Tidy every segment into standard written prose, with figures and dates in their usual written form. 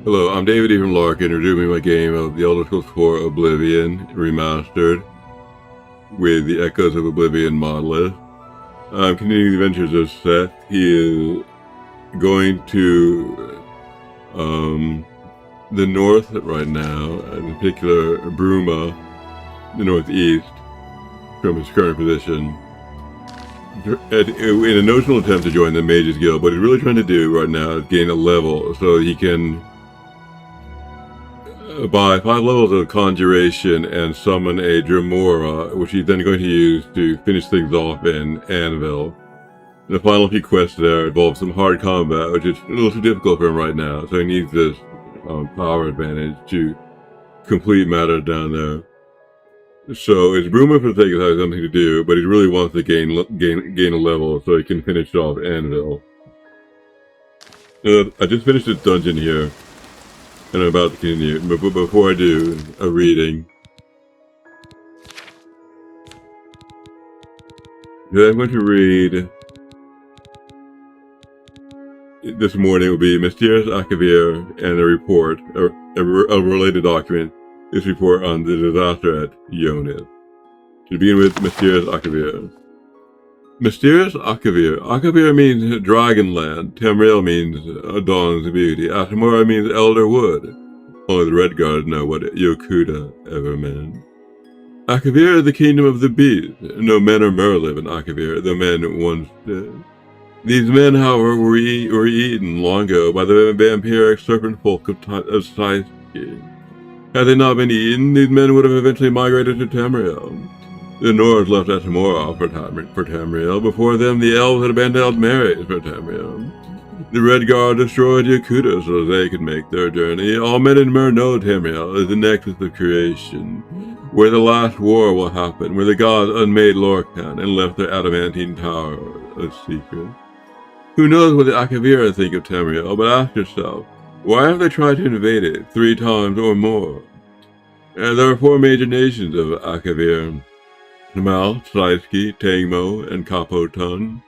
Hello, I'm David E. from Larkin, reviewing my game of The Elder Scrolls 4 Oblivion Remastered with the Echoes of Oblivion model. I'm continuing the adventures of Seth. He is going to the north right now, in particular Bruma, the northeast, from his current position, in a notional attempt to join the Mages Guild. What he's really trying to do right now is gain a level so he can buy 5 levels of Conjuration and summon a Dremora, which he's then going to use to finish things off in Anvil. The final few quests there involve some hard combat, which is a little too difficult for him right now, so he needs this power advantage to complete matters down there. So it's Bruma for the sake of having something to do, but he really wants to gain a level so he can finish off Anvil. I just finished this dungeon here, and I'm about to continue. But before I do, a reading. I'm going to read. This morning will be Mysterious Akavir and a report, a related document. This report on the disaster at Yonith. To begin with, Mysterious Akavir. Mysterious Akavir. Akavir means Dragonland. Tamriel means Dawn's Beauty. Atamora means Elder Wood. Only the Red Guard know what Yokuda ever meant. Akavir is the kingdom of the beast. No men or mer live in Akavir, though men once did. These men, however, were eaten long ago by the vampiric serpent folk of Saiski. Had they not been eaten, these men would have eventually migrated to Tamriel. The Nords left Atamora for Tamriel. Before them, the Elves had abandoned Aldmeris for Tamriel. The Red Guard destroyed Yokuda so they could make their journey. All men in Mer know Tamriel is the nexus of creation, where the last war will happen, where the gods unmade Larkin and left their adamantine tower a secret. Who knows what the Akavira think of Tamriel, but ask yourself, why have they tried to invade it 3 times or more? And there are 4 major nations of Akavir: Namal, Saiski, Tangmo, and Kapotun.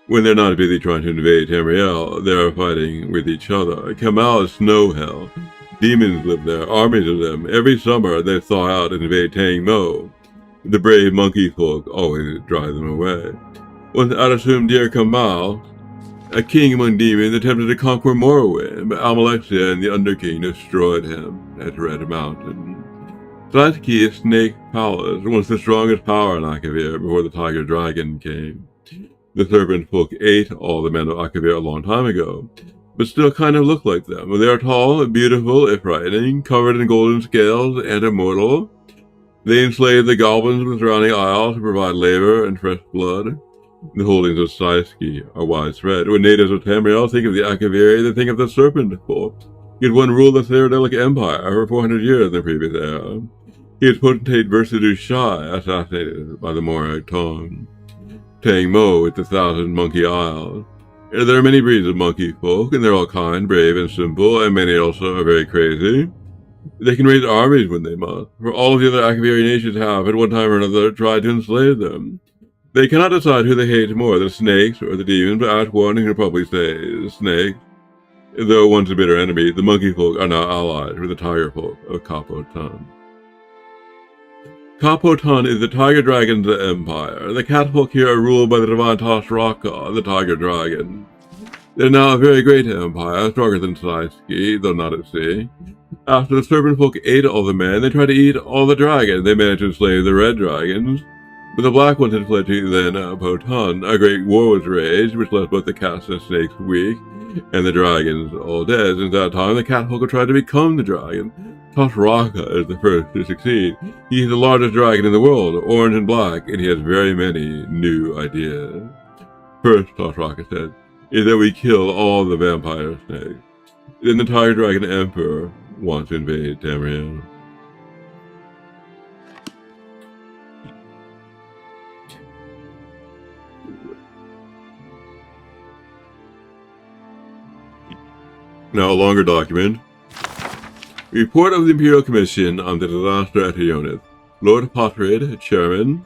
When they're not busy trying to invade Tamriel, they are fighting with each other. Kamal is snow hell. Demons live there, armies of them. Every summer they thaw out and invade Tangmo. The brave monkey folk always drive them away. Once Adasum Dear Kamal, a king among demons, attempted to conquer Morrowind, but Almalexia and the Underking destroyed him at Red Mountain. Saiski is Snake Palace, once the strongest power in Akavir before the Tiger Dragon came. The serpent folk ate all the men of Akavir a long time ago, but still kind of look like them. They are tall, beautiful, if frightening, covered in golden scales, and immortal. They enslaved the goblins of the surrounding isles to provide labor and fresh blood. The holdings of Saiski are widespread. When natives of Tamriel think of the Akaviri, they think of the serpent folk. He had one ruled the Cyrodiilic Empire for 400 years in the previous era. He is potentate Versidus Shai, assassinated by the Morag Tong. Tangmo with the 1,000 Monkey Isles. There are many breeds of monkey folk, and they're all kind, brave, and simple, and many also are very crazy. They can raise armies when they must, for all of the other Akaviri nations have, at one time or another, tried to enslave them. They cannot decide who they hate more, the snakes or the demons, but ask one and he'll probably say the snakes. Though once a bitter enemy, the monkey folk are now allied with the tiger folk of Kapotun. Kapotun is the tiger dragon's empire. The cat folk here are ruled by the divine Tashraka, the tiger dragon. They're now a very great empire, stronger than Saiski, though not at sea. After the serpent folk ate all the men, they tried to eat all the dragons. They managed to enslave the red dragons, but the black ones had fled to then Potun. A great war was raged, which left both the cats and snakes weak, and the dragons all dead. Since that time, the cat folk tried to become the dragon. Tashraka is the first to succeed. He is the largest dragon in the world, orange and black, and he has very many new ideas. First, Tashraka said, is that we kill all the vampire snakes. Then the tiger dragon emperor wants to invade Tamriel. Now a longer document. Report of the Imperial Commission on the disaster at Yonith. Lord Potrid, Chairman.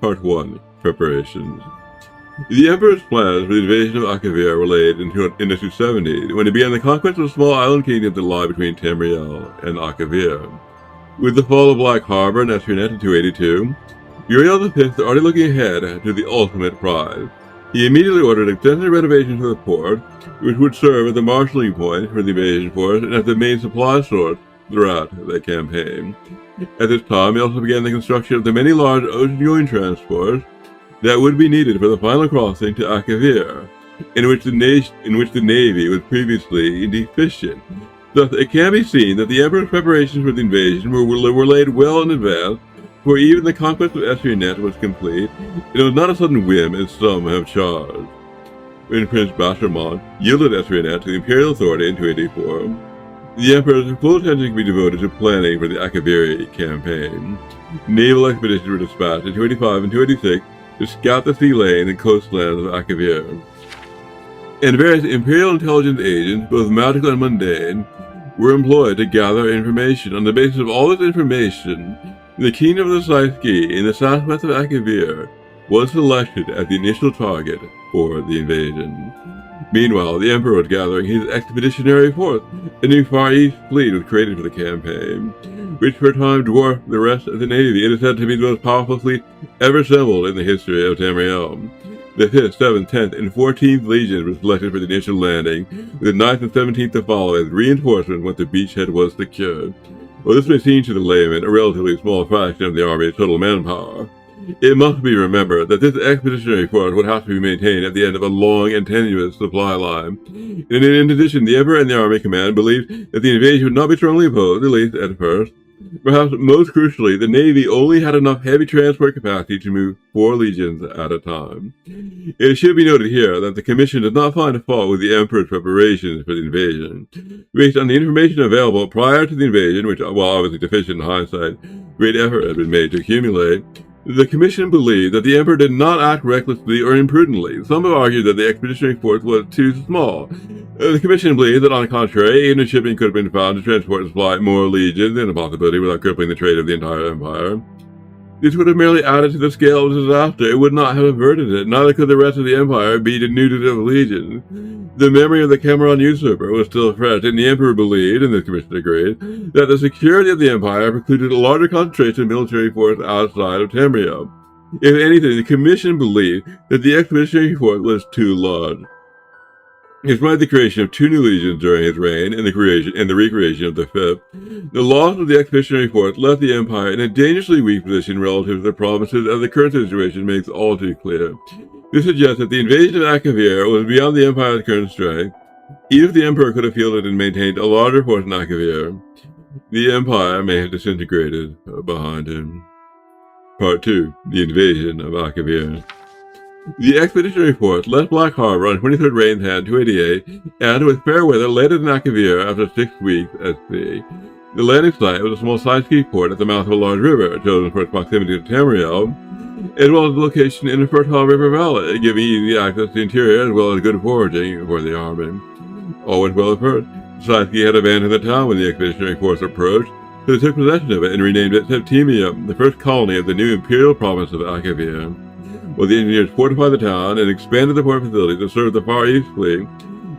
Part 1. Preparations. The Emperor's plans for the invasion of Akavir were laid in the 270s, when he began the conquest of a small island kingdom that lie between Tamriel and Akavir. With the fall of Black Harbor and Esrinet in 282, Uriel V was already looking ahead to the ultimate prize. He immediately ordered extensive renovations of the port, which would serve as the marshalling point for the invasion force and as the main supply source throughout the campaign. At this time, he also began the construction of the many large ocean-going transports that would be needed for the final crossing to Akavir, in which the Navy was previously deficient. Thus, it can be seen that the Emperor's preparations for the invasion were laid well in advance, for even the conquest of Esrinet was complete. It was not a sudden whim, as some have charged. When Prince Bashirmont yielded Esrinet to the Imperial authority in 284, the Emperor's full attention could be devoted to planning for the Akaviri campaign. Naval expeditions were dispatched in 285 and 286 to scout the sea lanes and coastlands of Akavir. And various Imperial intelligence agents, both magical and mundane, were employed to gather information. On the basis of all this information, the kingdom of the Saiski in the southwest of Akavir was selected as the initial target for the invasion. Meanwhile, the Emperor was gathering his expeditionary force. A new Far East fleet was created for the campaign, which for a time dwarfed the rest of the Navy. It is said to be the most powerful fleet ever assembled in the history of Tamriel. The 5th, 7th, 10th, and 14th Legions were selected for the initial landing, with the 9th and 17th to follow as reinforcements once the beachhead was secured. While this may seem to the layman a relatively small fraction of the army's total manpower, it must be remembered that this expeditionary force would have to be maintained at the end of a long and tenuous supply line. In addition, the Emperor and the Army Command believed that the invasion would not be strongly opposed, at least at first. Perhaps most crucially, the Navy only had enough heavy transport capacity to move 4 legions at a time. It should be noted here that the Commission does not find fault with the Emperor's preparations for the invasion. Based on the information available prior to the invasion, which, while obviously deficient in hindsight, great effort had been made to accumulate, the Commission believed that the Emperor did not act recklessly or imprudently. Some have argued that the expeditionary force was too small. The Commission believed that, on the contrary, even shipping could have been found to transport and supply more legions than a possibility without crippling the trade of the entire empire. This would have merely added to the scale of the disaster. It would not have averted it. Neither could the rest of the empire be denuded of legions. The memory of the Cameron usurper was still fresh, and the Emperor believed, and the Commission agreed, that the security of the empire precluded a larger concentration of military force outside of Tamriel. If anything, the Commission believed that the expeditionary force was too large. Despite the creation of 2 new legions during his reign and the recreation of the 5th, the loss of the expeditionary force left the empire in a dangerously weak position relative to the provinces, as the current situation makes all too clear. This suggests that the invasion of Akavir was beyond the empire's current strength. Even if the emperor could have fielded and maintained a larger force in Akavir, the empire may have disintegrated behind him. Part 2. The invasion of Akavir. The expeditionary force left Black Harbor on 23rd Rain's Hand 288, and with fair weather landed in Akavir after 6 weeks at sea. The landing site was a small side-ski port at the mouth of a large river, chosen for its proximity to Tamriel, as well as the location in a fertile river valley, giving easy access to the interior as well as good foraging for the army. All went well at first. Side-ski had abandoned the town when the expeditionary force approached, so they took possession of it and renamed it Septimia, the first colony of the new imperial province of Akavir. While the engineers fortified the town and expanded the port facilities to serve the Far East fleet,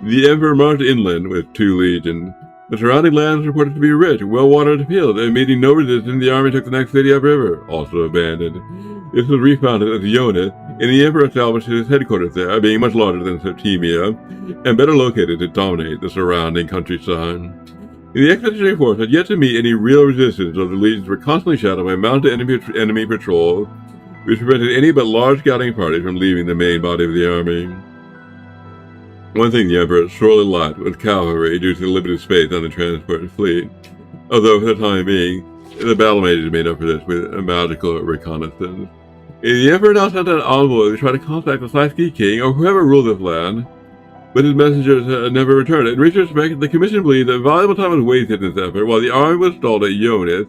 the Emperor marched inland with 2 legions. The surrounding lands were reported to be rich, well-watered fields, and meeting no resistance, the army took the next city upriver, also abandoned. This was refounded as Yonith, and the Emperor established his headquarters there, being much larger than Septimia, and better located to dominate the surrounding countryside. The expeditionary force had yet to meet any real resistance, though the legions were constantly shadowed by mounted enemy patrols, which prevented any but large scouting parties from leaving the main body of the army. One thing the Emperor sorely lacked was cavalry due to the limited space on the transport fleet, although for the time being, the battle mages made up for this with a magical reconnaissance. The Emperor now sent an envoy to try to contact the Saiski king or whoever ruled this land, but his messengers never returned. In retrospect, the Commission believed that valuable time was wasted in this effort while the army was stalled at Yonith,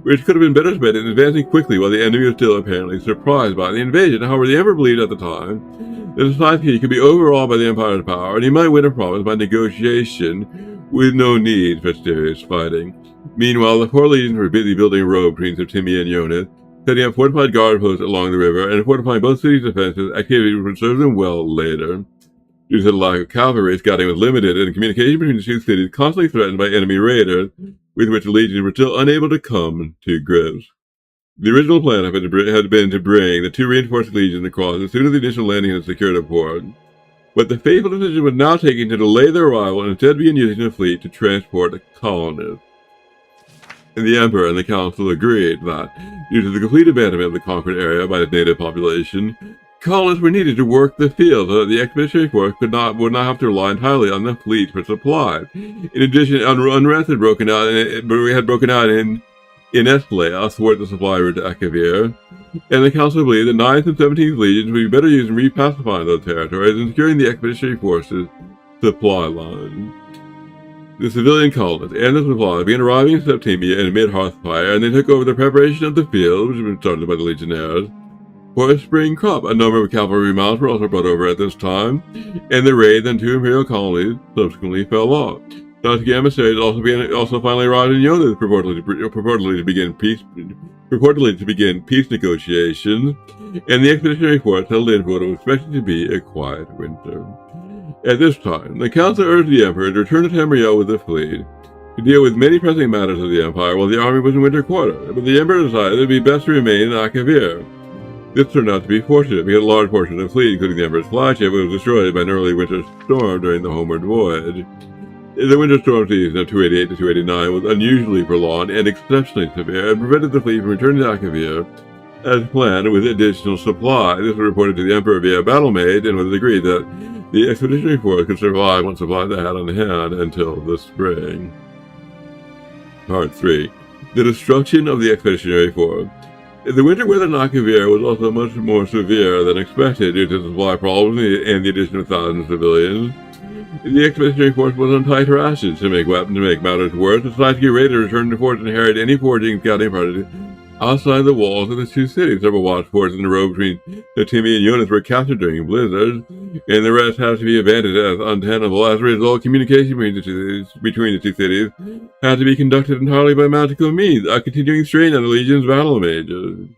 which could have been better spent in advancing quickly while the enemy was still apparently surprised by the invasion. However, the Emperor believed at the time that the Saiski could be overawed by the Empire's power, and he might win a province by negotiation with no need for serious fighting. Meanwhile, the 4 legions were busy building a road between Septimia and Yonith, setting up fortified guard posts along the river and fortifying both cities' defenses, activity would serve them well later. Due to the lack of cavalry, scouting was limited, and communication between the two cities constantly threatened by enemy raiders, with which the legions were still unable to come to grips. The original plan had been to bring the two reinforced legions across as soon as the initial landing had secured a port. But the fateful decision was now taken to delay their arrival and instead begin using the fleet to transport the colonists. And the Emperor and the Council agreed that, due to the complete abandonment of the conquered area by its native population, colonists were needed to work the field so that the expeditionary force would not have to rely entirely on the fleet for supply. In addition, unrest had broken out in Esplay, athwart the supply route to Akavir, and the Council believed the 9th and 17th Legions would be better used in repacifying those territories and securing the expeditionary forces' supply line. The civilian colonists and the supply began arriving in Septimia in mid-Hearthfire, and they took over the preparation of the field, which had been started by the Legionnaires, for a spring crop. A number of cavalry mounts were also brought over at this time, and the raids on two imperial colonies subsequently fell off. Nazi emissaries also finally arrived in Yonah, purportedly to begin peace negotiations, and the expeditionary force settled in for what was expected to be a quiet winter. At this time, the Council urged the Emperor to return to Tamriel with the fleet to deal with many pressing matters of the Empire while the army was in winter quarter, but the Emperor decided it would be best to remain in Akavir. This turned out to be fortunate because a large portion of the fleet, including the Emperor's flagship, was destroyed by an early winter storm during the homeward voyage. The winter storm season of 288 to 289 was unusually prolonged and exceptionally severe, and prevented the fleet from returning to Akavir as planned with additional supply. This was reported to the Emperor via Battlemaid, and was agreed that the expeditionary force could survive what supplies they had on hand until the spring. Part 3. The destruction of the expeditionary force. The winter weather in Akavir was also much more severe than expected due to supply problems and the addition of thousands of civilians. The expeditionary force was on tight rations. To make matters worse, the Scythian raiders returned to forts and harried any foraging and scouting parties outside the walls of the two cities. Several watchforts in the road between Timmy and Jonas were captured during blizzards, and the rest had to be abandoned as untenable. As a result, communication between the two cities had to be conducted entirely by magical means, a continuing strain on the Legion's battle mages.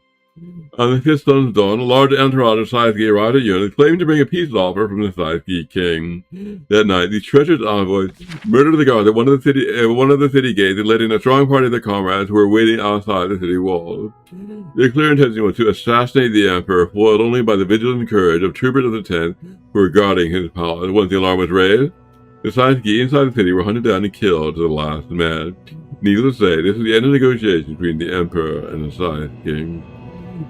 On the fifth sun's dawn, a large entourage of Scythians arrived at Jonas, claiming to bring a peace offer from the Scythian king. That night, these treacherous envoys murdered the guards at one of the city gates and led in a strong party of their comrades who were waiting outside the city walls. Their clear intention was to assassinate the Emperor, foiled only by the vigilance and courage of troopers of the 10th who were guarding his palace. Once the alarm was raised, the Scythians inside the city were hunted down and killed to the last man. Needless to say, this was the end of negotiations between the Emperor and the Scythian king.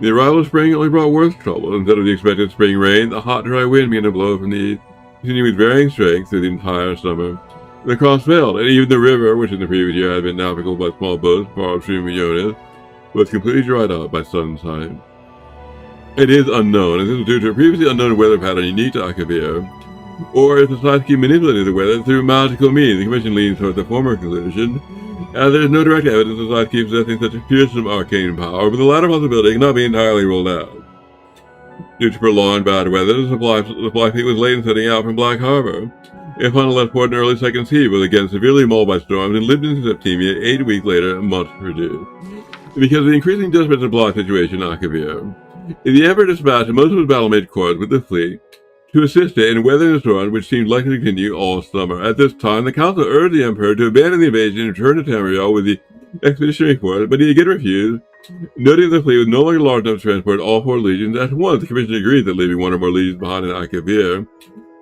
The arrival of spring only brought worse trouble. Instead of the expected spring rain, the hot, dry wind began to blow from the east, continuing with varying strength through the entire summer. The cross failed, and even the river, which in the previous year had been navigable by small boats far upstream of Jonas, was completely dried up by sunshine. It is unknown, and this was due to a previously unknown weather pattern unique to Akavir, or if the Scythians manipulated the weather through magical means. The Commission leans towards the former conclusion, as there is no direct evidence of Scythians possessing such a fearsome arcane power, but the latter possibility cannot be entirely ruled out. Due to prolonged bad weather, the supply fleet was late in setting out from Black Harbor. Ephraim left port in early second sea, was again severely mauled by storms and lived in Septimia 8 weeks later, much reduced. Because of the increasing desperate supply situation in Akavir, the Emperor dispatched most of his battle-mage corps with the fleet to assist it in weathering the storm, which seemed likely to continue all summer. At this time, the Council urged the Emperor to abandon the invasion and return to Tamriel with the expeditionary force, but he again refused, noting the fleet was no longer large enough to transport all 4 legions at once. The Commission agreed that leaving 1 or more legions behind in Akavir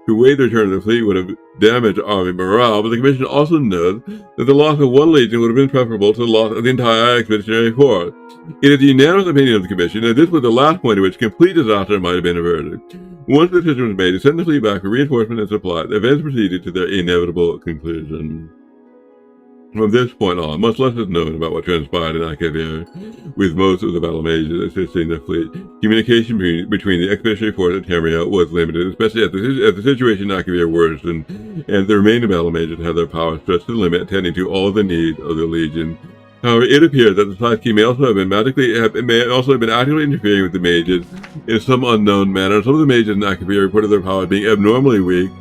to wait the return of the fleet would have damaged army morale, but the Commission also noted that the loss of 1 legion would have been preferable to the loss of the entire expeditionary force. It is the unanimous opinion of the Commission that this was the last point at which complete disaster might have been averted. Once the decision was made to send the fleet back for reinforcement and supply, the events proceeded to their inevitable conclusion. From this point on, much less is known about what transpired in Akavir, with most of the battle mages assisting the fleet. Communication between the expeditionary force and Tamriel was limited, especially as the situation in Akavir worsened, and the remaining battle mages had their power stretched to the limit, attending to all the needs of the Legion. However, it appears that the Scythian may also have been actively interfering with the mages in some unknown manner. Some of the mages in Akavir reported their power being abnormally weak,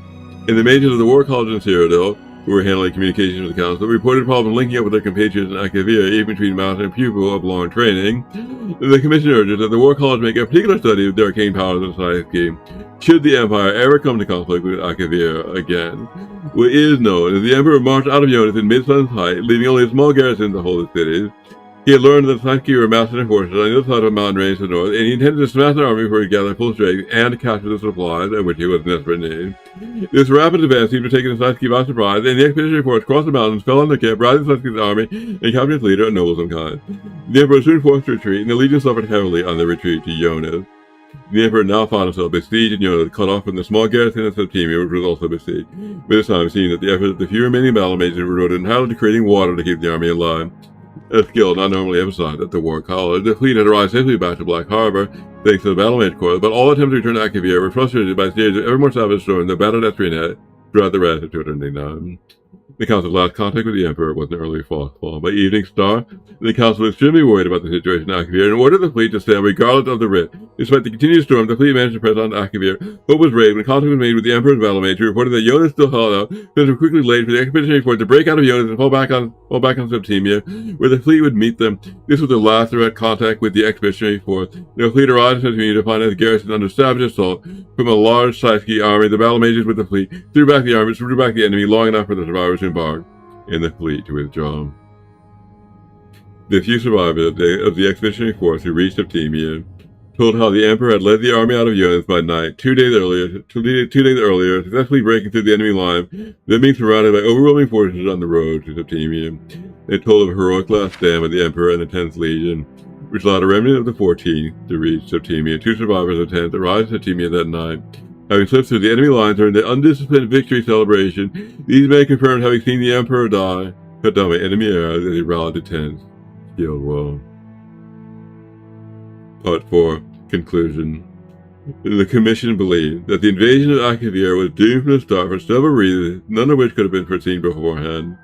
and the mages of the War College in Cyrodiil who were handling communications with the council, reported problems linking up with their compatriots in Akavir, even between master and pupil of long training. The commission urges that the War College make a particular study of the arcane powers of the society should the Empire ever come to conflict with Akavir again. What is known is the Emperor marched out of Jonas in mid-sun's height, leaving only a small garrison to hold the cities. He had learned that the Psyche were massed in forces on the other side of a mountain range to the north, and he intended to smash their army before he gathered full strength and to capture the supplies, of which he was in desperate need. This rapid advance seemed to take the Psyche by surprise, and the expeditionary force crossed the mountains, fell on their camp, routed the Psyche's army, and captured its leader, a noble of some kind. The Emperor was soon forced to retreat, and the legion suffered heavily on their retreat to Jonas. The Emperor now found himself besieged in Jonas, cut off from the small garrison of Septimia, which was also besieged. By this time, seeing that the efforts of the few remaining battle mages were devoted entirely to creating water to keep the army alive, a skill not normally emphasized at the War College, the fleet had arrived safely back to Black Harbor, thanks to the battle mage corps, but all attempts to return to Akavir were frustrated by a series of ever more savage storms that battered Ephraim had throughout the rest of 289. The Council's last contact with the Emperor was an early fall. By evening star, the Council was extremely worried about the situation in Akavir and ordered the fleet to sail regardless of the risk. Despite the continued storm, the fleet managed to press on to Akavir. Hope was raised when contact was made with the Emperor's battle mage, who reported that Jonas still held out, but it was quickly laid for the expeditionary force to break out of Jonas and fall back on Septimia, where the fleet would meet them. This was the last direct contact with the expeditionary force. The fleet arrived in Septimia to find its garrison under savage assault from a large Psyche army. The battle mages with the fleet threw back the enemy long enough for the survivors to embark, and the fleet to withdraw. The few survivors of the expeditionary force who reached Septimia told how the Emperor had led the army out of Jonas by night 2 days earlier, successfully breaking through the enemy line, then being surrounded by overwhelming forces on the road to Septimia. They told of a heroic last stand by the Emperor and the 10th Legion, which allowed a remnant of the 14th to reach Septimia. 2 survivors of the 10th arrived at Septimia that night, having slipped through the enemy lines during the undisciplined victory celebration. These men confirmed having seen the Emperor die, cut down by enemy arrows as he rallied the 10th. Killed well. Part 4. Conclusion. The Commission believed that the invasion of Akavir was doomed from the start for several reasons, none of which could have been foreseen beforehand.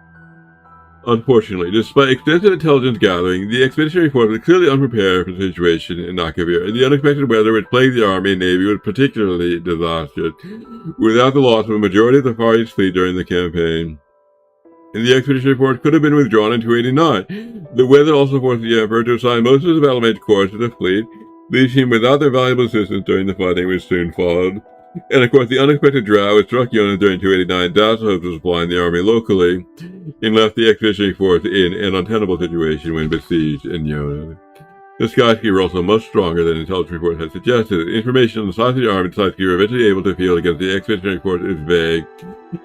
Unfortunately, despite extensive intelligence gathering, the expeditionary force was clearly unprepared for the situation in Akavir, and the unexpected weather which plagued the army and navy was particularly disastrous, without the loss of a majority of the Far East fleet during the campaign. And the expeditionary force could have been withdrawn in 289. The weather also forced the Emperor to assign most of the battle mage corps to the fleet, leaving him without their valuable assistance during the fighting which soon followed. And of course, the unexpected drought which struck Jonas during 289 doubted hopes of supplying the army locally, and left the expeditionary force in an untenable situation when besieged in Jonas. The Psyche were also much stronger than intelligence reports had suggested. Information on the size of the army the Psyche were eventually able to field against the expeditionary force is vague,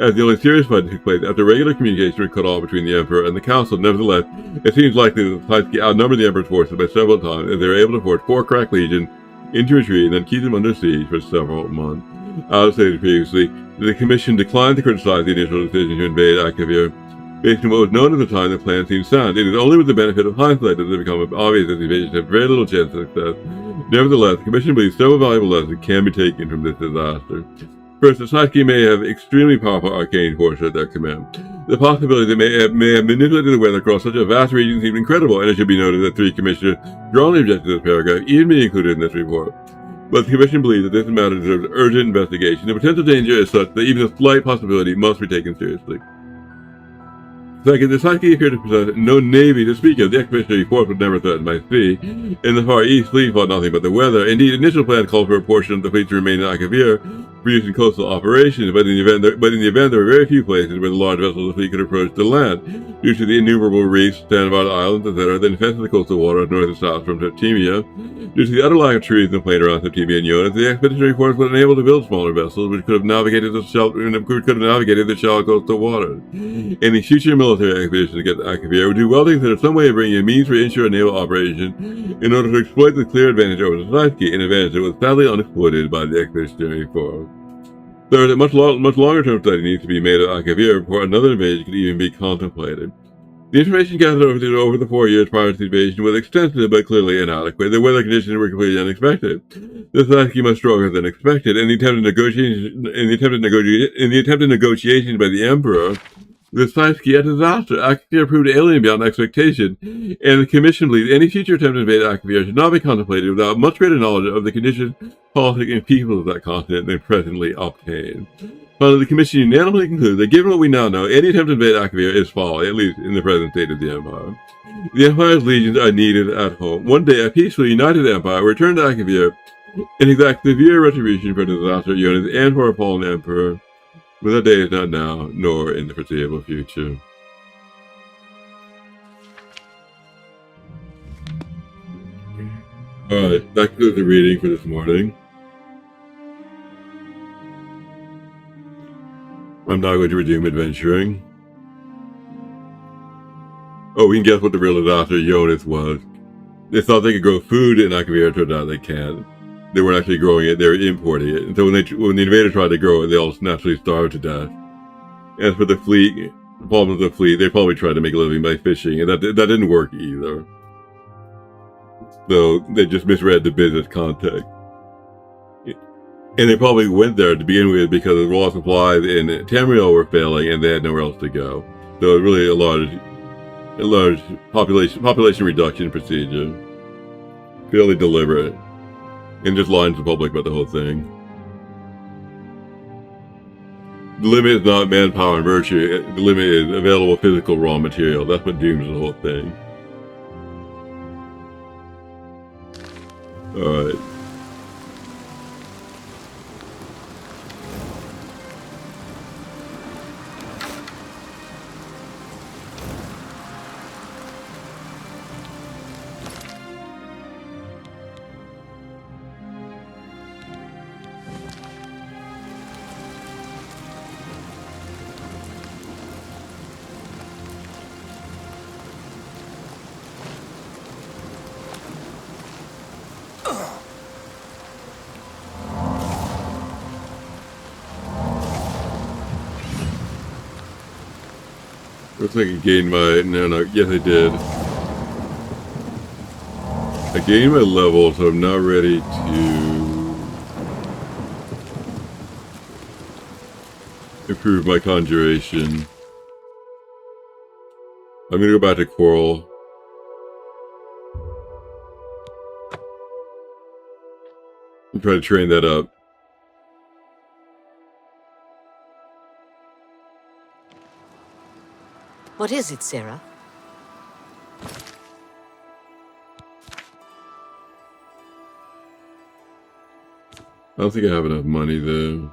as the only serious fighting took place after regular communication was cut off between the Emperor and the Council. Nevertheless, it seems likely that the Psyche outnumbered the Emperor's forces by several times, as they were able to force 4 crack legions into retreat and then keep them under siege for several months. As stated previously, the Commission declined to criticize the initial decision to invade Akavir. Based on what was known at the time, the plan seemed sound. It is only with the benefit of hindsight that it become obvious that the invasions have very little chance of success. Nevertheless, the Commission believes several valuable lessons can be taken from this disaster. First, the Psyche may have extremely powerful arcane forces at their command. The possibility that they may have manipulated the weather across such a vast region seemed incredible, and it should be noted that 3 commissioners strongly objected to this paragraph even being included in this report. But the Commission believes that this matter deserves urgent investigation. The potential danger is such that even a slight possibility must be taken seriously. Second, the Psyche appeared to possess no navy to speak of. The expeditionary force was never threatened by sea. In the Far East, fleet fought nothing but the weather. Indeed, initial plan called for a portion of the fleet to remain in Akavir for use in coastal operations, but in the event there were very few places where the large vessels of the fleet could approach the land, due to the innumerable reefs, sandbar islands, etc., that infested the coastal waters north and south from Septimia. Due to the utter lack of trees in the plain around Septimia and Jonas, the expeditionary force was unable to build smaller vessels which could have navigated the shallow coastal waters. Any future military expedition against Akavir would do well to consider some way of bringing a means for inshore naval operation in order to exploit the clear advantage over the Psyche, an advantage that was sadly unexploited by the expeditionary force. Third, a much longer-term study needs to be made of Akavir before another invasion could even be contemplated. The information gathered over the 4 years prior to the invasion was extensive but clearly inadequate. The weather conditions were completely unexpected. The Psyche much stronger than expected, and the attempted negotiations by the Emperor, the Psyche a disaster. Akavir proved alien beyond expectation, and the Commission believes any future attempt to invade Akavir should not be contemplated without much greater knowledge of the conditions, politics, and people of that continent than presently obtained. Finally, the Commission unanimously concludes that given what we now know, any attempt to invade Akavir is folly, at least in the present state of the Empire. The Empire's legions are needed at home. One day, a peaceful, united Empire will return to Akavir and exact severe retribution for the disaster at Jonas and for a fallen Emperor. But that day is not now, nor in the foreseeable future. Alright, that concludes the reading for this morning. I'm now going to resume adventuring. Oh, we can guess what the real disaster Jonas was. They thought they could grow food in Akavir, turned out they can't. They weren't actually growing it, they were importing it. And so when the invaders tried to grow it, they all naturally starved to death. As for the fleet, the problem with the fleet, they probably tried to make a living by fishing, and that didn't work either. So they just misread the business context. And they probably went there to begin with because the raw supplies in Tamriel were failing and they had nowhere else to go. So really a large population reduction procedure. Fairly deliberate. And just lying to the public about the whole thing. The limit is not manpower and virtue, the limit is available physical raw material. That's what dooms the whole thing. Alright. Looks like I gained my... No, yes I did. I gained my level, so I'm now ready to... improve my conjuration. I'm gonna go back to Coral. And try to train that up. What is it, Sarah? I don't think I have enough money though.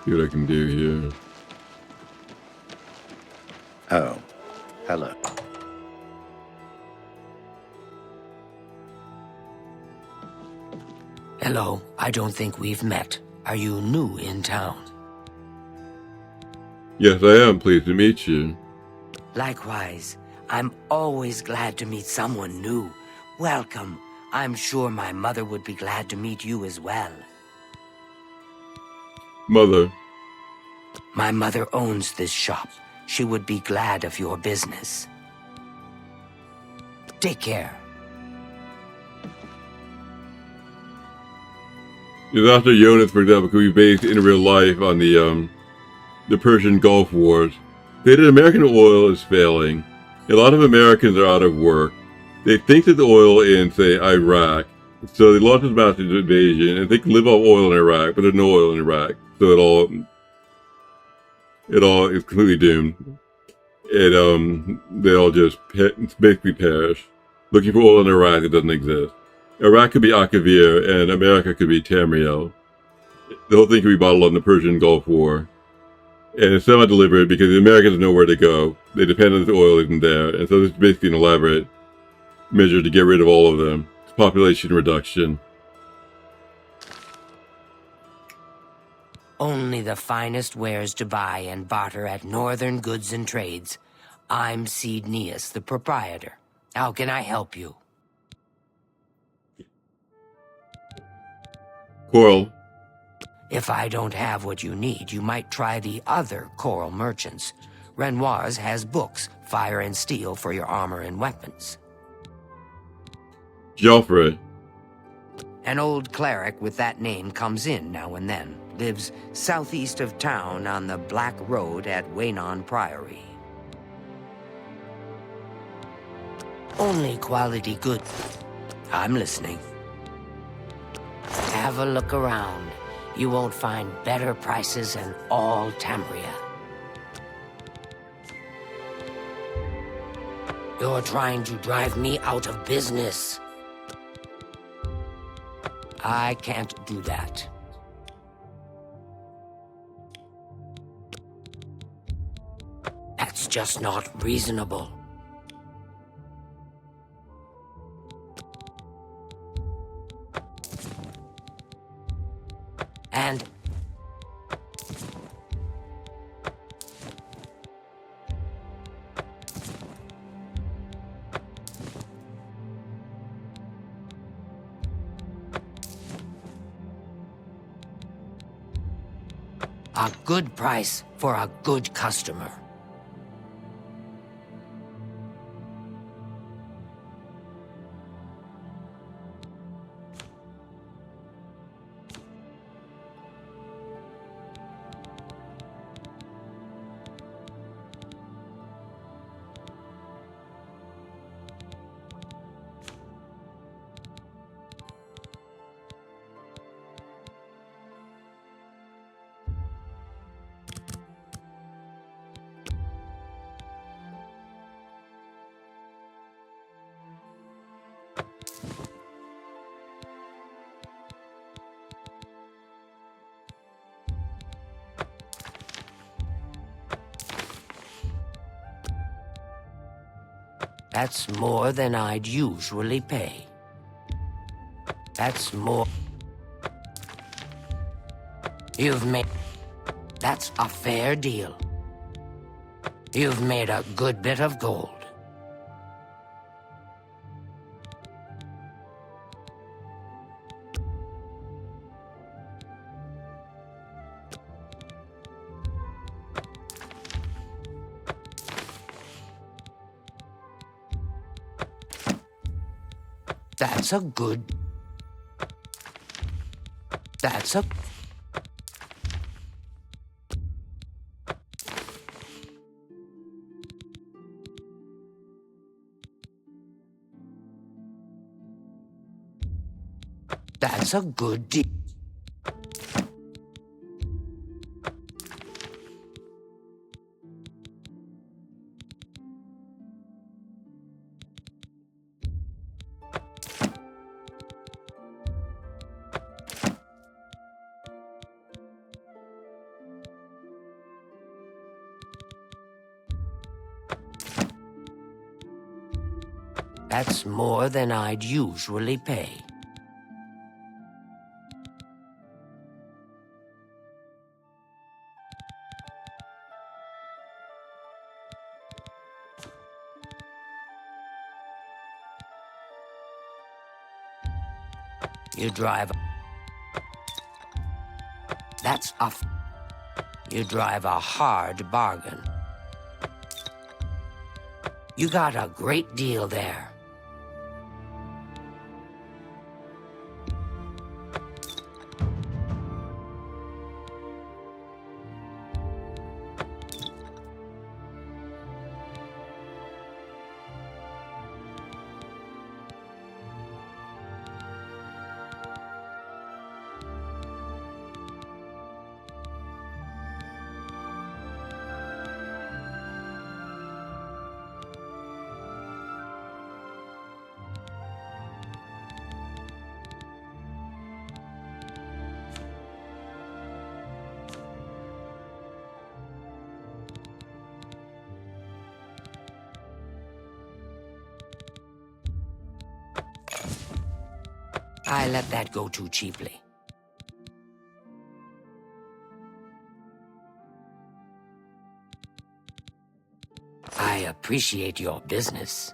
See what I can do here. Oh, hello. Hello, I don't think we've met. Are you new in town? Yes, I am pleased to meet you. Likewise, I'm always glad to meet someone new. Welcome. I'm sure my mother would be glad to meet you as well. Mother. My mother owns this shop. She would be glad of your business. Take care. Disaster Jonas, for example, could be based in real life on the Persian Gulf Wars. They said American oil is failing. A lot of Americans are out of work. They think that the oil in, say, Iraq. So they launched this massive invasion, and they can live off oil in Iraq, but there's no oil in Iraq. So it all is completely doomed. And they all just basically perish. Looking for oil in Iraq that doesn't exist. Iraq could be Akavir, and America could be Tamriel. The whole thing could be bottled up in the Persian Gulf War. And it's semi-deliberate because the Americans have nowhere to go. They depend on this oil isn't there. And so this is basically an elaborate measure to get rid of all of them. It's population reduction. Only the finest wares to buy and barter at Northern Goods and Trades. I'm Cednius, the proprietor. How can I help you? Coral. If I don't have what you need, you might try the other coral merchants. Renoir's has books, fire and steel for your armor and weapons. Joffrey. An old cleric with that name comes in now and then. Lives southeast of town on the Black Road at Waynon Priory. Only quality goods. I'm listening. Have a look around. You won't find better prices in all Tamria. You're trying to drive me out of business. I can't do that. That's just not reasonable. And a good price for a good customer. That's more than I'd usually pay. That's more. You've made... That's a fair deal. You've made a good bit of gold. That's a good... That's a... That's a good deal. That's more than I'd usually pay. You drive... That's a... You drive a hard bargain. You got a great deal there. I let that go too cheaply. I appreciate your business.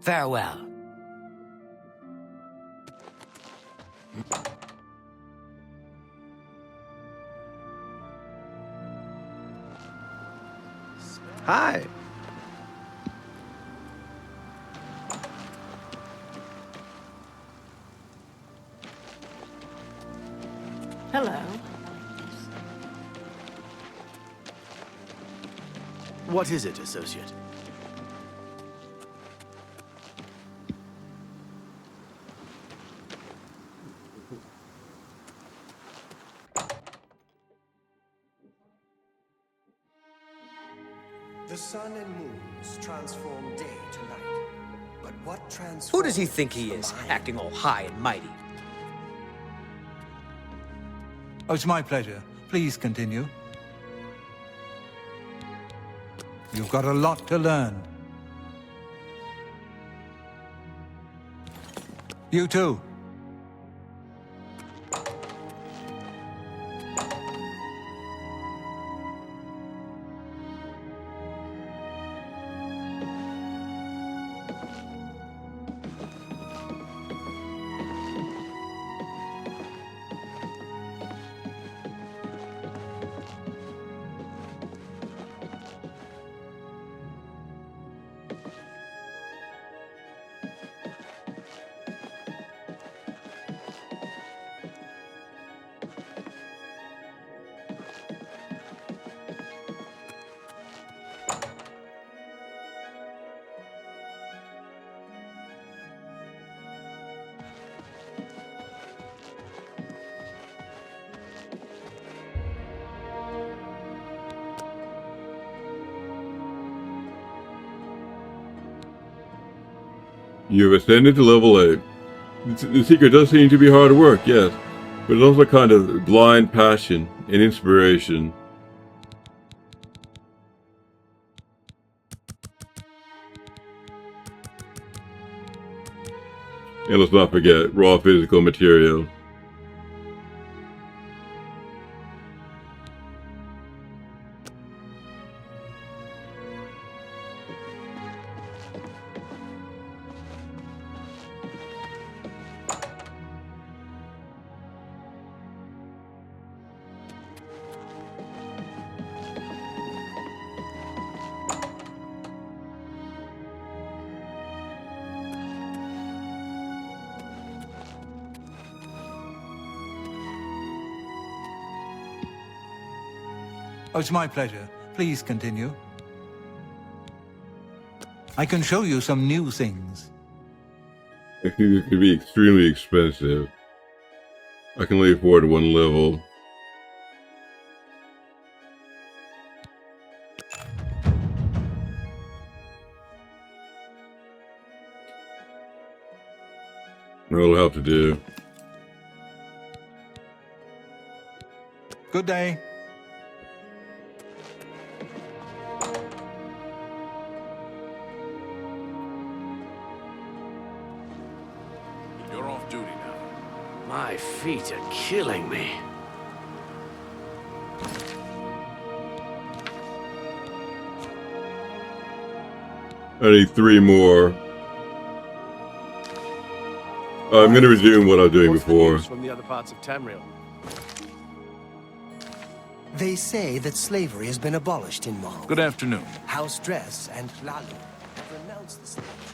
Farewell. Hi. Hello. What is it, associate? The sun and moons transform day to night. But what transforms Who does he think he the is, mind? acting all high and mighty? Oh, it's my pleasure. Please continue. You've got a lot to learn. You too. You've ascended to level 8. The secret does seem to be hard work, yes, but it's also kind of blind passion and inspiration. And let's not forget raw physical material. Oh, it's my pleasure. Please continue. I can show you some new things. I think it could be extremely expensive. I can only afford one level. That'll have to do. Good day. You're off duty now. My feet are killing me. I need 3 more. I'm going to resume what I was doing What's the before. news from the other parts of Tamriel? They say that slavery has been abolished in Morrowind. Good afternoon. House Dress and Lalu have renounced the slave.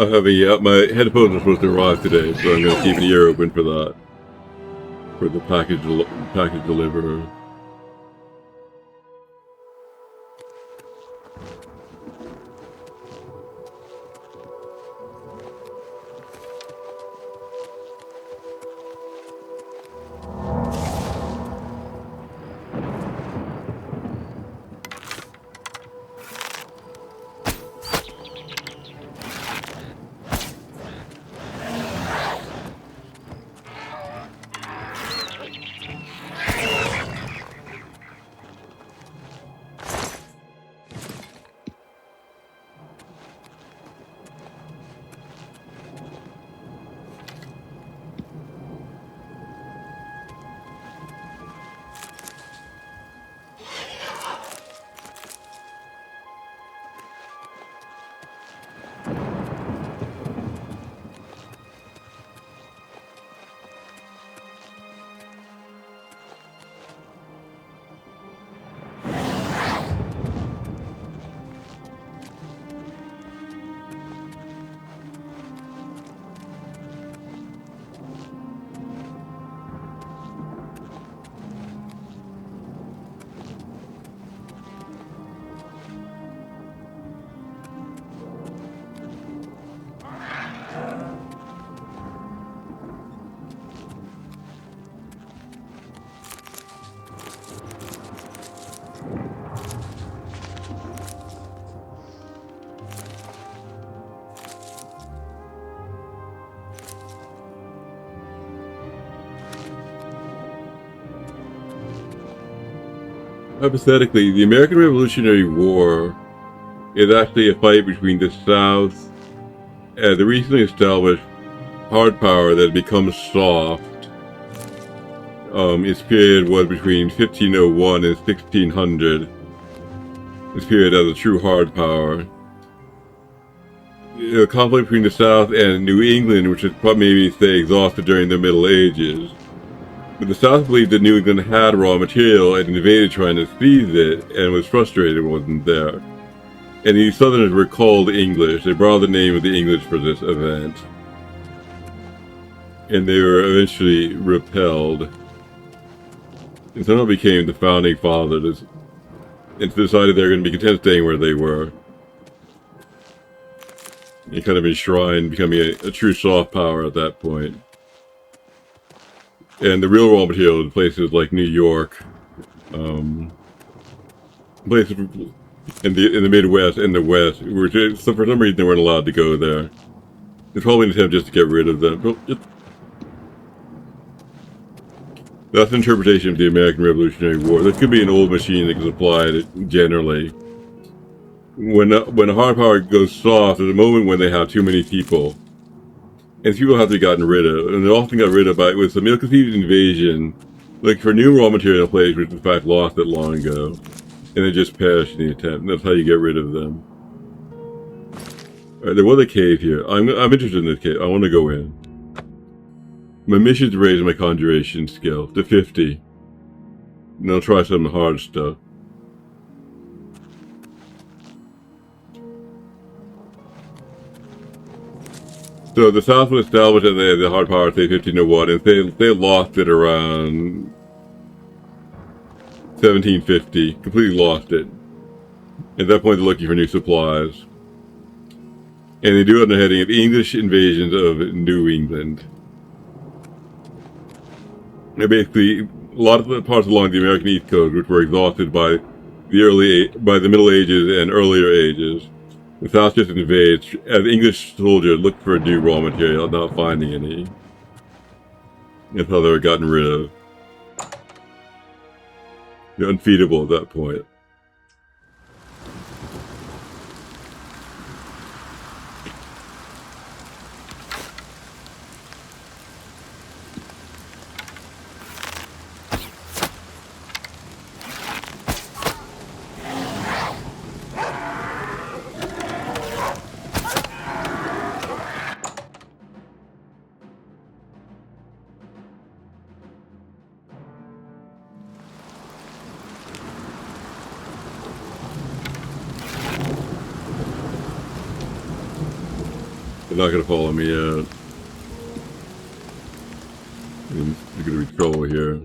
I have my headphones are supposed to arrive today, so I'm going to keep an ear open for that. For the package deliverer. Hypothetically, the American Revolutionary War is actually a fight between the South and the recently established hard power that had become soft. Its period was between 1501 and 1600. This period as a true hard power. The conflict between the South and New England, which is maybe stay exhausted during the Middle Ages. But the South believed that New England had raw material and invaded trying to seize it, and was frustrated it wasn't there. And the Southerners were called English. They borrowed the name of the English for this event. And they were eventually repelled. And somehow became the founding fathers. And decided they were going to be content staying where they were. And kind of enshrined, becoming a true soft power at that point. And the real raw material in places like New York, places in the Midwest and the West, so for some reason they weren't allowed to go there. It's probably an attempt just to get rid of them. That's an interpretation of the American Revolutionary War. This could be an old machine that is applied generally. When a hard power goes soft, there's a moment when they have too many people. And people have to be gotten rid of, and they often got rid of by, with the Milk-Thief invasion, like for new raw material plays, which in fact lost it long ago, and they just perished in the attempt, and that's how you get rid of them. Alright, there was a cave here. I'm interested in this cave. I want to go in. My mission is to raise my conjuration skill to 50. And I'll try some hard stuff. So the South was established at the hard power, say 1501, and they lost it around 1750. Completely lost it. At that point, they're looking for new supplies. And they do it under the heading of English invasions of New England. And basically, a lot of the parts along the American East Coast, which were exhausted by the Middle Ages and earlier ages, the South just invades, as English soldiers looked for new raw material, not finding any. That's how they were gotten rid of. They're unfeedable at that point. They're not gonna follow me out. There's gonna be trouble here.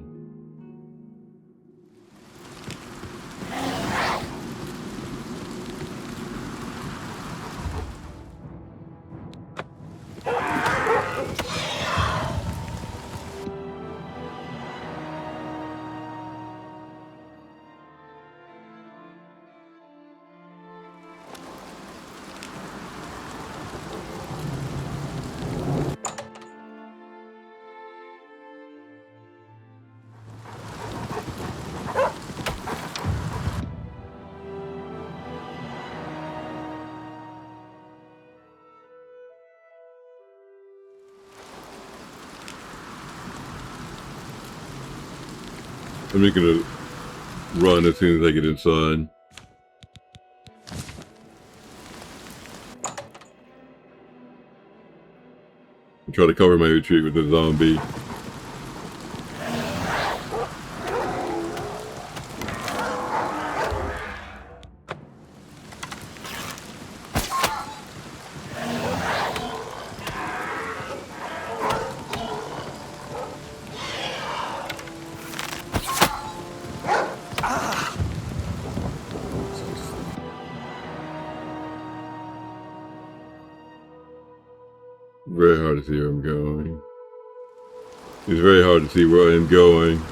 I'm just gonna run as soon as I get inside. And try to cover my retreat with the zombie. Very hard to see where I'm going. It's very hard to see where I'm going.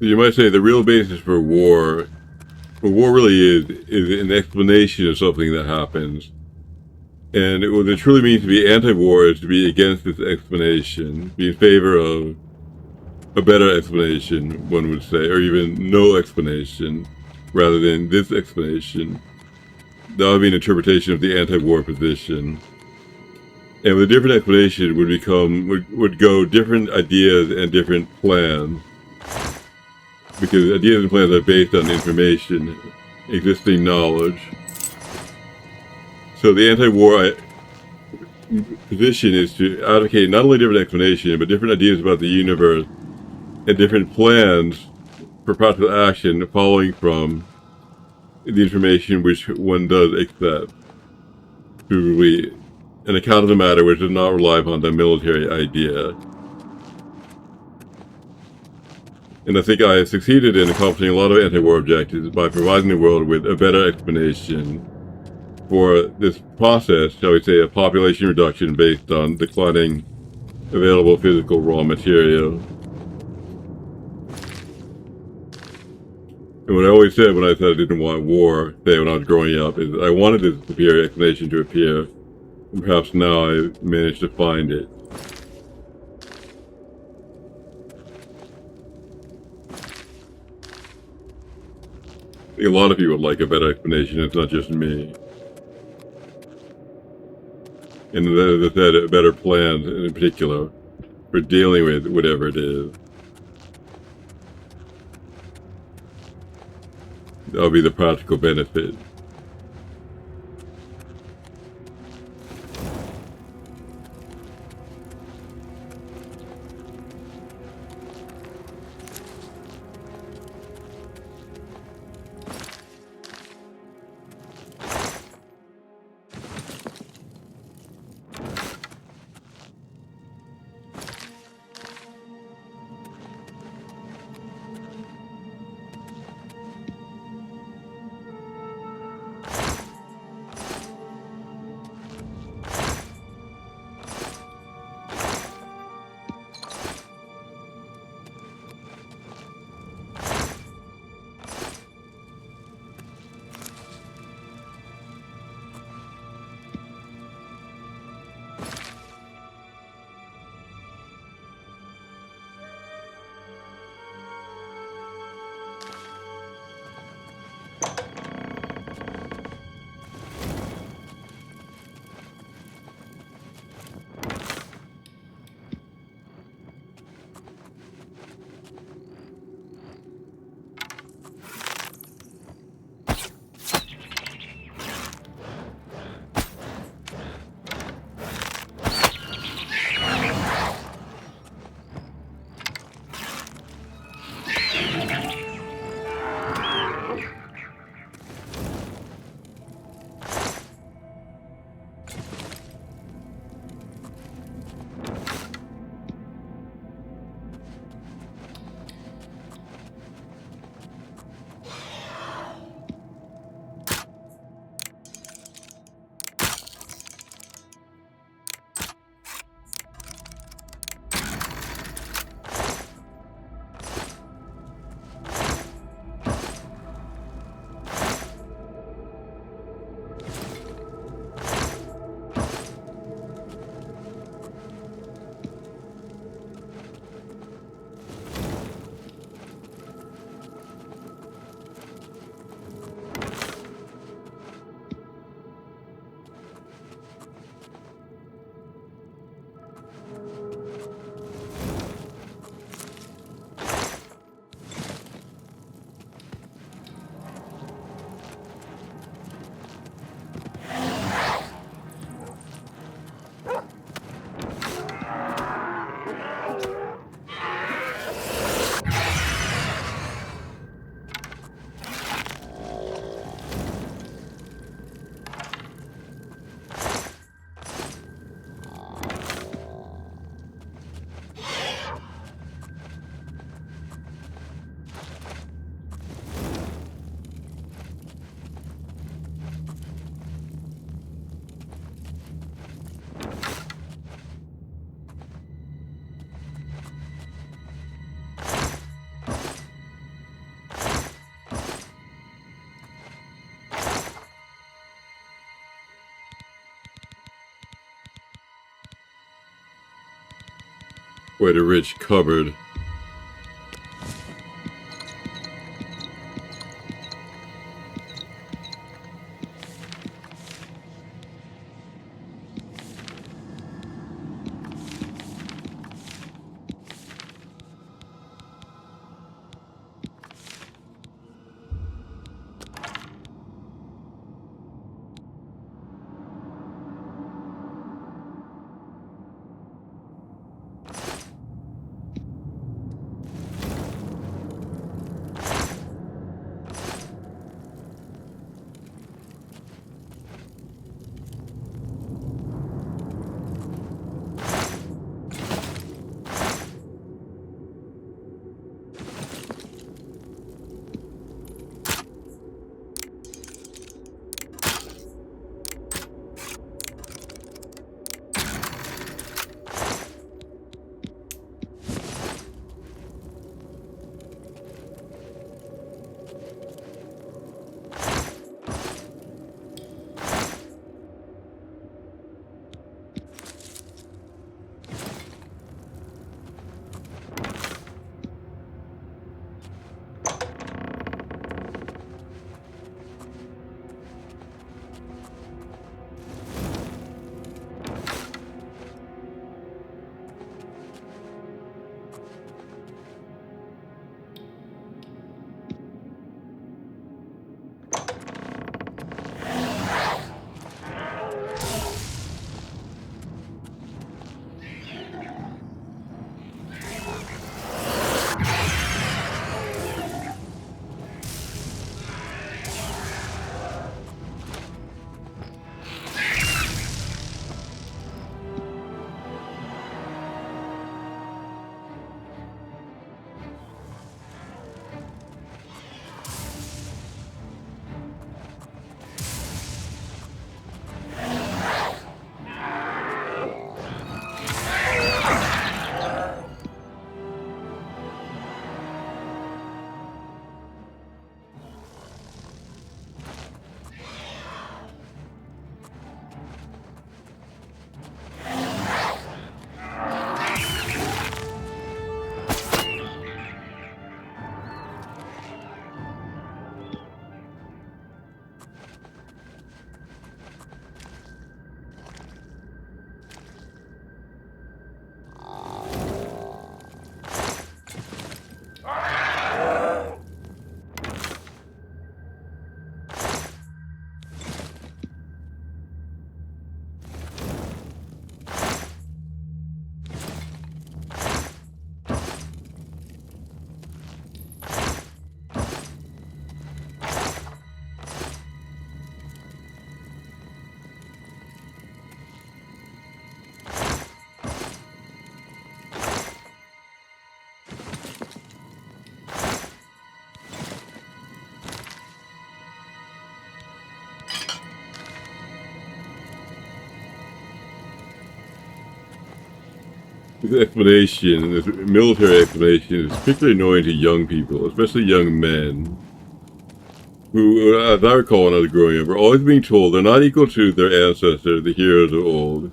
You might say the real basis for war really is an explanation of something that happens. And what it truly means to be anti-war is to be against this explanation, be in favor of a better explanation, one would say, or even no explanation, rather than this explanation. That would be an interpretation of the anti-war position. And with a different explanation would go different ideas and different plans. Because ideas and plans are based on information, existing knowledge. So the anti-war position is to advocate not only different explanation, but different ideas about the universe and different plans for practical action following from the information which one does accept. Provably an account of the matter which does not rely upon the military idea. And I think I have succeeded in accomplishing a lot of anti-war objectives by providing the world with a better explanation for this process, shall we say, of population reduction based on declining available physical raw material. And what I always said when I said I didn't want war, say when I was growing up, is I wanted this superior explanation to appear, and perhaps now I managed to find it. I think a lot of people would like a better explanation, it's not just me. And as I said, better plans in particular. for dealing with whatever it is. That'll be the practical benefit. Quite a rich cupboard. this explanation, this military explanation, is particularly annoying to young people, especially young men, who, as I recall when I was growing up, are always being told they're not equal to their ancestors, the heroes of old.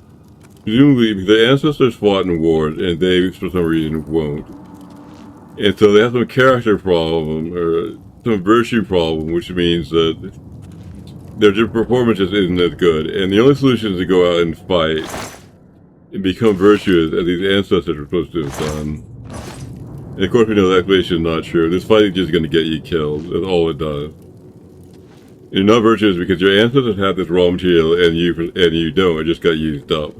Presumably, because their ancestors fought in wars, and they, for some reason, won't. And so they have some character problem, or some virtue problem, which means that their performance just isn't as good. And the only solution is to go out and fight, and become virtuous, as these ancestors were supposed to have done. And of course we know that explanation is not true. This fighting is just going to get you killed. That's all it does. You're not virtuous because your ancestors have this raw material and you don't. It just got used up.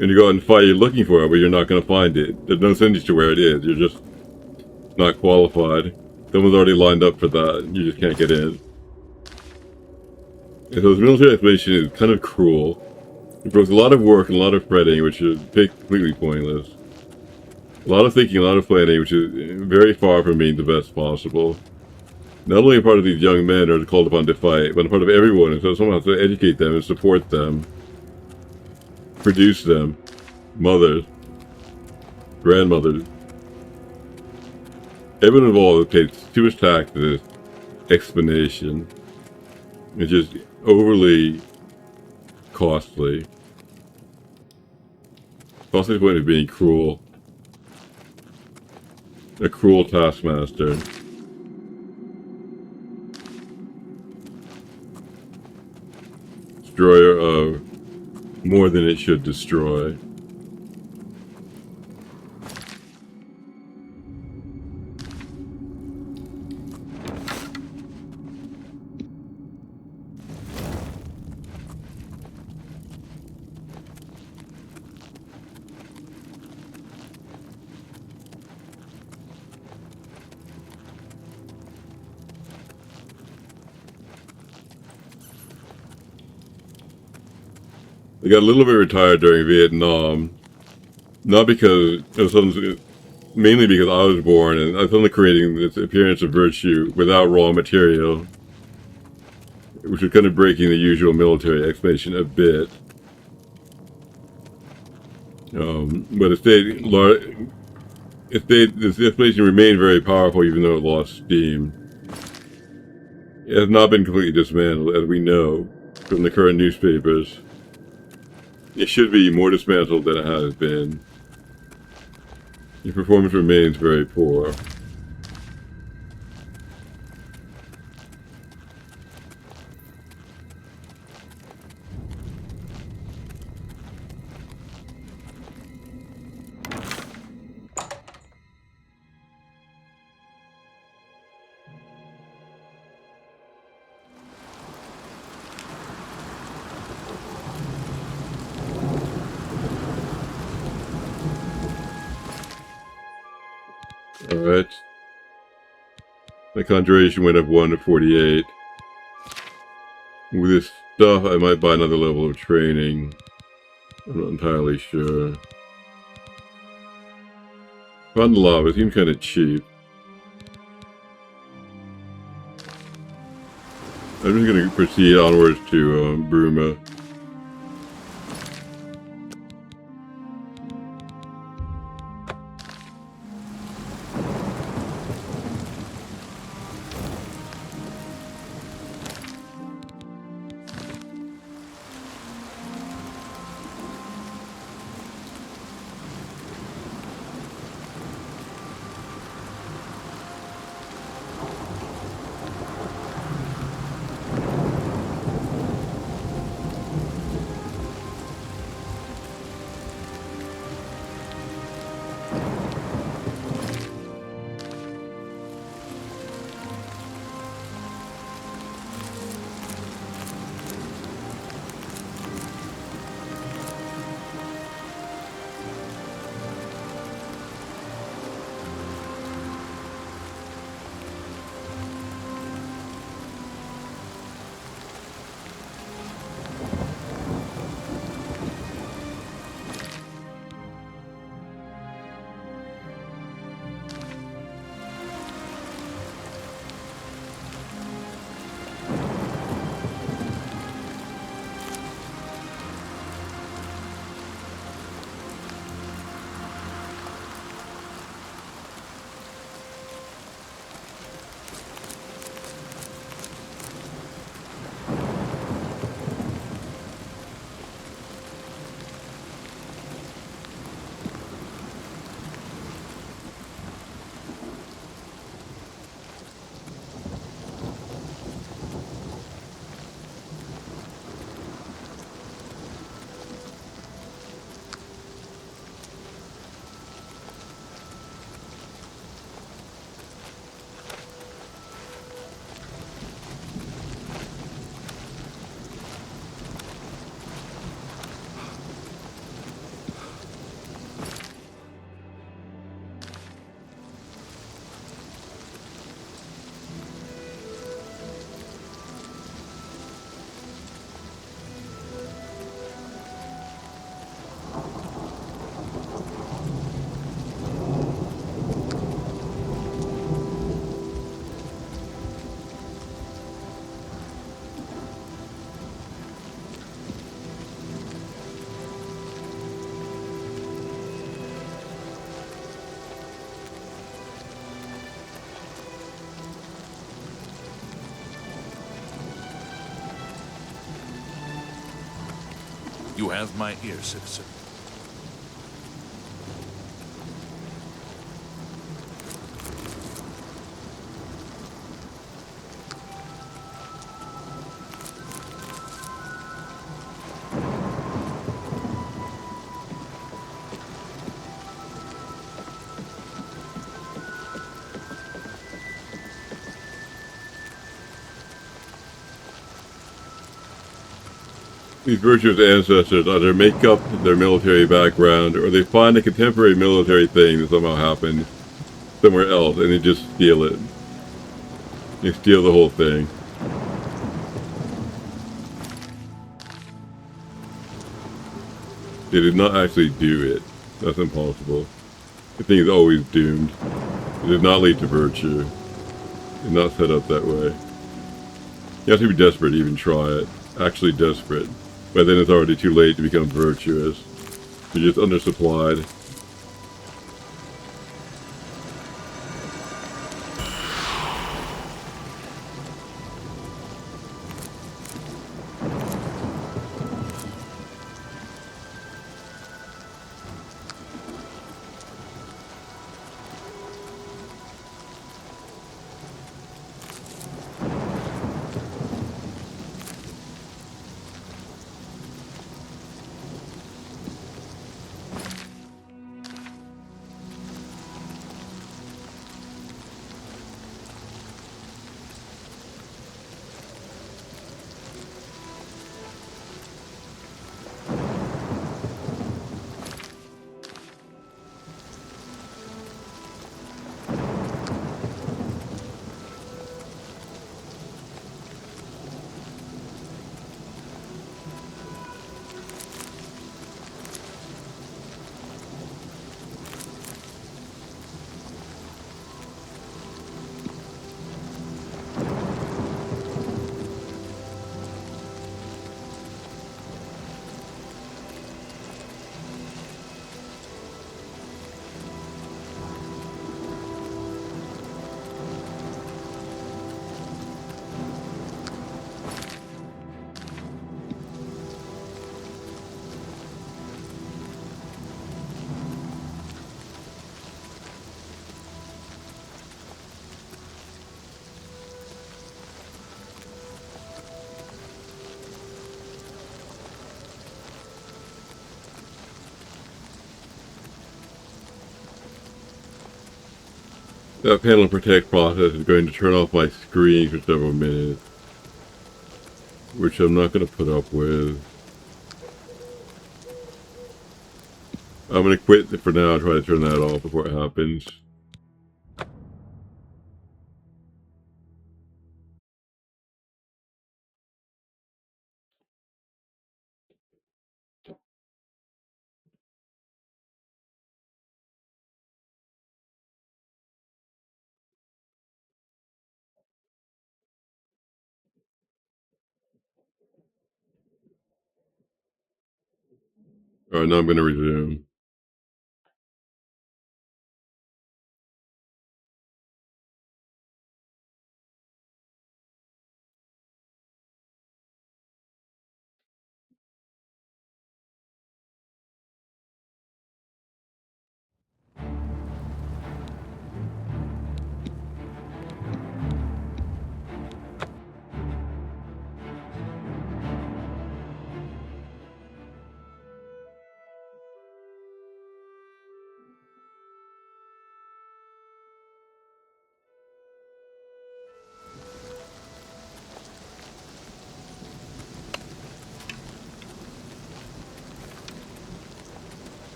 And you go out and fight, you're looking for it, but you're not going to find it. There's no signature to where it is. You're just not qualified. Someone's already lined up for that. You just can't get in. And so this military explanation is kind of cruel. It broke a lot of work and a lot of fretting, which is completely pointless. A lot of thinking, a lot of planning, which is very far from being the best possible. Not only a part of these young men are called upon to fight, but a part of everyone, and so someone has to educate them and support them. Produce them. Mothers. Grandmothers. Everyone involved pays too much tax to this explanation. It's just overly costly. Costly to the point of being cruel. A cruel taskmaster. Destroyer of more than it should destroy. I got a little bit retired during Vietnam, not because mainly because I was born and I was only creating this appearance of virtue without raw material, which was kind of breaking the usual military explanation a bit. But this explanation remained very powerful even though it lost steam. It has not been completely dismantled, as we know from the current newspapers. It should be more dismantled than it has been. Your performance remains very poor. Alright. My conjuration went up 1 to 48. With this stuff, I might buy another level of training. I'm not entirely sure. Found the lava, it seems kind of cheap. I'm just going to proceed onwards to Bruma. You have my ear, citizen. These virtuous ancestors either make up their military background or they find a contemporary military thing that somehow happened somewhere else and they just steal it. They steal the whole thing. They did not actually do it. That's impossible. The thing is always doomed. It did not lead to virtue. It did not set up that way. You have to be desperate to even try it. Actually desperate. But then it's already too late to become virtuous. You're just undersupplied. That panel protect process is going to turn off my screen for several minutes, which I'm not going to put up with. I'm going to quit for now and try to turn that off before it happens. Alright, now I'm going to resume.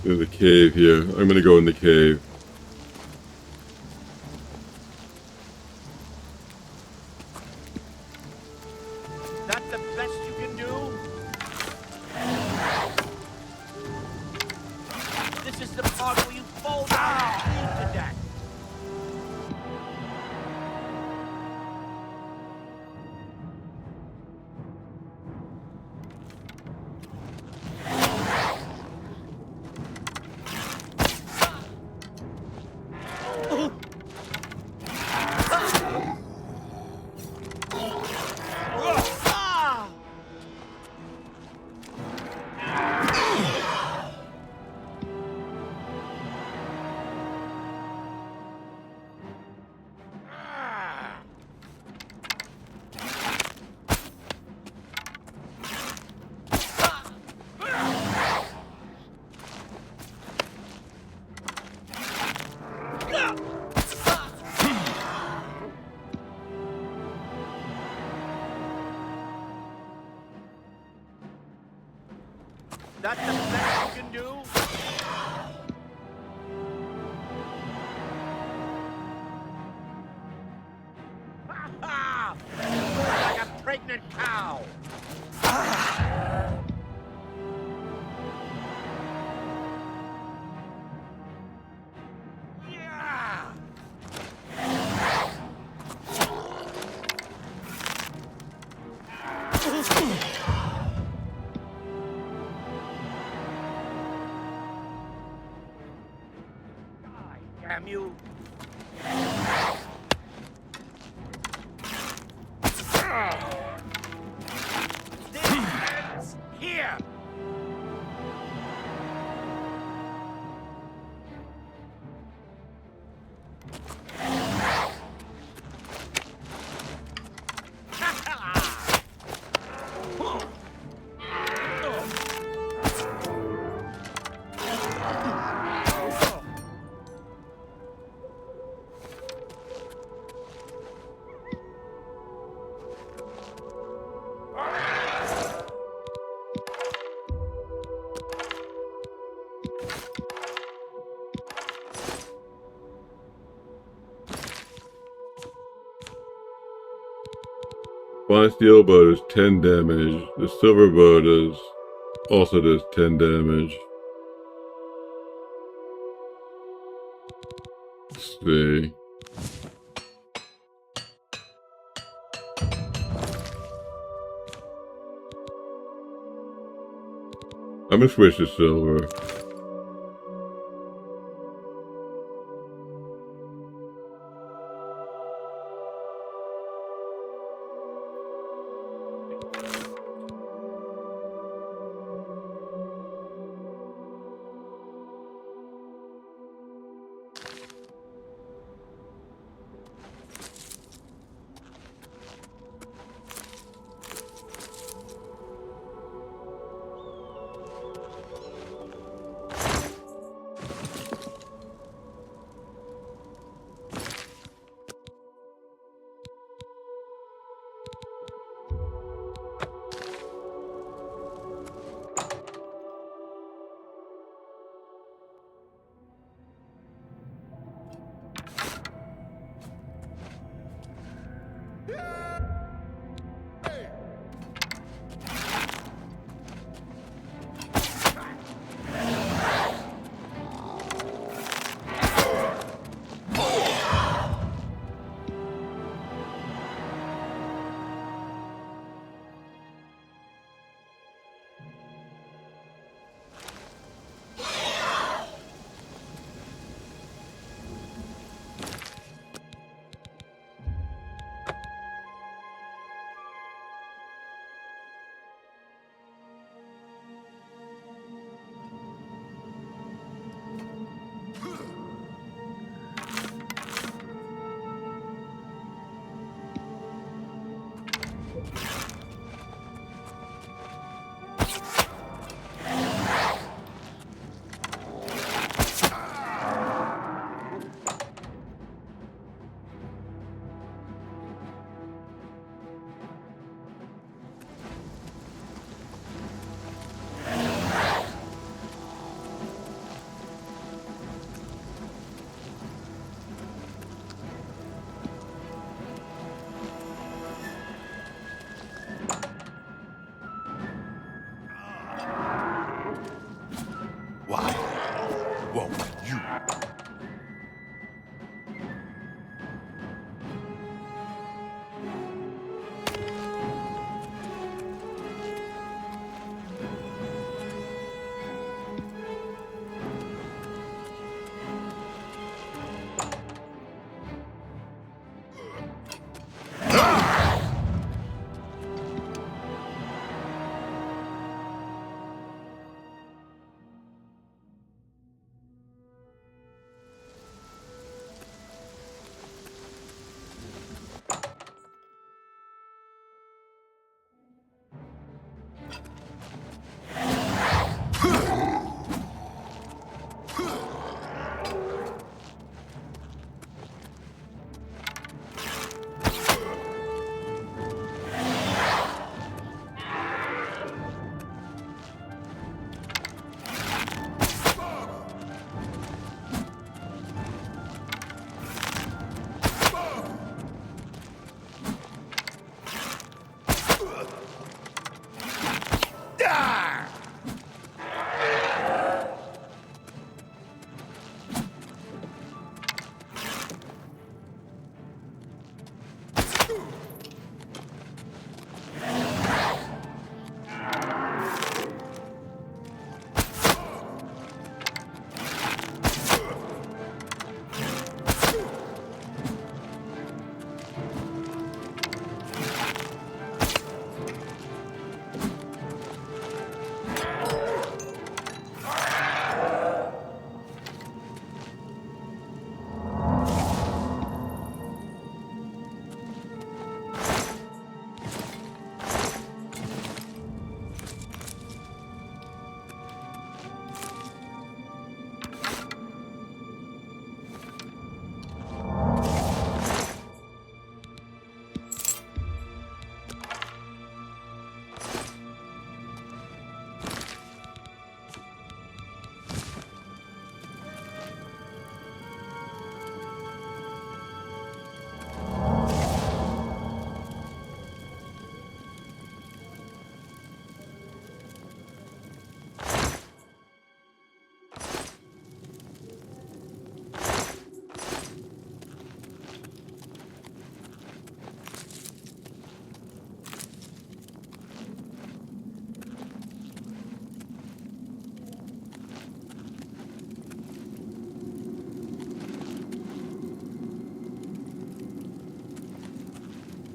There's a cave here. I'm going to go in the cave. That's the best you can do? This is the part where you fold down and bleed to death. That's the best you can do? Ha ha! Like a pregnant cow! Yeah! Damn you! This ends here! My steel bow does 10 damage. The silver bow also does 10 damage. Let's see. I'm gonna switch to silver.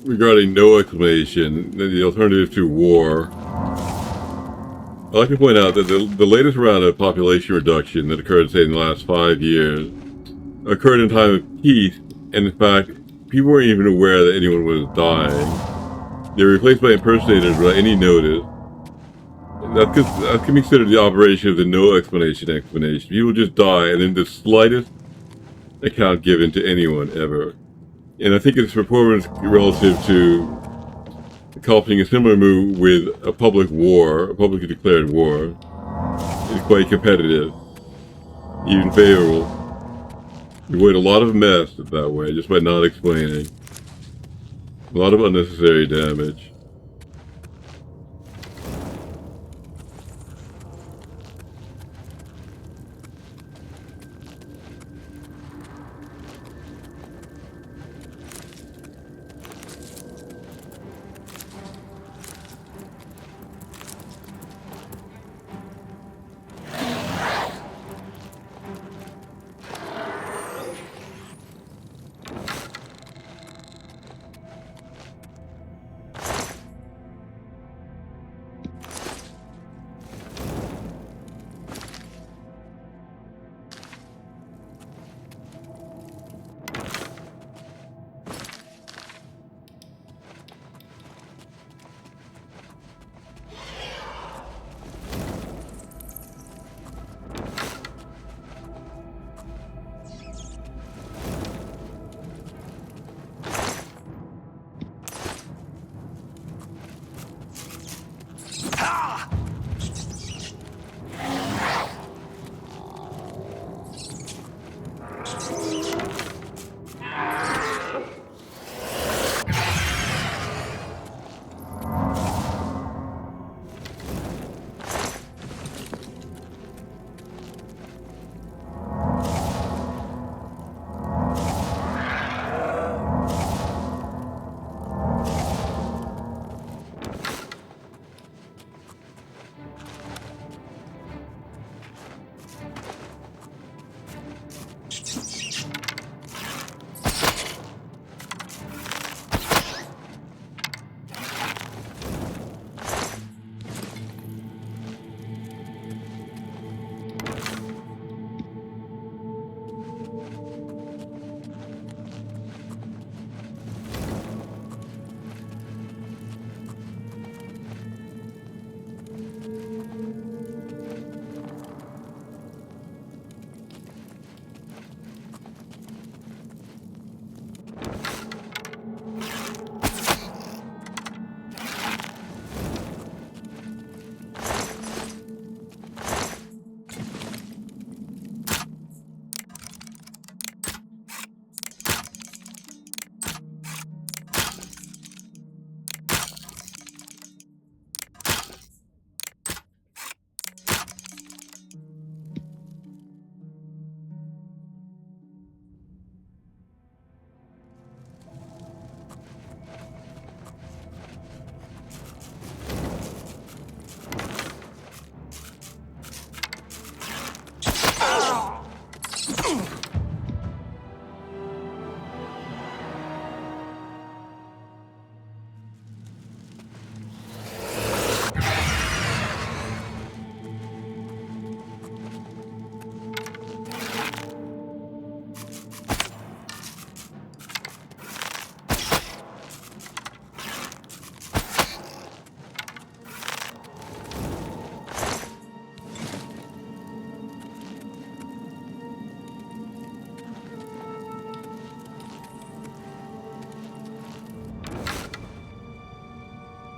regarding no explanation, the alternative to war. I'd like to point out that the latest round of population reduction that occurred, say, in the last 5 years, occurred in time of peace, and in fact, people weren't even aware that anyone was dying. They were replaced by impersonators without any notice. That can be considered the operation of the no explanation. People just die, and then the slightest account given to anyone, ever. And I think its performance relative to accomplishing a similar move with a public war, a publicly declared war, is quite competitive, even favorable. You avoid a lot of mess that way, just by not explaining. A lot of unnecessary damage.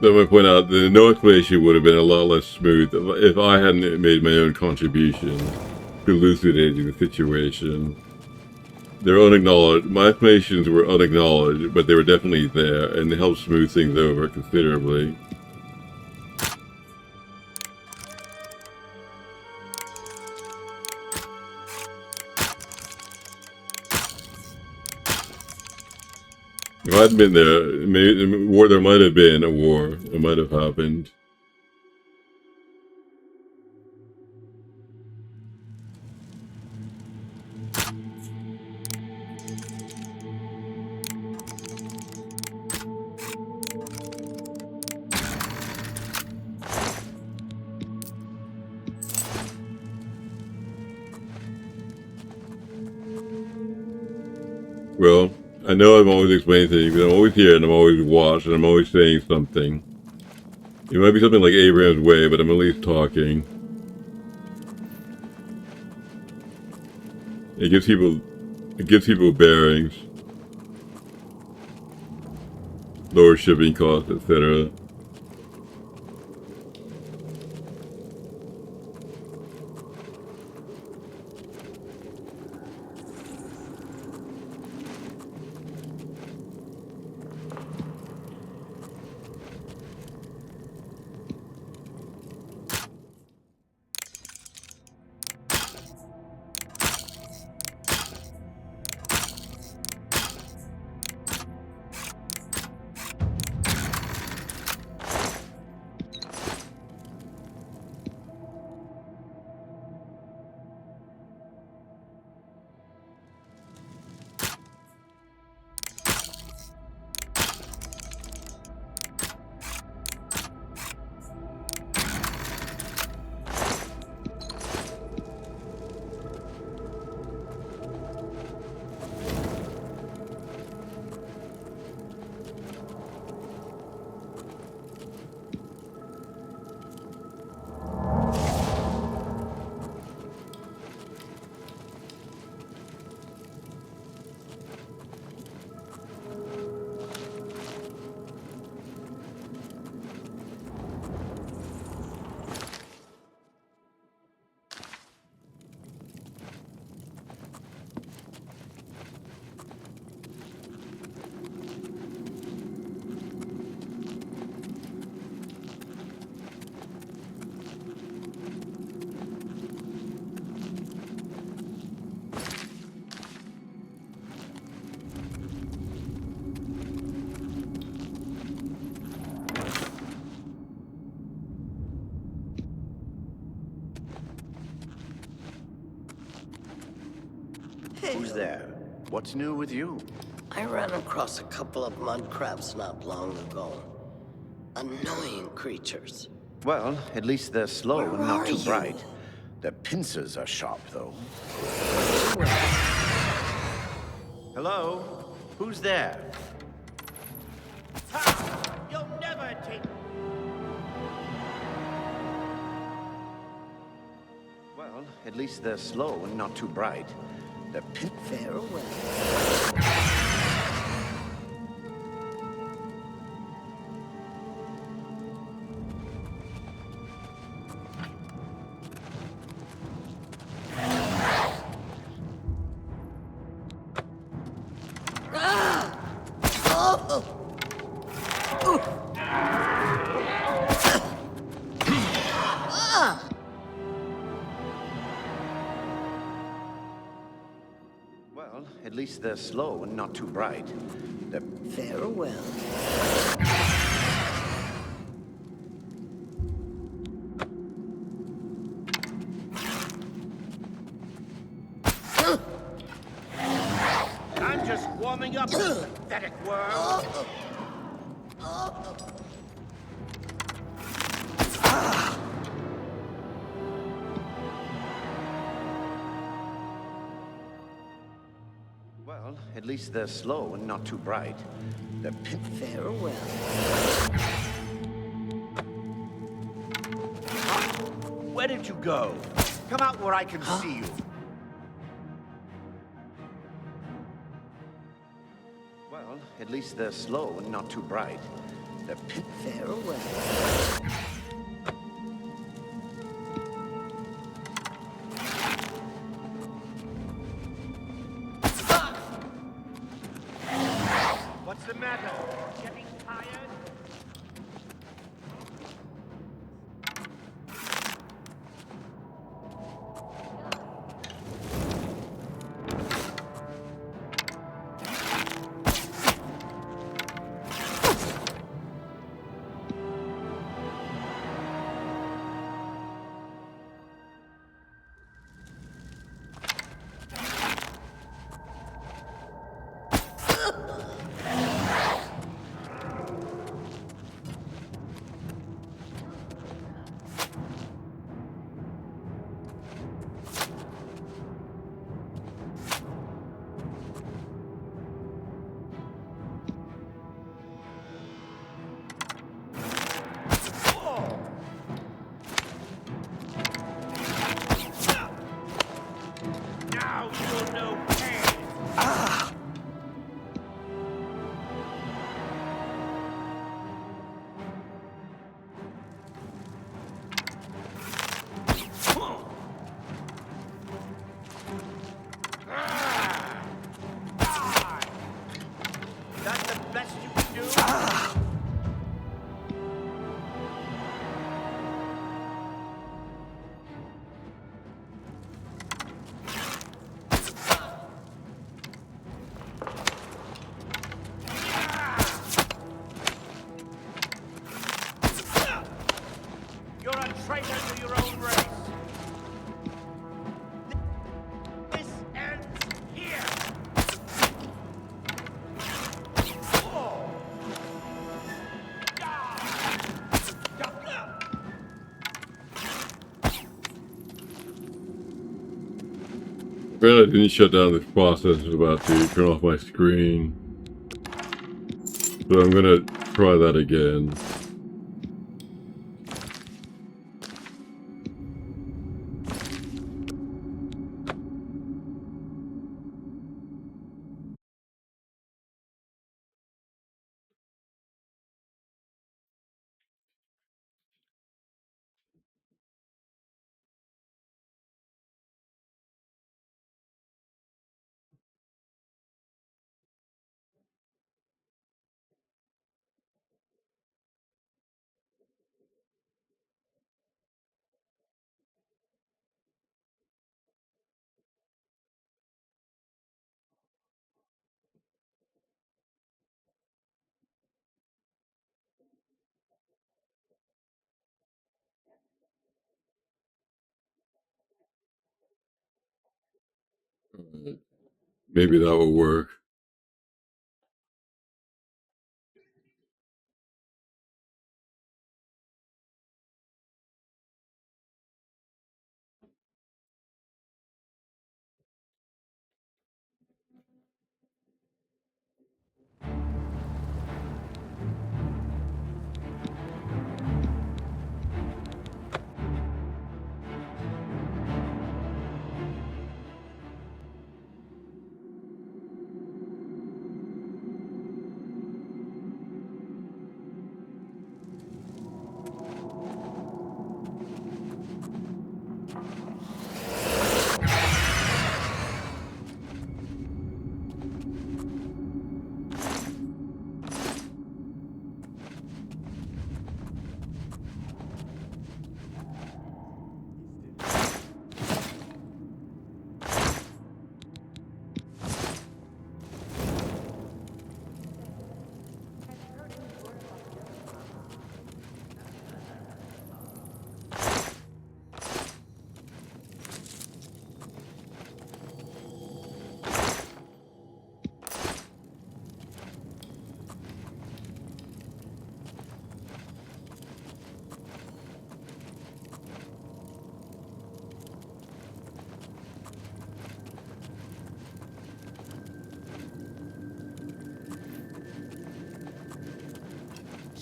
I might point out that no explanation would have been a lot less smooth if I hadn't made my own contribution to elucidating the situation. They're unacknowledged. My explanations were unacknowledged, but they were definitely there, and they helped smooth things over considerably. If I hadn't been there, there might have been a war. It might have happened. Well, I know I'm always explaining things, but I'm always here and I'm always watched and I'm always saying something. It might be something like Abraham's way, but I'm at least talking. It gives people bearings. Lower shipping costs, etc. Who's there? What's new with you? I ran across a couple of mud crabs not long ago. Annoying creatures. Well, at least they're slow Where and not are too you? bright. Their pincers are sharp, though. Hello? Who's there? You'll never take... Well, at least they're slow and not too bright. Their Farewell. Well, at least they're slow and not too bright. Their Farewell. I'm just warming up, you pathetic worm. Well, at least they're slow and not too bright. Their Farewell. Where did you go? Come out where I can see you. Well, at least they're slow and not too bright. Their Farewell. What's the matter? Getting tired? Granted, I didn't shut down this process. I was about to turn off my screen. So I'm gonna try that again. Maybe that will work.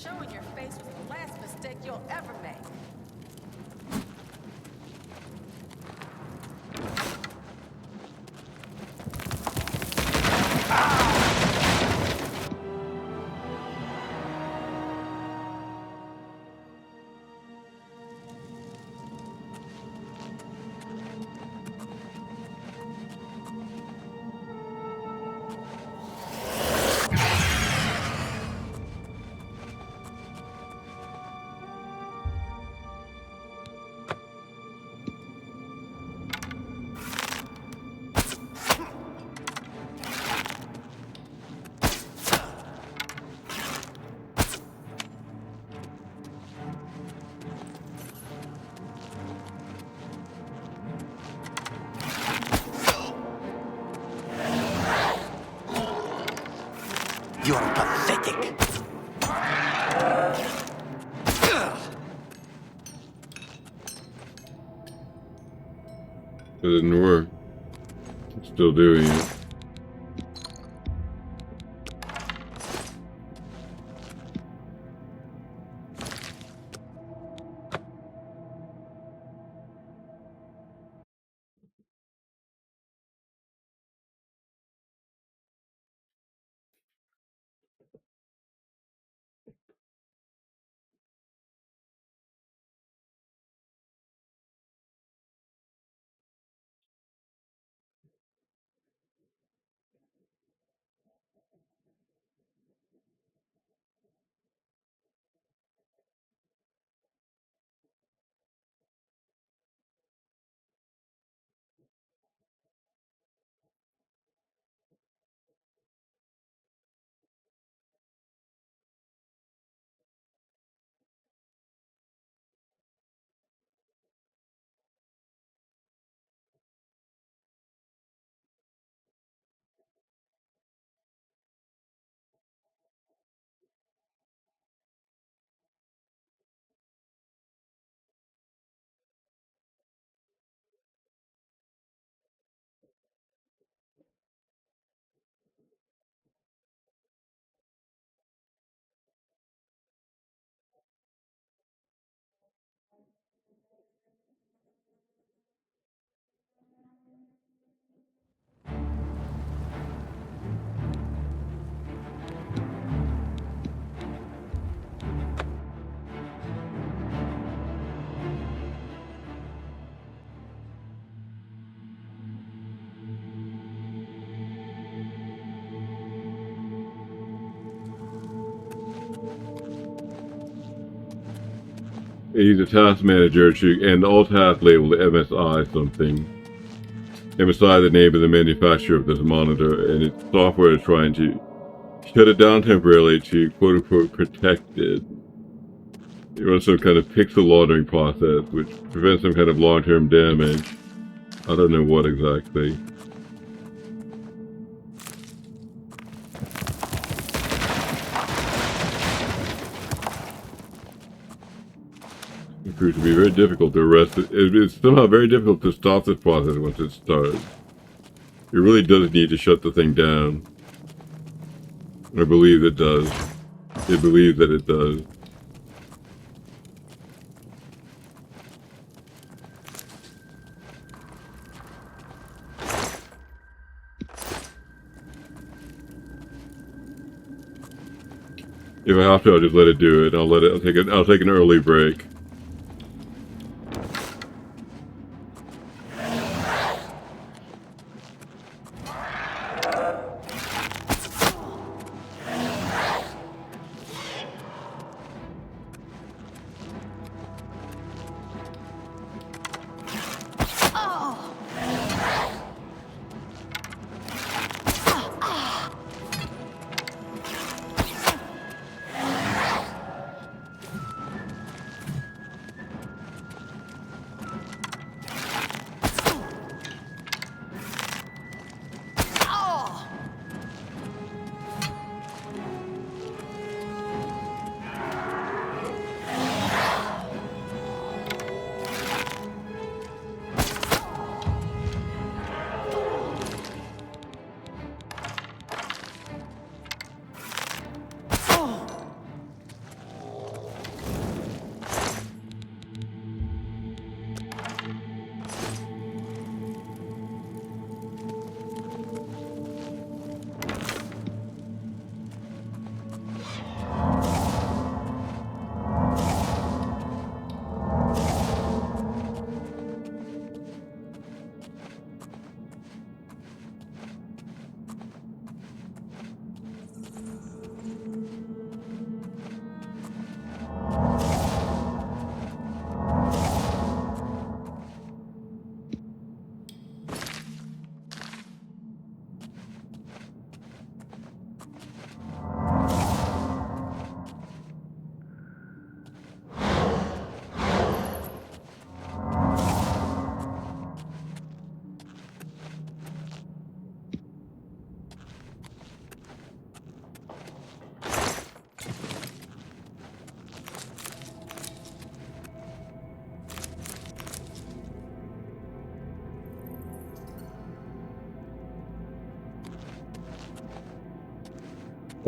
Showing your face was the last mistake you'll ever make. You're pathetic. It didn't work. I'm still doing it. use a task manager to end all tasks labeled MSI something. MSI, the name of the manufacturer of this monitor, and its software is trying to shut it down temporarily to quote-unquote protect it. It runs some kind of pixel laundering process, which prevents some kind of long-term damage. I don't know what exactly. It proves to be very difficult to arrest it. It's somehow very difficult to stop this process once it starts. It really does need to shut the thing down. I believe it does. It believes that it does. If I have to, I'll just let it do it. I'll take an early break.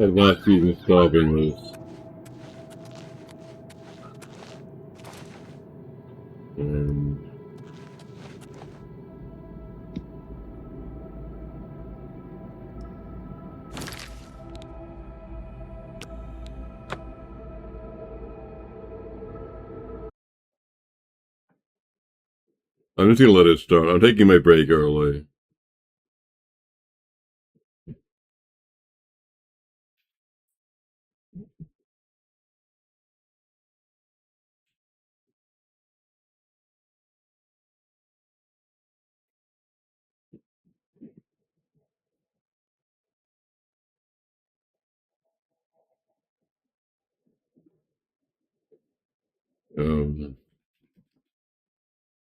I've not even stopping this. I'm just gonna let it start. I'm taking my break early.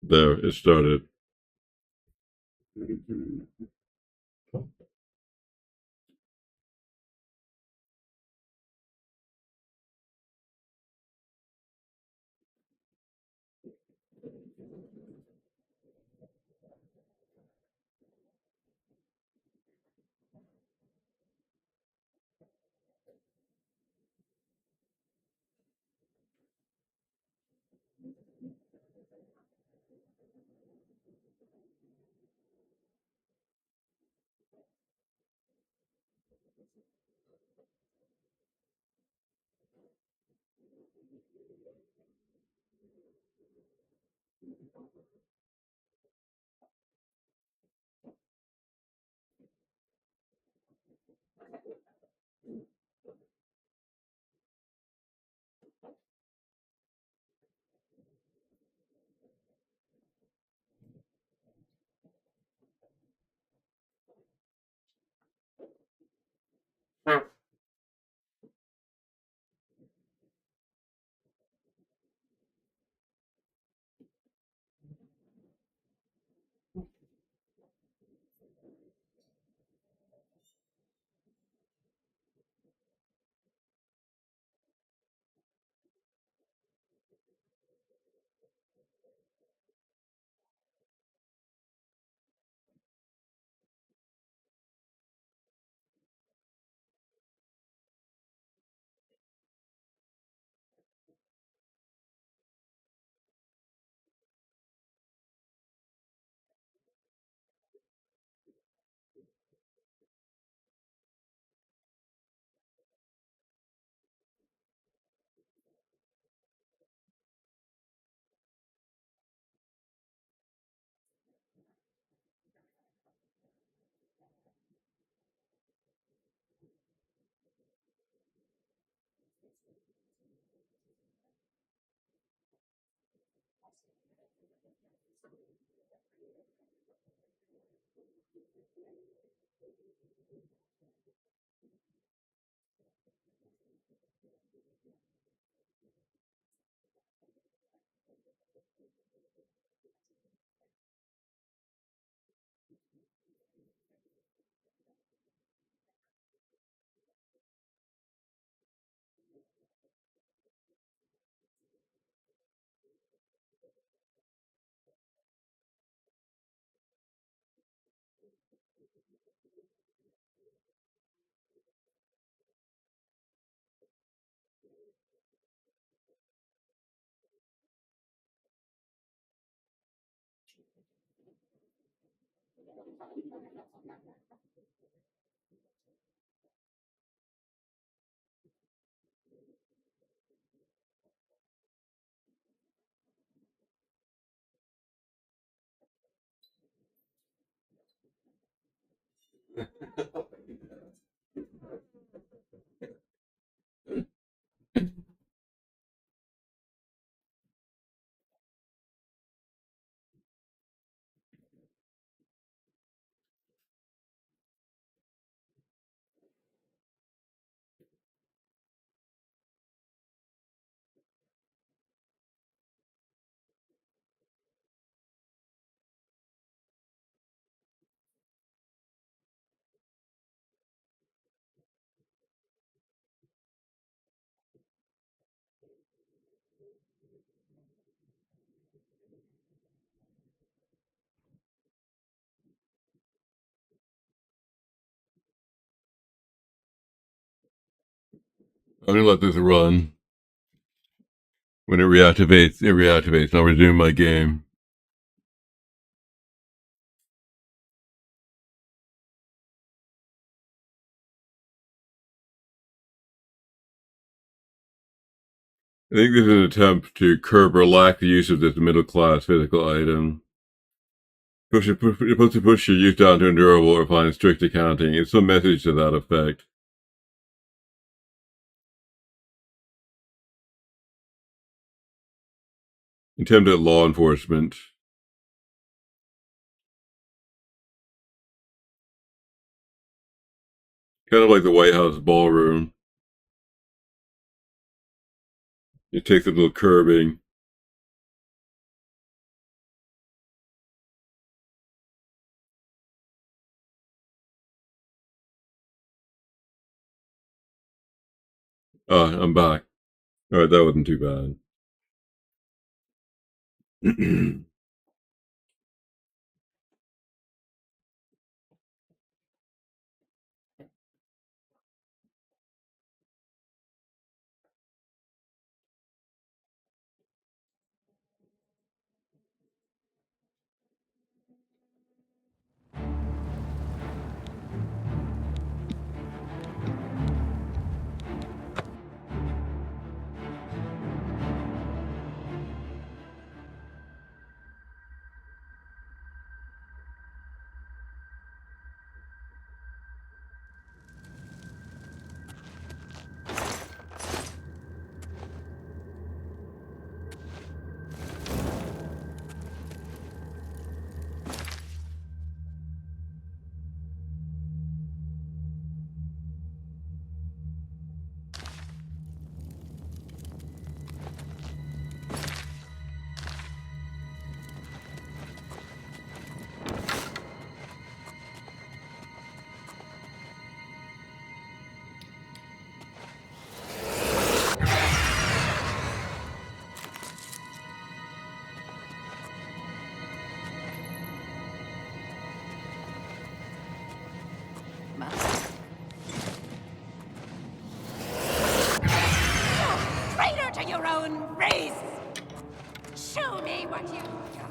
There, it started. I'm gonna let this run. When it reactivates, it reactivates. I'll resume my game. I think this is an attempt to curb or lack the use of this middle-class physical item. You're supposed to push your use down to endurable or find strict accounting. It's some message to that effect. Attempt at law enforcement. Kind of like the White House ballroom. It takes a little curbing. I'm back. Alright, that wasn't too bad. Traitor to your own race! Show me what you got.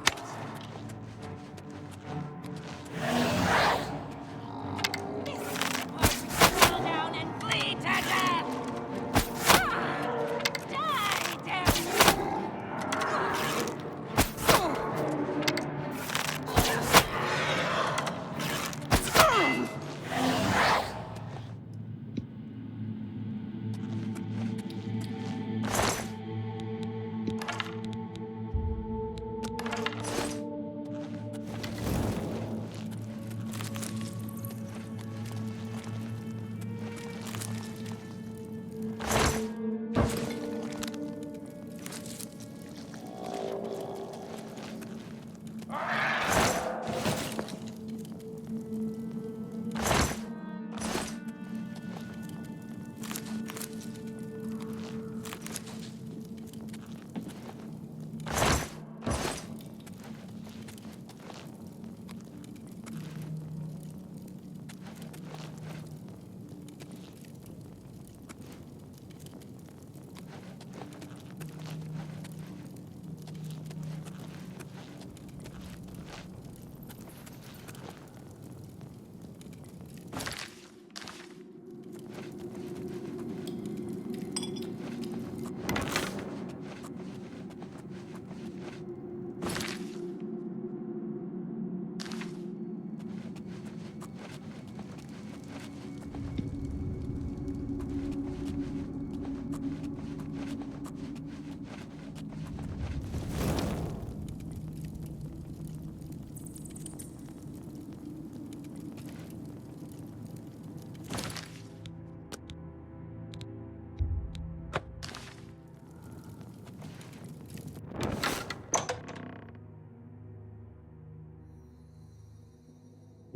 This one fall down and bleed to death! Die, damn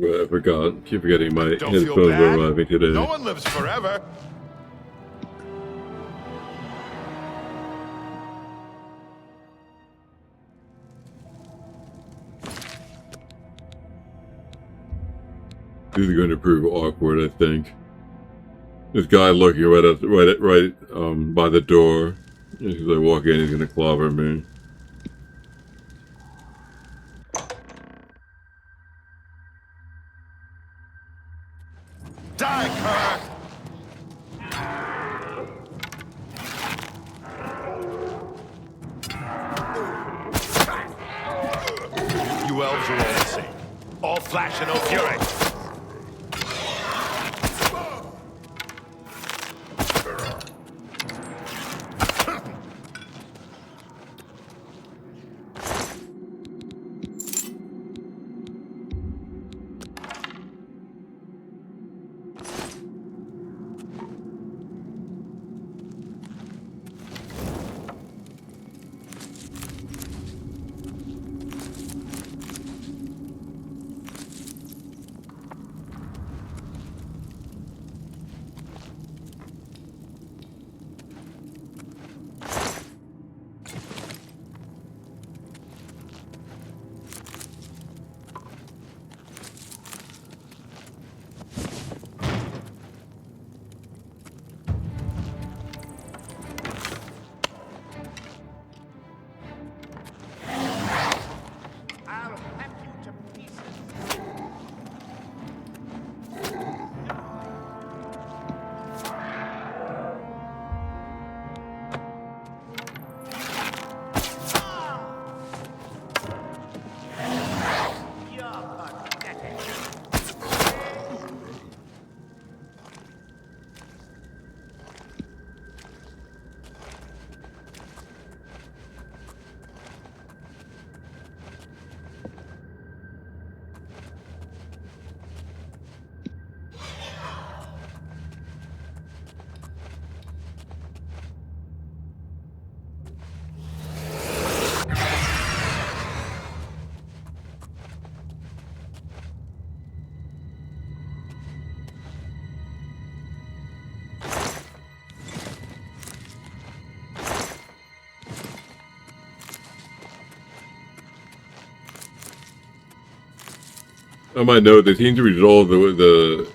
Well, I forgot. Keep forgetting my Don't feel headphones bad. are arriving today. No one lives forever. This is going to prove awkward, I think. This guy looking right by the door. As I walk in, he's going to clobber me. Die, Kirk! You elves are all the same. All flash and no fury. On my note, they seem to resolve the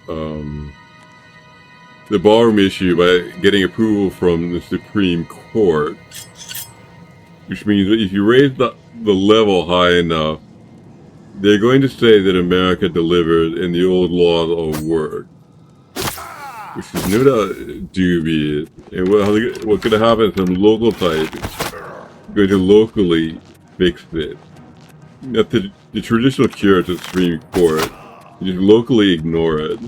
ballroom issue by getting approval from the Supreme Court, which means that if you raise the level high enough, they're going to say that America delivered and the old laws all work, which is no doubt dubious. And what's going to happen is some local type going to locally fix it. That's the traditional cure to the Supreme Court. You just locally ignore it.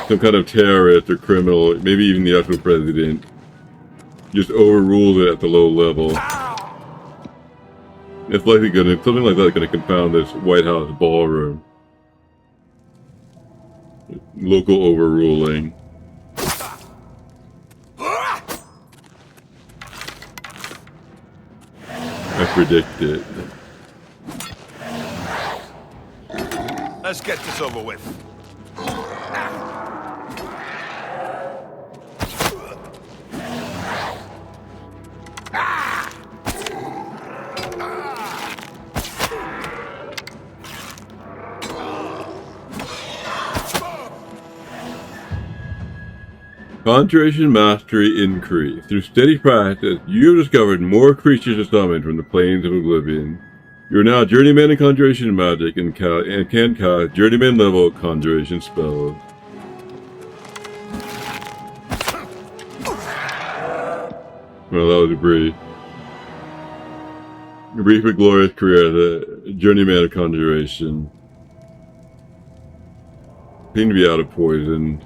Some kind of terrorist or criminal, maybe even the actual president, just overrules it at the low level. It's likely something like that is going to confound this White House ballroom. Local overruling. I predict it. Let's get this over with. Conjuration mastery increased. Through steady practice, you have discovered more creatures to summon from the plains of Oblivion. You are now a journeyman in conjuration magic and can cast journeyman level conjuration spells. Well, that was a brief but glorious career as a journeyman of conjuration. Seem to be out of poison.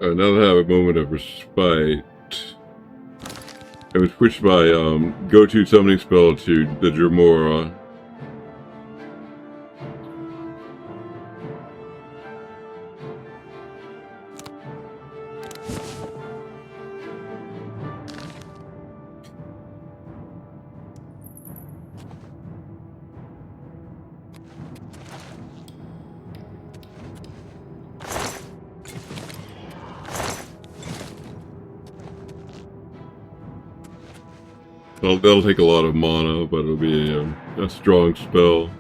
Now that I have a moment of respite, I would switch my go-to summoning spell to the Dremora. That'll take a lot of mana, but it'll be a strong spell.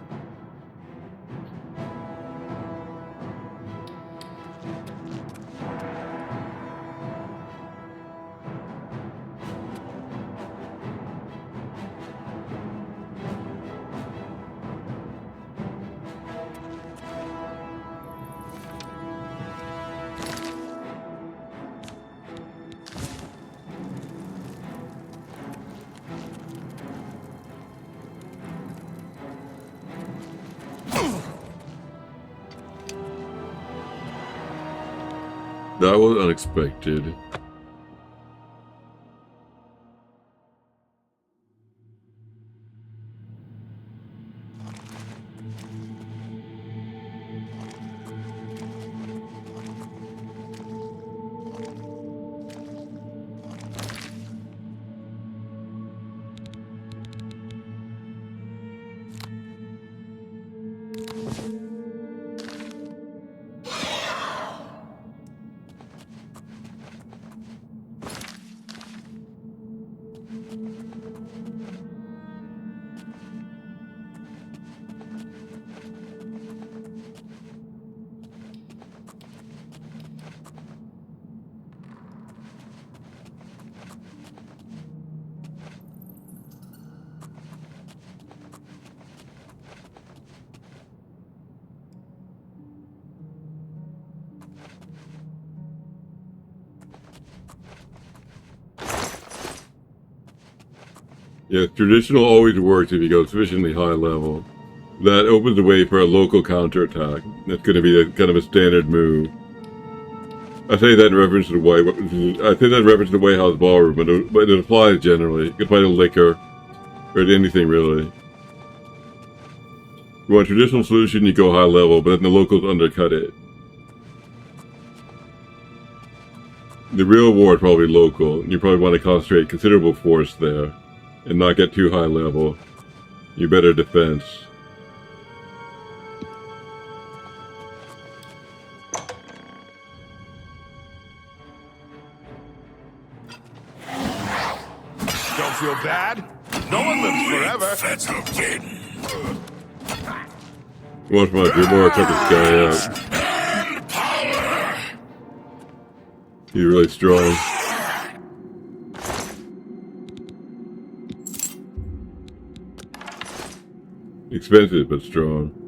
That was unexpected. Yeah, traditional always works if you go sufficiently high level. That opens the way for a local counterattack. That's going to be a kind of a standard move. I say that in reference to the White House Ballroom, but it applies generally. You can find a liquor or anything really. You want a traditional solution, you go high level, but then the locals undercut it. The real war is probably local. You probably want to concentrate considerable force there and not get too high level. You better defense. Don't feel bad? No one lives forever. That's okay. Watch my Dremora cut this guy out. And power. He's really strong. Expensive, but strong.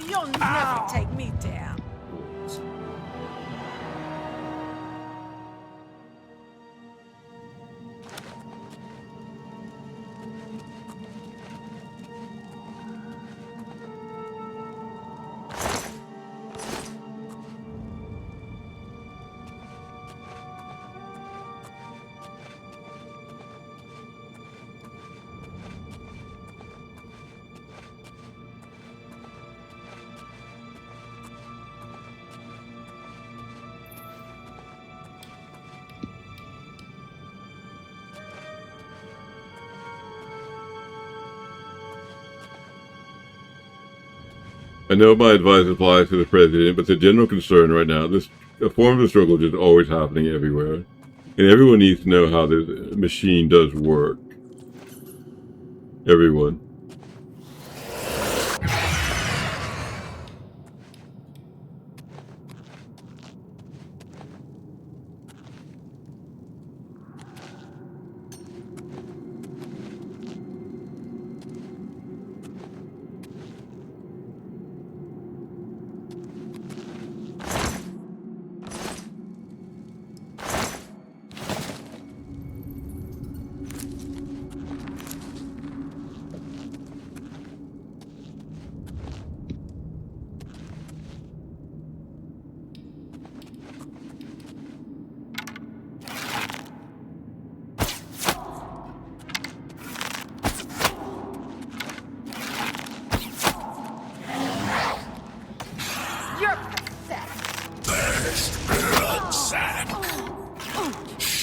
You'll never take me down. I know my advice applies to the president, but the general concern right now, a form of the struggle is just always happening everywhere. And everyone needs to know how this machine does work. Everyone.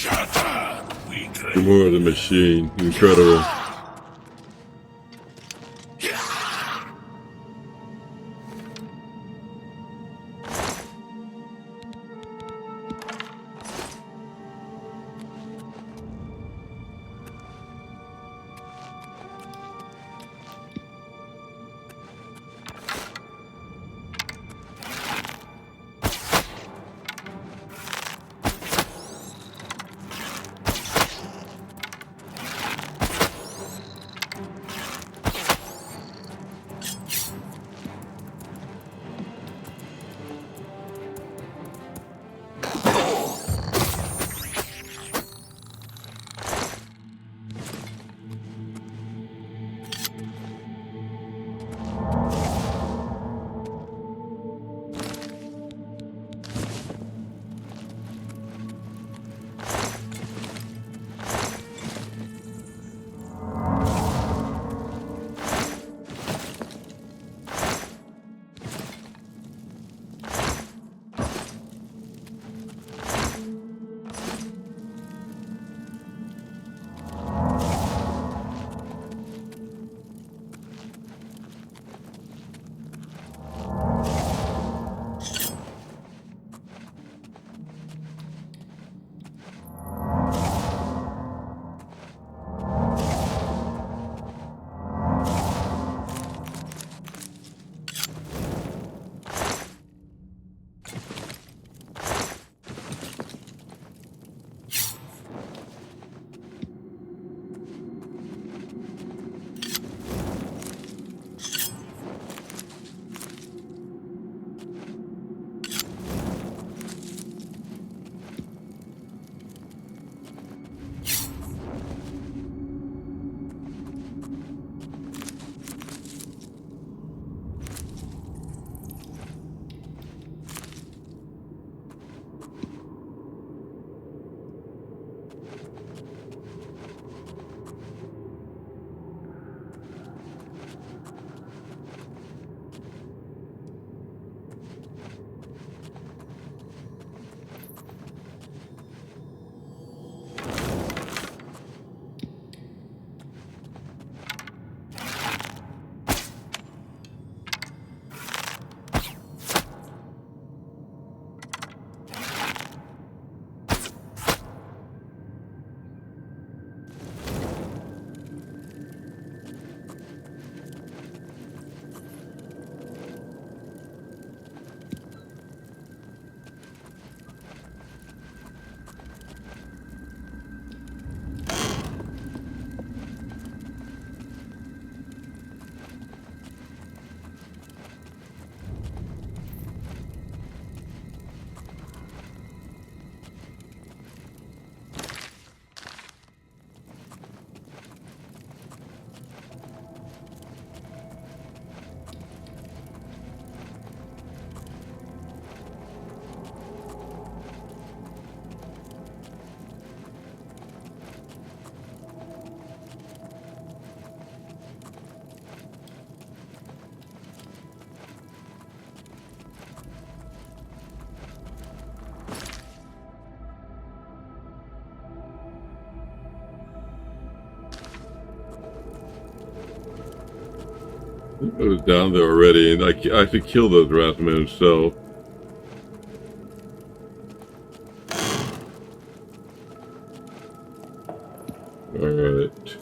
More of the machine. Incredible. I was down there already, and I have to kill those rats myself. Alright.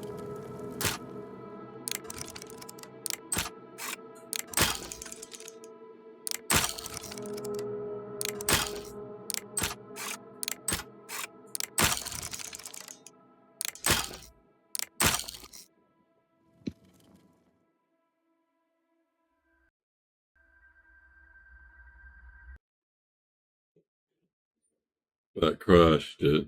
That crashed it.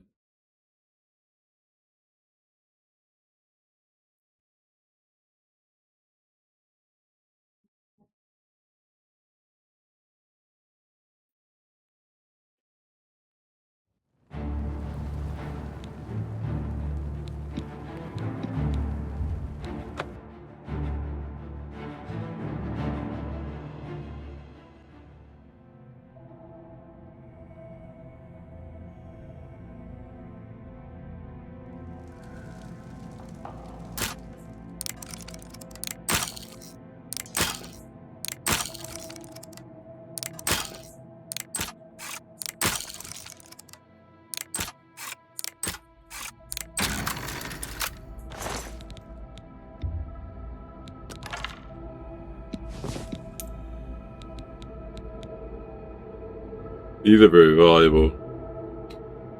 These are very valuable.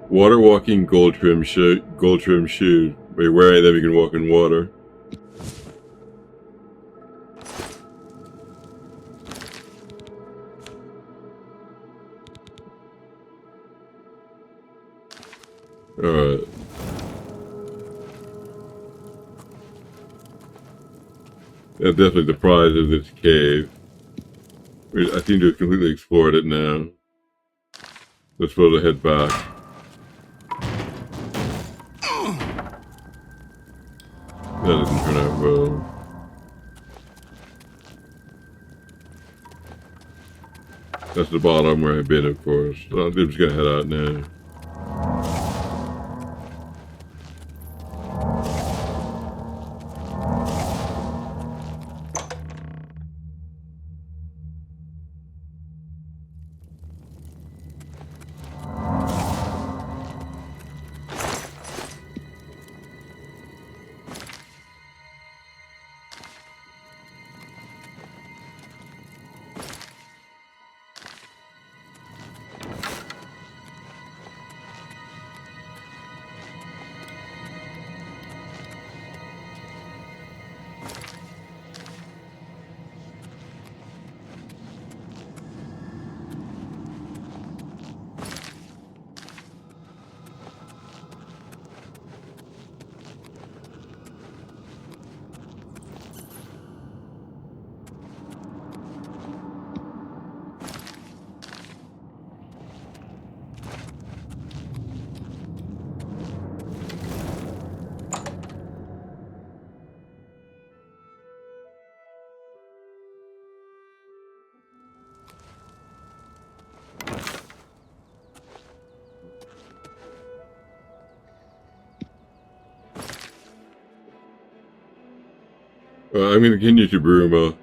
Water walking gold trim shoes. By wearing them, you can walk in water. Alright. That's definitely the prize of this cave. I seem to have completely explored it now. Let's supposed to head back. That doesn't turn out well. That's the bottom where I've been, of course. I'm just gonna head out now. I'm going to continue to Bruma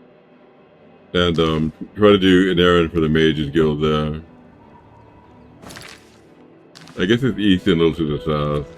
and try to do an errand for the Mages Guild there. I guess it's east and a little to the south.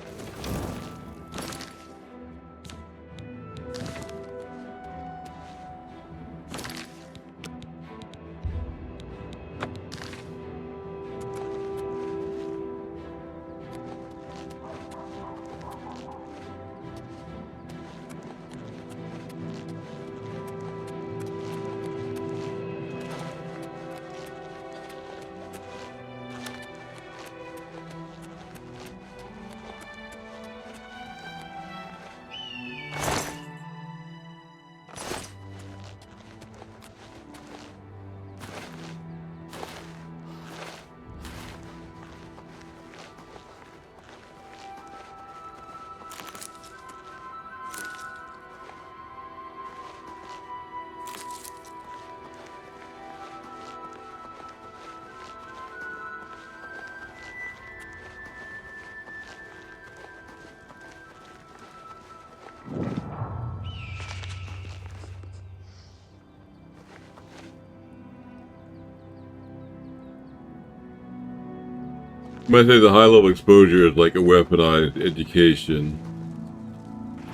You might say the high-level exposure is like a weaponized education.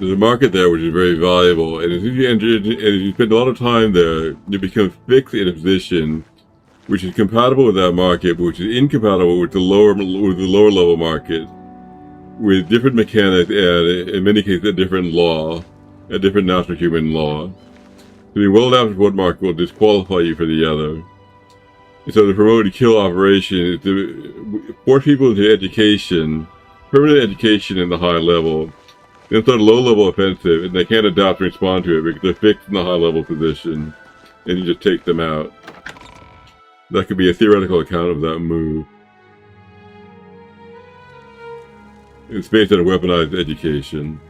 There's a market there which is very valuable, and as you spend a lot of time there, you become fixed in a position which is compatible with that market, but which is incompatible with the lower level market, with different mechanics and, in many cases, a different law, a different natural human law. To be well adapted to one market will disqualify you for the other. And so the promote to kill operation is to force people into education, permanent education in the high level, then start a low level offensive, and they can't adapt and respond to it because they're fixed in the high level position, and you just take them out. That could be a theoretical account of that move. It's based on a weaponized education.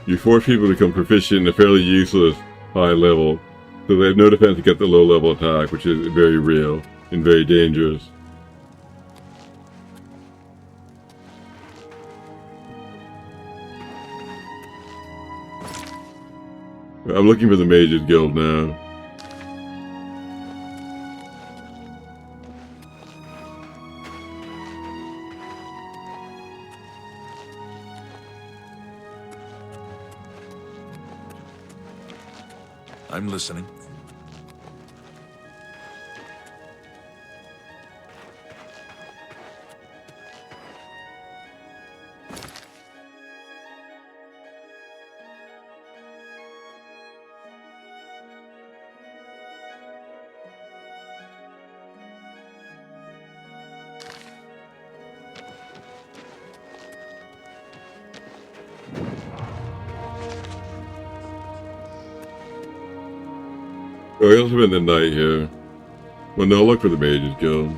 You force people to become proficient in a fairly useless high level, so they have no defense against the low level attack, which is very real and very dangerous. I'm looking for the Mages Guild now. I'm listening. Oh, I also spent the night here. Well, no, look for the Mages Guild.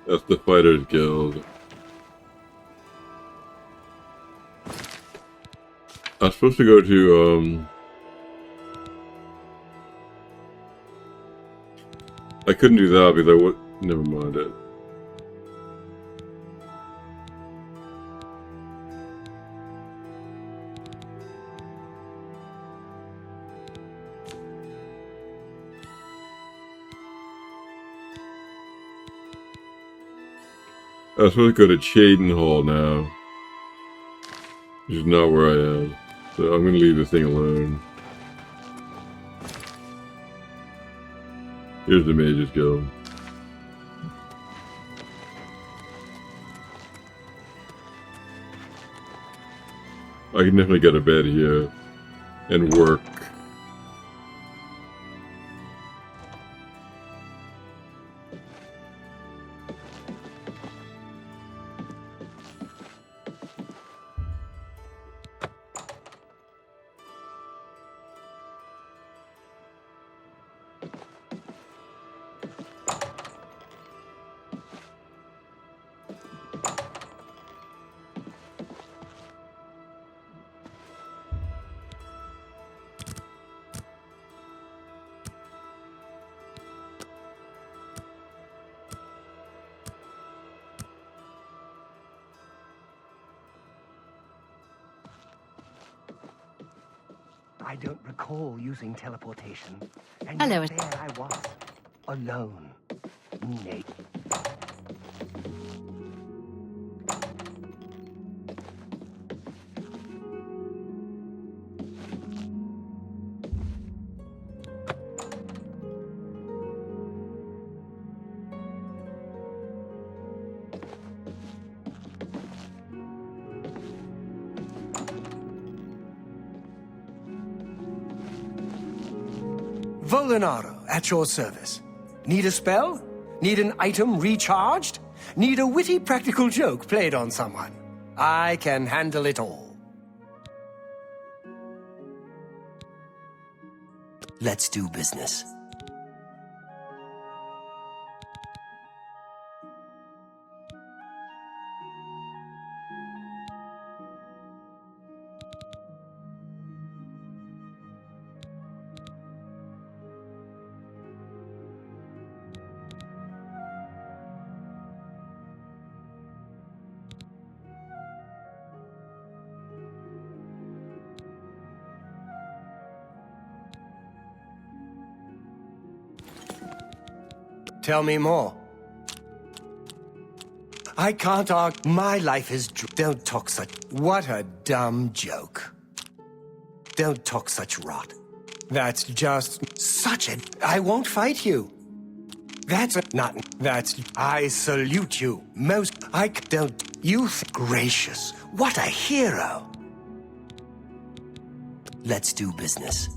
That's the Fighters Guild. I was supposed to go to, I couldn't do that because I would, never mind it. I was supposed to go to Chaden Hall now, which is not where I am, so I'm going to leave this thing alone. Here's the Mages Guild. I can definitely get a bed here and work. I don't recall using teleportation. And Hello. yet there I was, alone, naked. Volinaro, at your service. Need a spell? Need an item recharged? Need a witty practical joke played on someone? I can handle it all. Let's do business. Tell me more. I can't argue. My life is... Don't talk such... What a dumb joke. Don't talk such rot. That's just... Such a... I won't fight you. That's not... That's... I salute you. Most... I don't... You... Gracious. What a hero. Let's do business.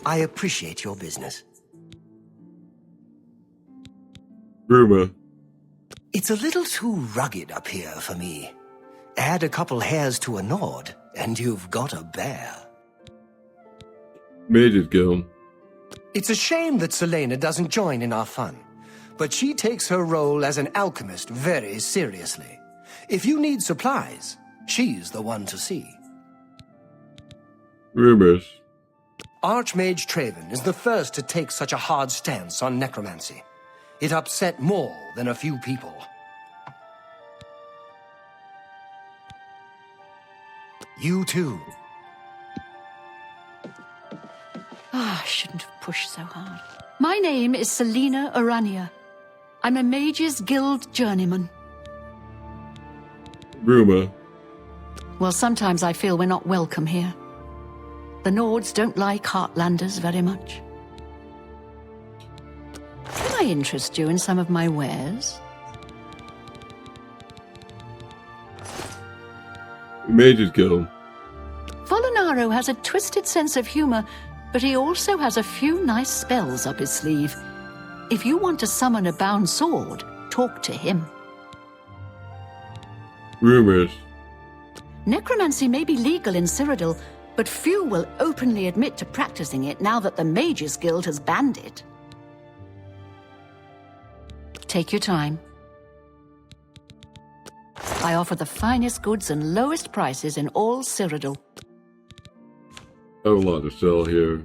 I appreciate your business. Rumor. It's a little too rugged up here for me. Add a couple hairs to a Nord, and you've got a bear. Mage's Guild. It's a shame that Selena doesn't join in our fun, but she takes her role as an alchemist very seriously. If you need supplies, she's the one to see. Rumors. Archmage Traven is the first to take such a hard stance on necromancy. It upset more than a few people. You too. I shouldn't have pushed so hard. My name is Selena Arania. I'm a Mages Guild journeyman. Rumor. Well, sometimes I feel we're not welcome here. The Nords don't like Heartlanders very much. Can I interest you in some of my wares? Mage's Guild. Volinaro has a twisted sense of humor, but he also has a few nice spells up his sleeve. If you want to summon a bound sword, talk to him. Rumors. Necromancy may be legal in Cyrodiil, but few will openly admit to practicing it now that the Mages Guild has banned it. Take your time. I offer the finest goods and lowest prices in all Cyrodiil. I have a lot to sell here.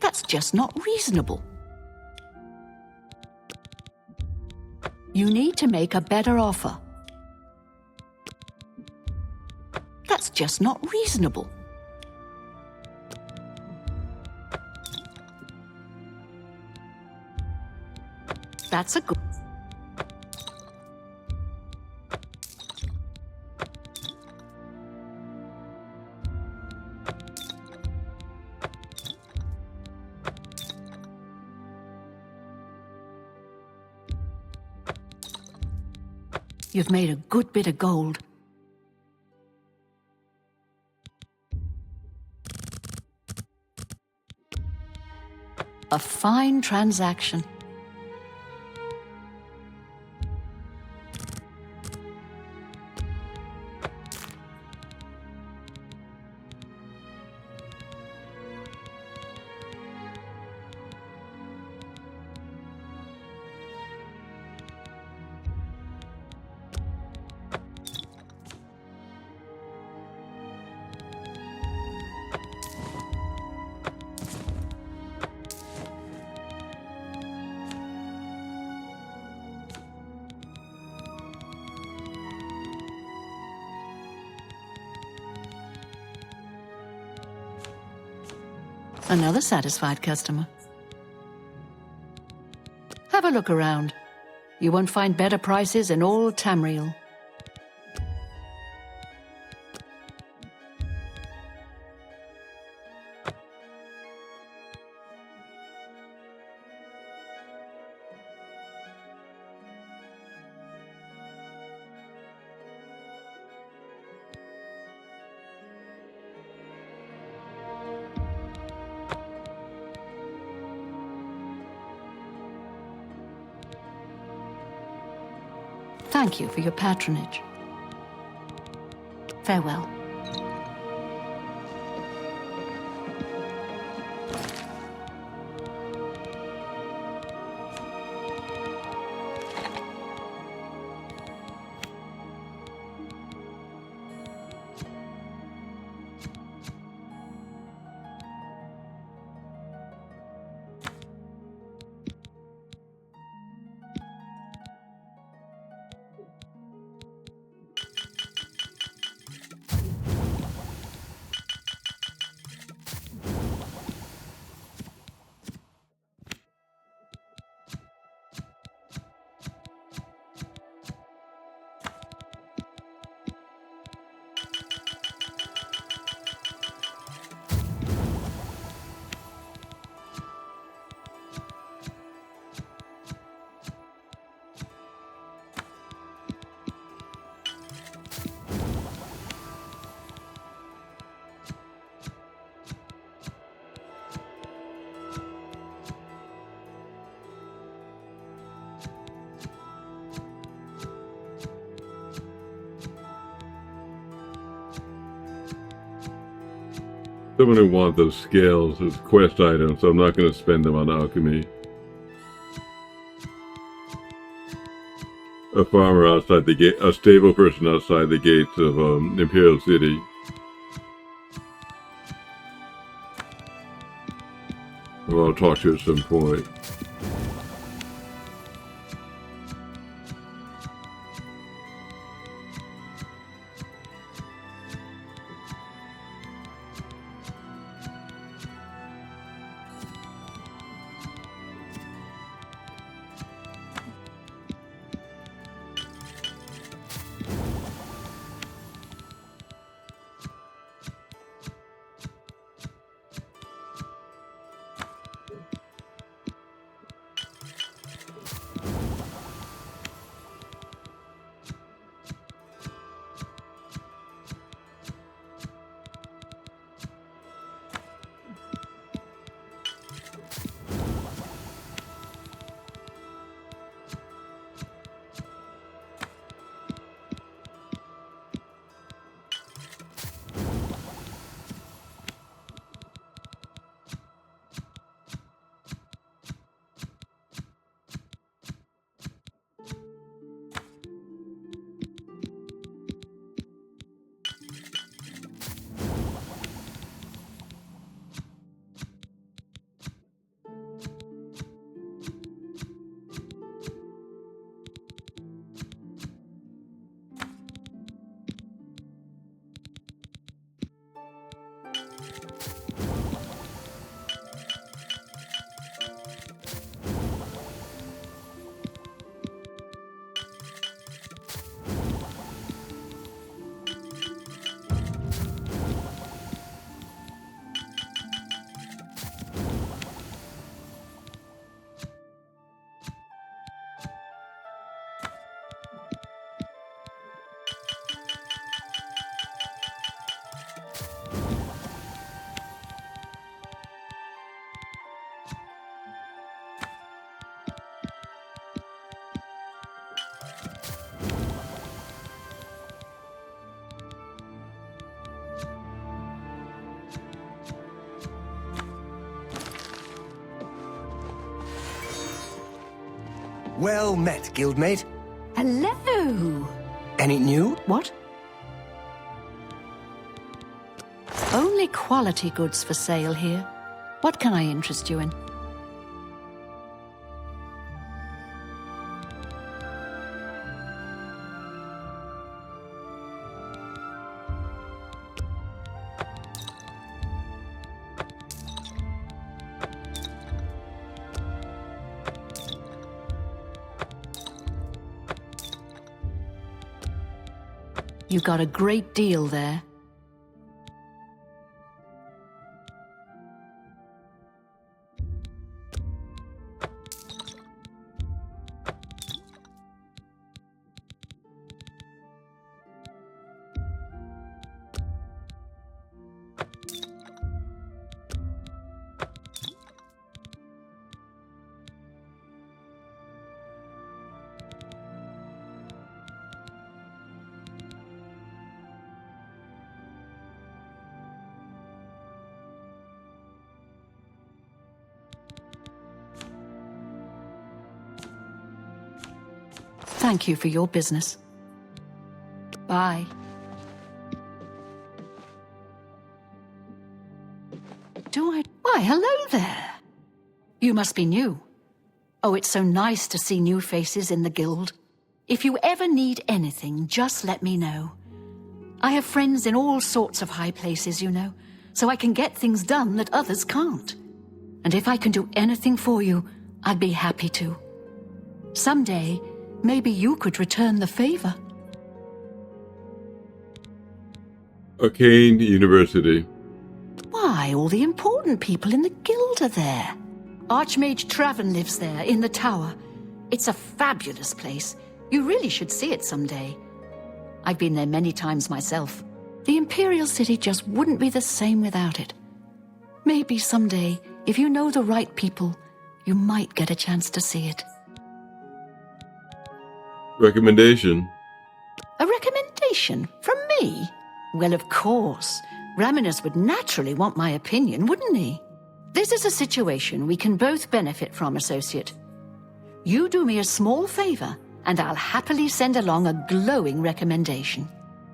That's just not reasonable. You need to make a better offer. That's just not reasonable. That's a good... You've made a good bit of gold. A fine transaction. Another satisfied customer. Have a look around. You won't find better prices in all Tamriel. Thank you for your patronage. Farewell. Someone who wants those scales as quest items, so I'm not going to spend them on alchemy. A farmer outside the gate, a stable person outside the gates of Imperial City. Well, I'll talk to you at some point. Well met, guildmate. Hello. Any new? What? Only quality goods for sale here. What can I interest you in? You got a great deal there. Thank you for your business. Bye. Why, hello there. You must be new. Oh, it's so nice to see new faces in the guild. If you ever need anything, just let me know. I have friends in all sorts of high places, you know, so I can get things done that others can't. And if I can do anything for you, I'd be happy to. Someday, maybe you could return the favor. Arcane University. Why, all the important people in the guild are there. Archmage Traven lives there, in the tower. It's a fabulous place. You really should see it someday. I've been there many times myself. The Imperial City just wouldn't be the same without it. Maybe someday, if you know the right people, you might get a chance to see it. Recommendation. A recommendation from me? Well, of course. Raminus would naturally want my opinion, wouldn't he? This is a situation we can both benefit from, associate. You do me a small favor, and I'll happily send along a glowing recommendation.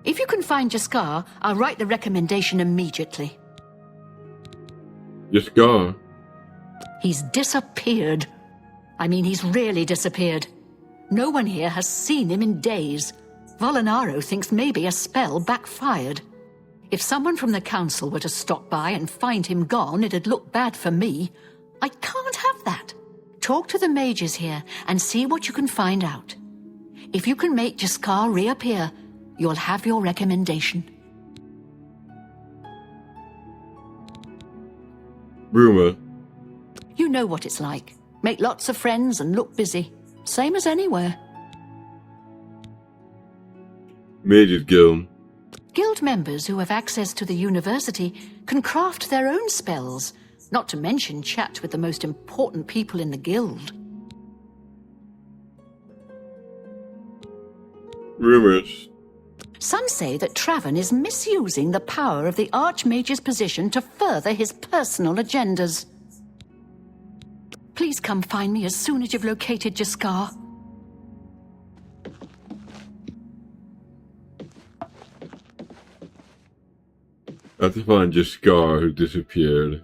If you can find Jaskar, I'll write the recommendation immediately. Jaskar? He's disappeared. I mean, he's really disappeared. No one here has seen him in days. Volinaro thinks maybe a spell backfired. If someone from the council were to stop by and find him gone, it'd look bad for me. I can't have that. Talk to the mages here and see what you can find out. If you can make Jaskar reappear, you'll have your recommendation. Rumor. You know what it's like. Make lots of friends and look busy. Same as anywhere. Mages Guild. Guild members who have access to the university can craft their own spells, not to mention chat with the most important people in the guild. Rumors. Some say that Traven is misusing the power of the Archmage's position to further his personal agendas. Please come find me as soon as you've located Jaskar. I have to find Jaskar, who disappeared.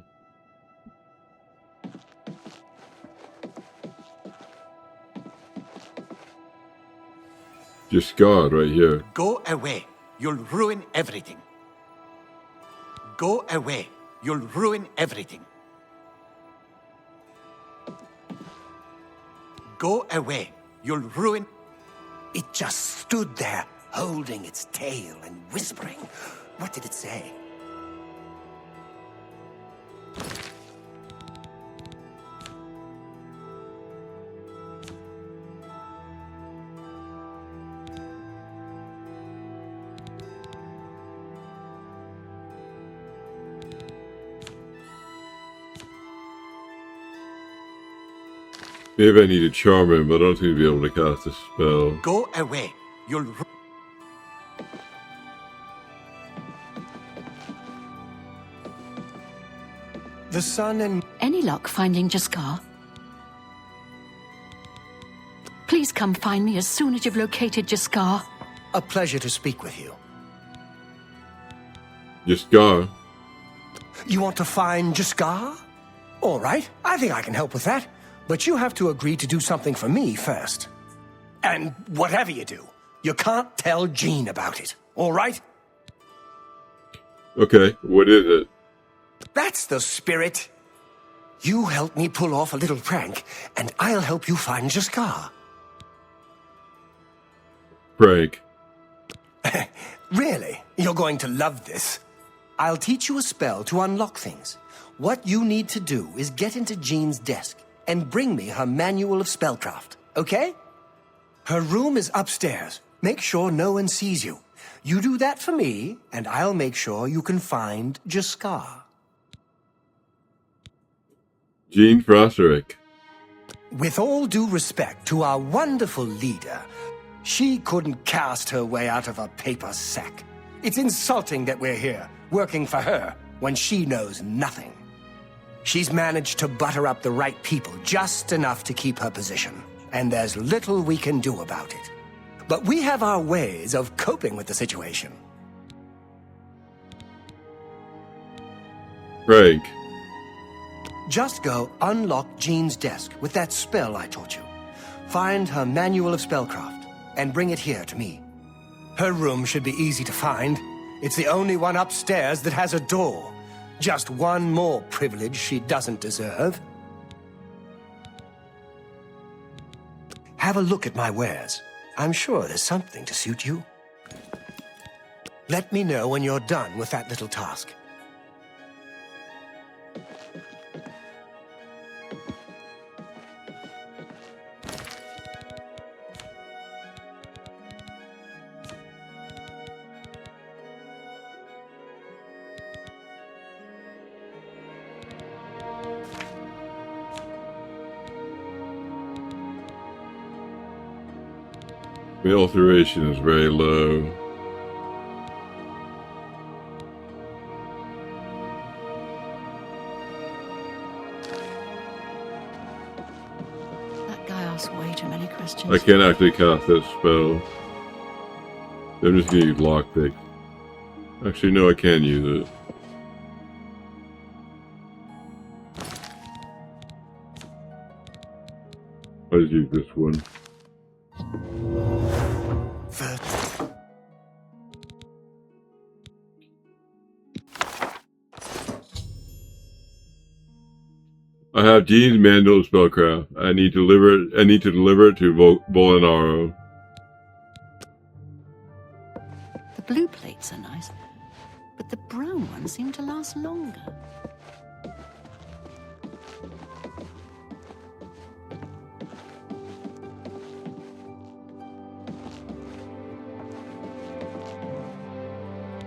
Jaskar, right here. Go away. You'll ruin everything. Go away. You'll ruin everything. Go away. You'll ruin... It just stood there, holding its tail and whispering. What did it say? Maybe I need to charm him, but I don't seem to be able to cast a spell. Go away. You'll... The sun and... Any luck finding Jaskar? Please come find me as soon as you've located Jaskar. A pleasure to speak with you. Jaskar? You want to find Jaskar? All right, I think I can help with that. But you have to agree to do something for me first. And whatever you do, you can't tell Jean about it, all right? Okay, what is it? That's the spirit. You help me pull off a little prank, and I'll help you find Jaskar. Prank. Really? You're going to love this. I'll teach you a spell to unlock things. What you need to do is get into Jean's desk and bring me her manual of spellcraft, okay? Her room is upstairs. Make sure no one sees you. You do that for me, and I'll make sure you can find Jaskar. Jean Frosterick. With all due respect to our wonderful leader, she couldn't cast her way out of a paper sack. It's insulting that we're here, working for her, when she knows nothing. She's managed to butter up the right people just enough to keep her position, and there's little we can do about it. But we have our ways of coping with the situation. Frank. Just go unlock Jean's desk with that spell I taught you. Find her manual of spellcraft, and bring it here to me. Her room should be easy to find. It's the only one upstairs that has a door. Just one more privilege she doesn't deserve. Have a look at my wares. I'm sure there's something to suit you. Let me know when you're done with that little task. The alteration is very low. I can't actually cast that spell. I'm just gonna use lockpick. Actually, no, I can use it. I'll just use this one. I have Gene's manual of spellcraft. I need to deliver it to Bolonaro. The blue plates are nice, but the brown ones seem to last longer.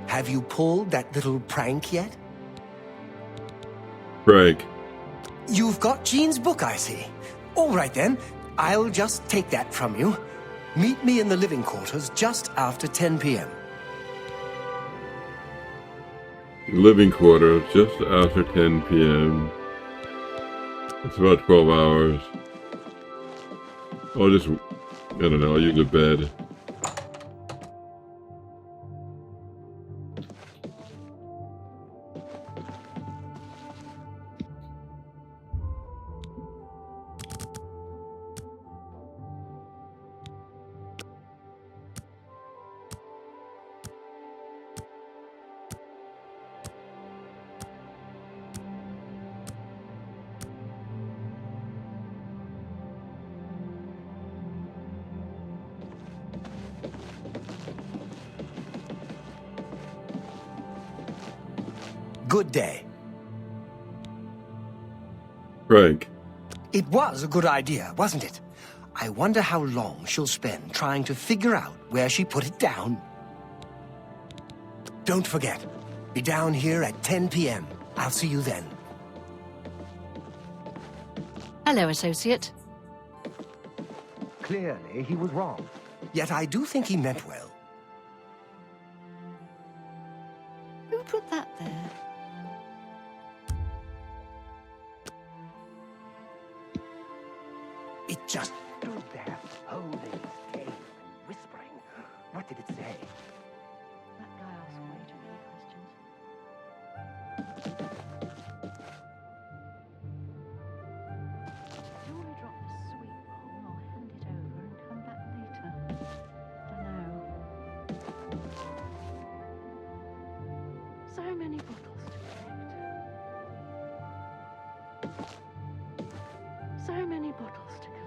Have you pulled that little prank yet? Prank. You've got Jean's book, I see. All right then, I'll just take that from you. Meet me in the living quarters just after 10 p.m. Living quarters just after 10 p.m. It's about 12 hours. I'll just, I don't know, I'll use a bed. Good day. Frank. It was a good idea, wasn't it? I wonder how long she'll spend trying to figure out where she put it down. Don't forget, be down here at 10 p.m. I'll see you then. Hello, associate. Clearly, he was wrong. Yet I do think he meant well. Who put that there? It just stood there, holding its tail and whispering. What did it say? That guy asked way too many questions. Do you want to drop the sweet roll or hand it over and come back later? Dunno. So many bottles to collect. So many bottles to collect.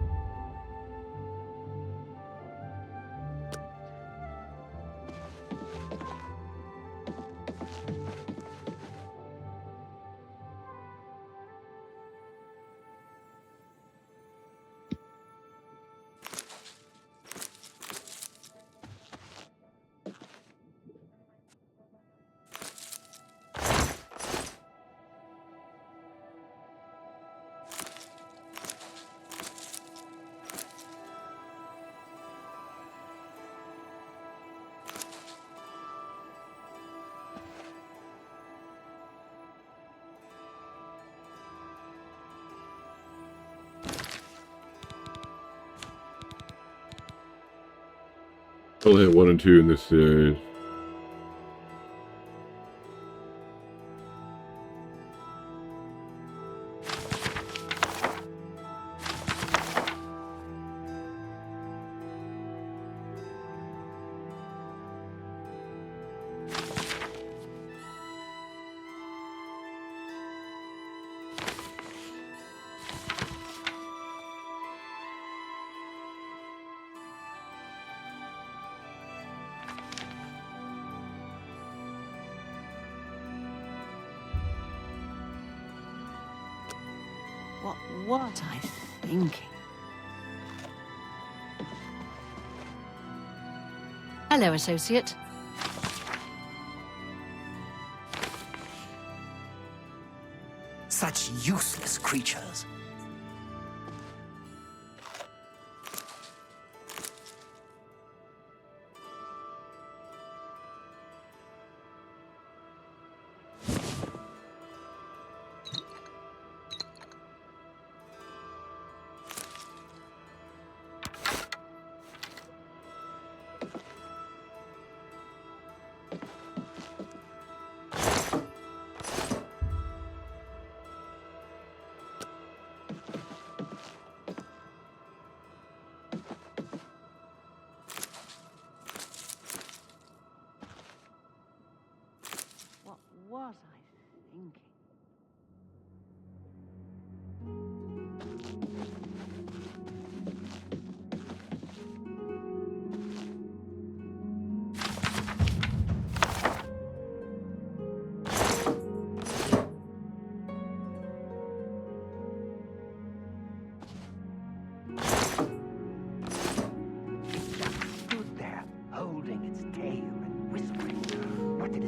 I'll hit 1 and 2 in this series. What was I thinking? Hello, associate. Such useless creatures.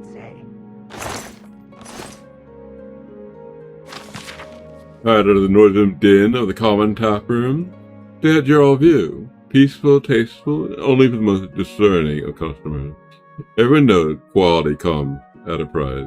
should say. Out of the noisome din of the common tap room, they had your view. Peaceful, tasteful, only for the most discerning of customers. Everyone knows quality comes at a price.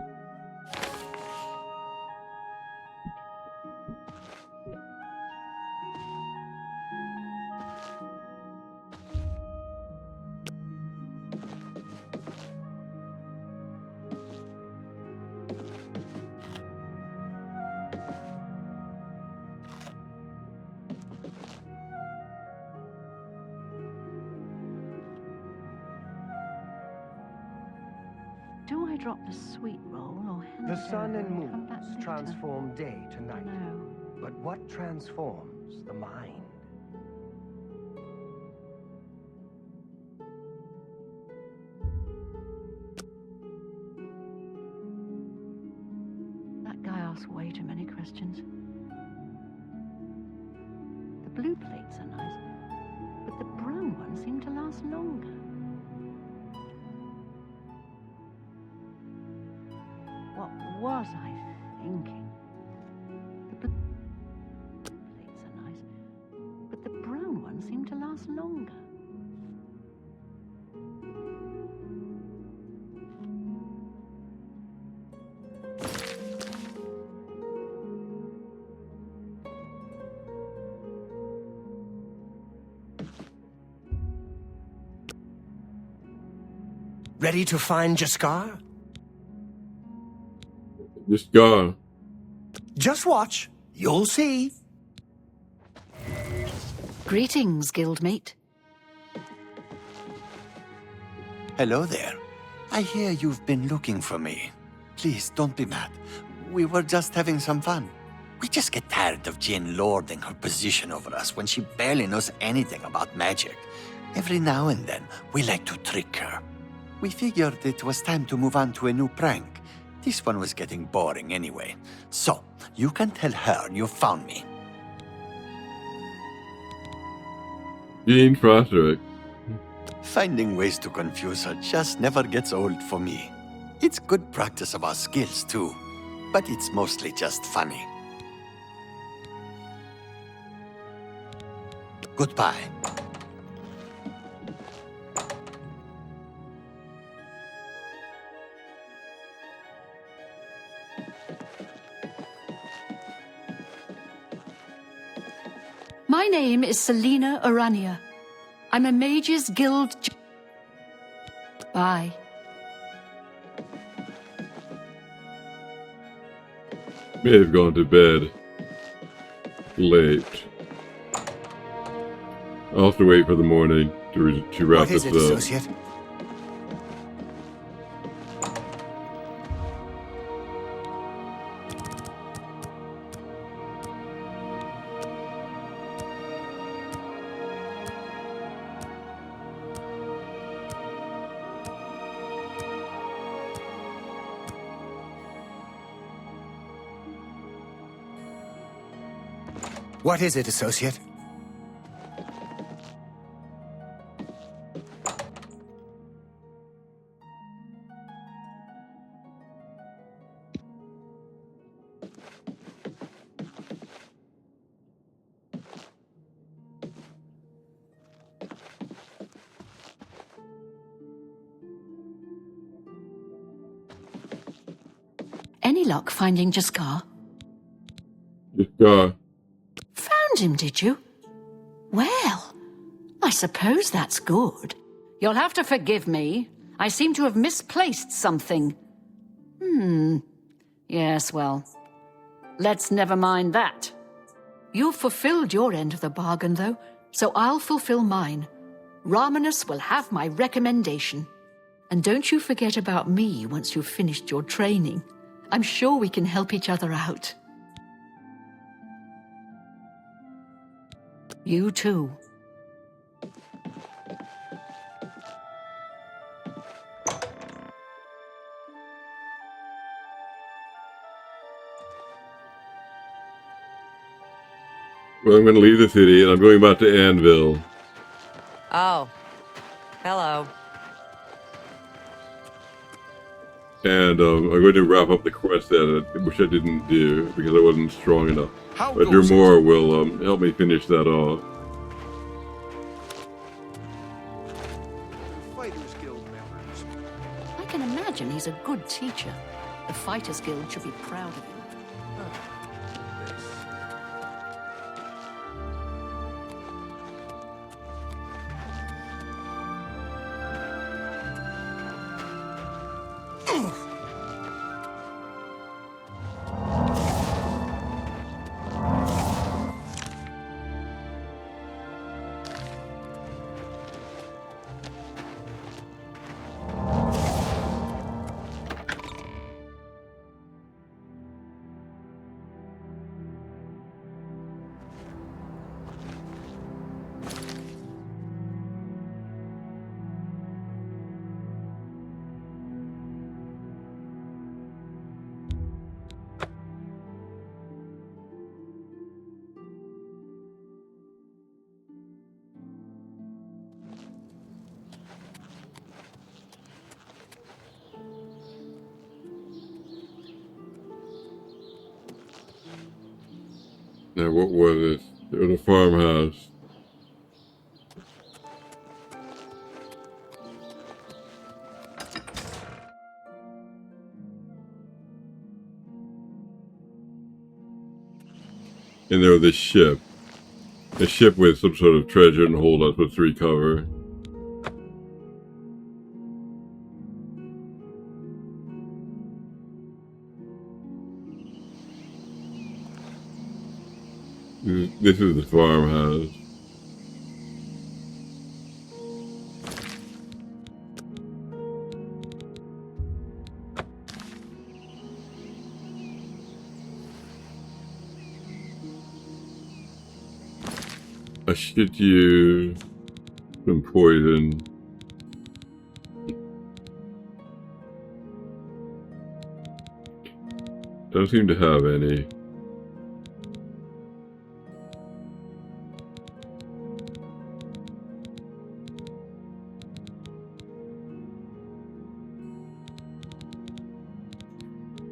Do I drop the sweet roll or hand The it sun over and come back moons later? transform day to night. No. But what transforms the mind? That guy asks way too many questions. The blue plates are nice, but the brown ones seem to last longer. What was I thinking? The blue plates are nice, but the brown ones seem to last longer. Ready to find Jaskar? Just go. Just watch. You'll see. Greetings, guildmate. Hello there. I hear you've been looking for me. Please, don't be mad. We were just having some fun. We just get tired of Jinn lording her position over us when she barely knows anything about magic. Every now and then, we like to trick her. We figured it was time to move on to a new prank. This one was getting boring anyway. So, you can tell her you found me. Gene Frosterick. Finding ways to confuse her just never gets old for me. It's good practice of our skills too, but it's mostly just funny. Goodbye. My name is Selena Arania. I'm a Mages Guild. Bye. May have gone to bed late. I'll have to wait for the morning to wrap What is this it, up. associate? What is it, associate? Any luck finding Jaskar? Jaskar. Found him, did you? Well, I suppose that's good. You'll have to forgive me. I seem to have misplaced something. Yes, well, let's never mind that. You've fulfilled your end of the bargain, though, so I'll fulfill mine. Ramanus will have my recommendation. And don't you forget about me once you've finished your training. I'm sure we can help each other out. You too. Well, I'm going to leave the city, and I'm going back to Anvil. Oh. Hello. And I'm going to wrap up the quest edit, which I didn't do because I wasn't strong enough. But Drew Moore will help me finish that off. Fighters Guild members. I can imagine he's a good teacher. The Fighters Guild should be proud of him. Now, what was it? It was a farmhouse. And there was this ship. A ship with some sort of treasure and hold us with 3 cover. This is the farmhouse. I should use some poison. Don't seem to have any.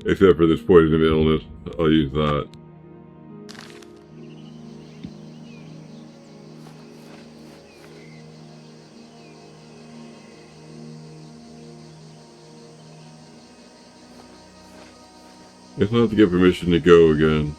Except for this poison illness, I'll use that. Guess I'll have to get permission to go again.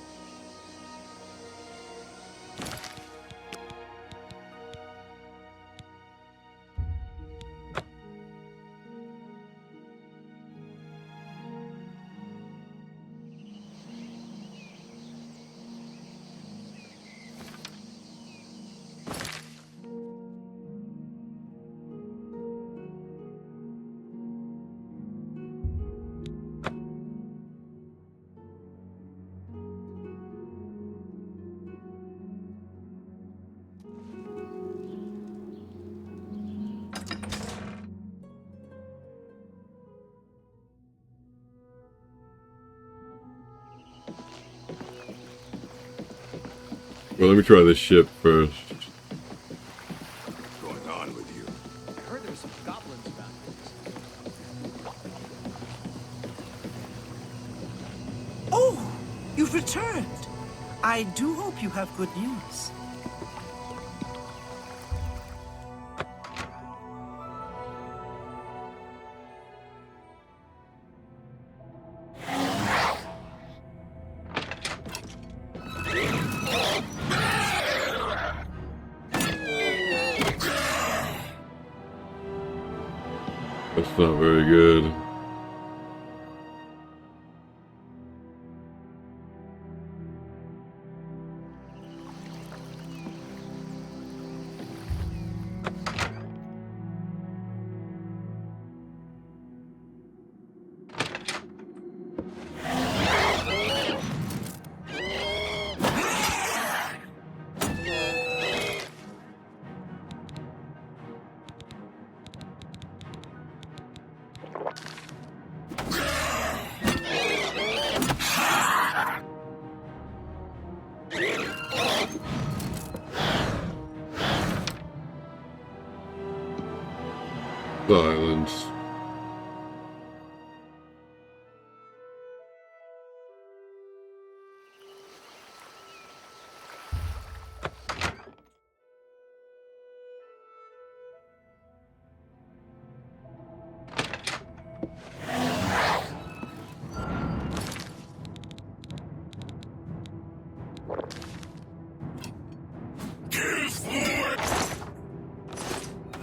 Well, let me try this ship first. What's going on with you? I heard there's some goblins about this. Oh, you've returned. I do hope you have good news. That's not very good.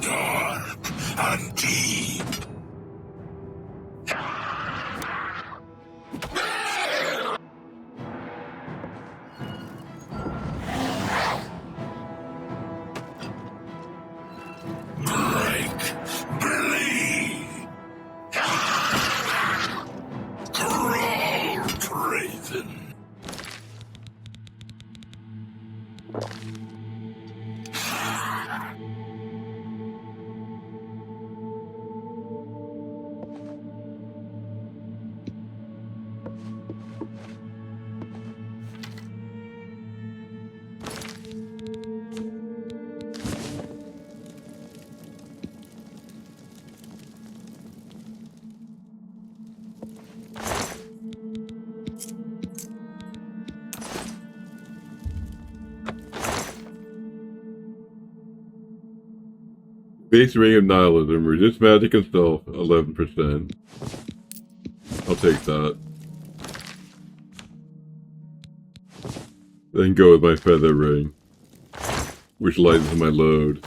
Dark and deep. Break, bleed. Growl, Raven. Base ring of nihilism. Resist magic and stealth. 11%. I'll take that. Then go with my feather ring, which lightens my load.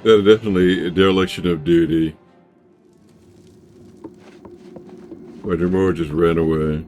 That is definitely a dereliction of duty. But Demore just ran away.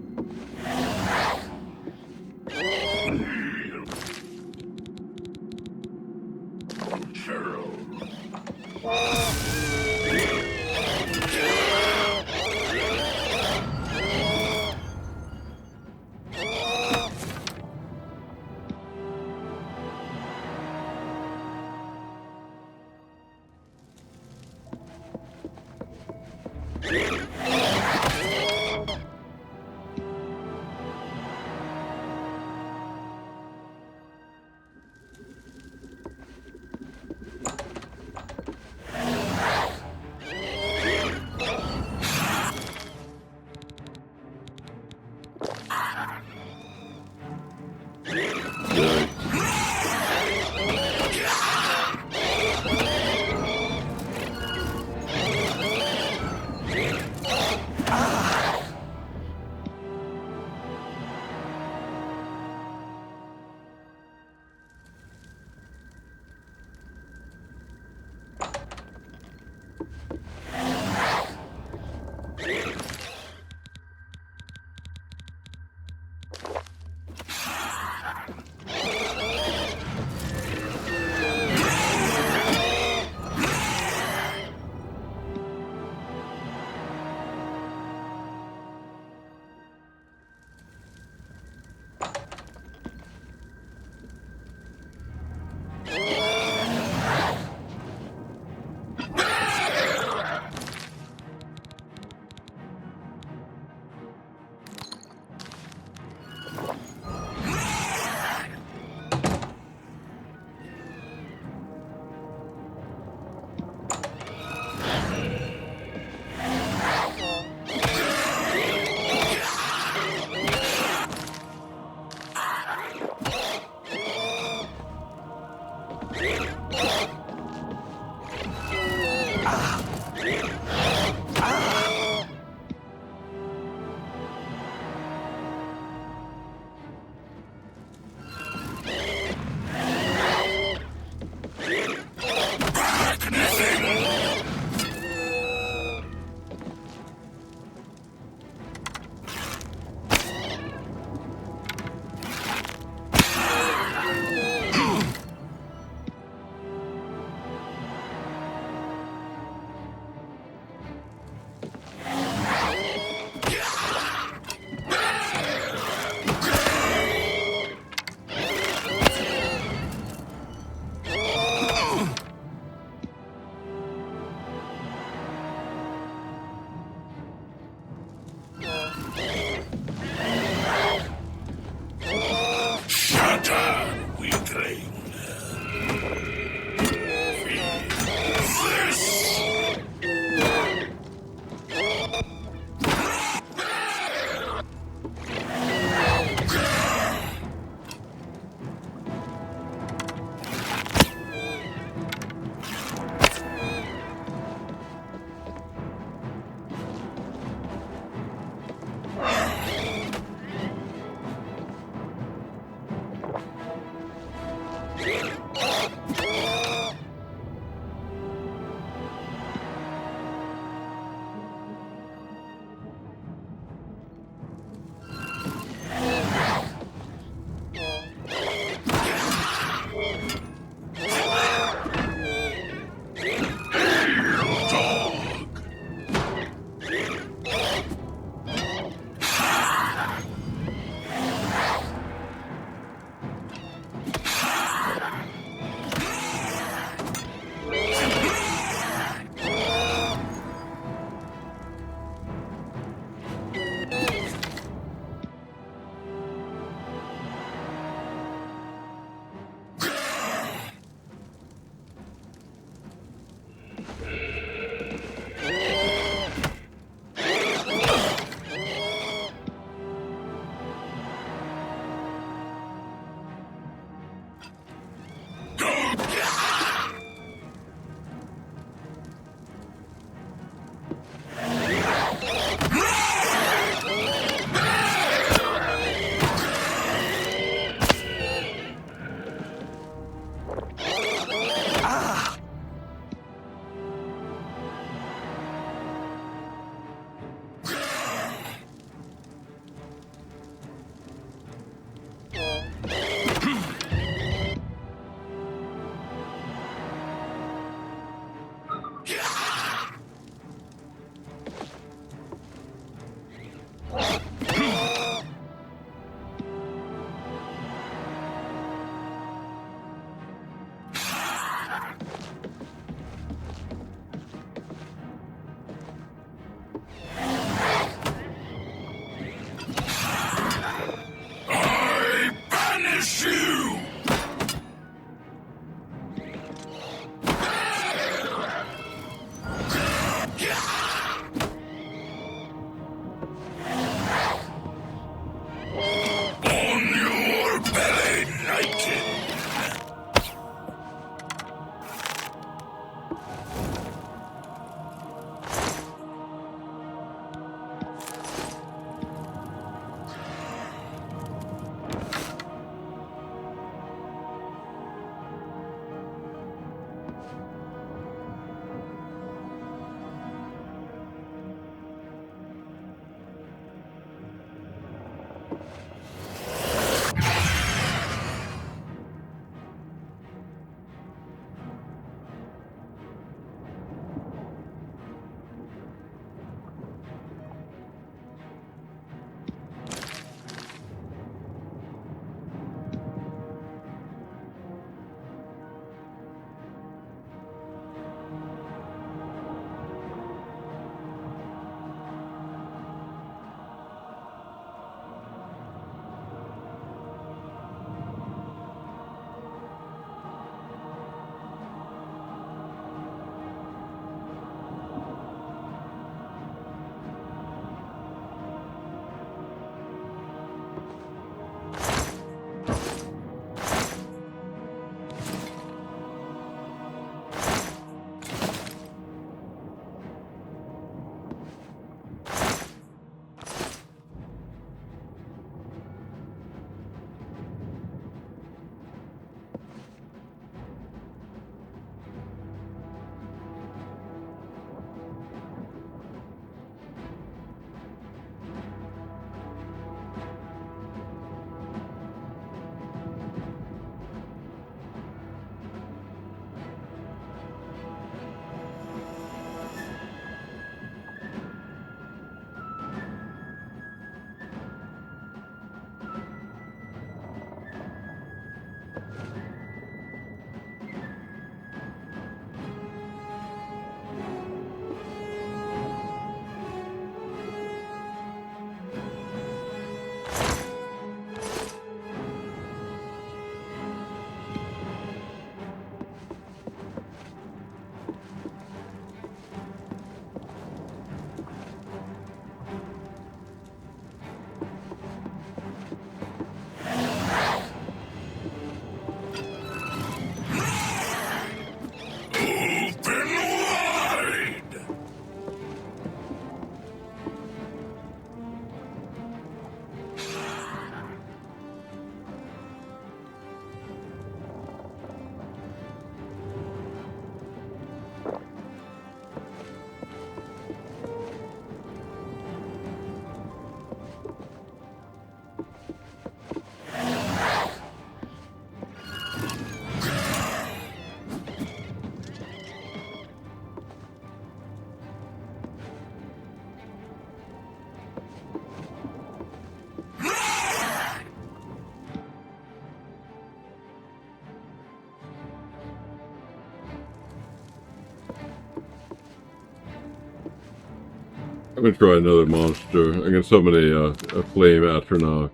I'm gonna try another monster. I'm gonna summon a flame astronaut.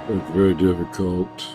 It's very difficult.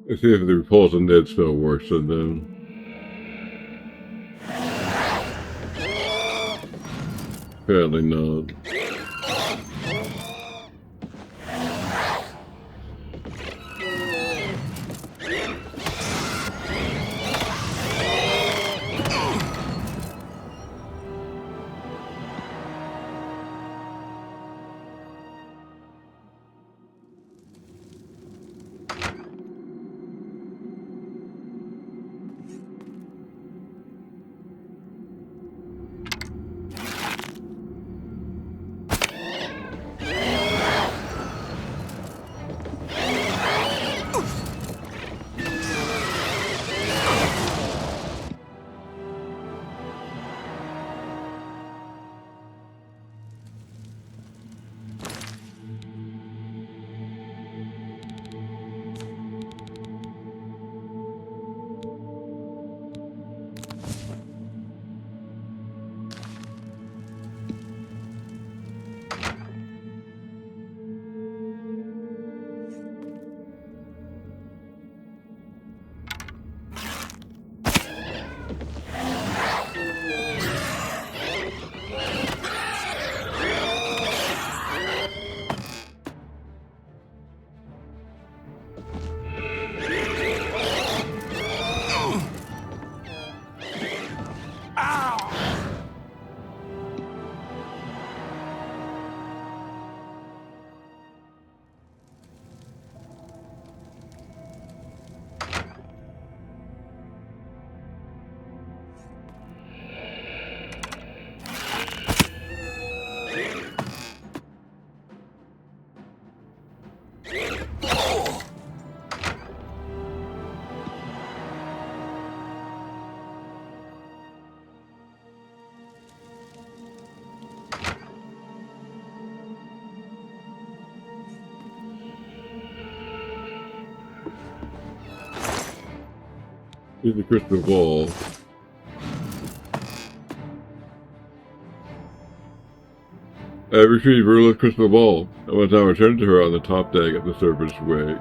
Let's see if the repulsion dead spell works on them. Apparently not. Here's the crystal ball. I have retrieved Rula's crystal ball. I must now return to her on the top deck of the Serpent's Way.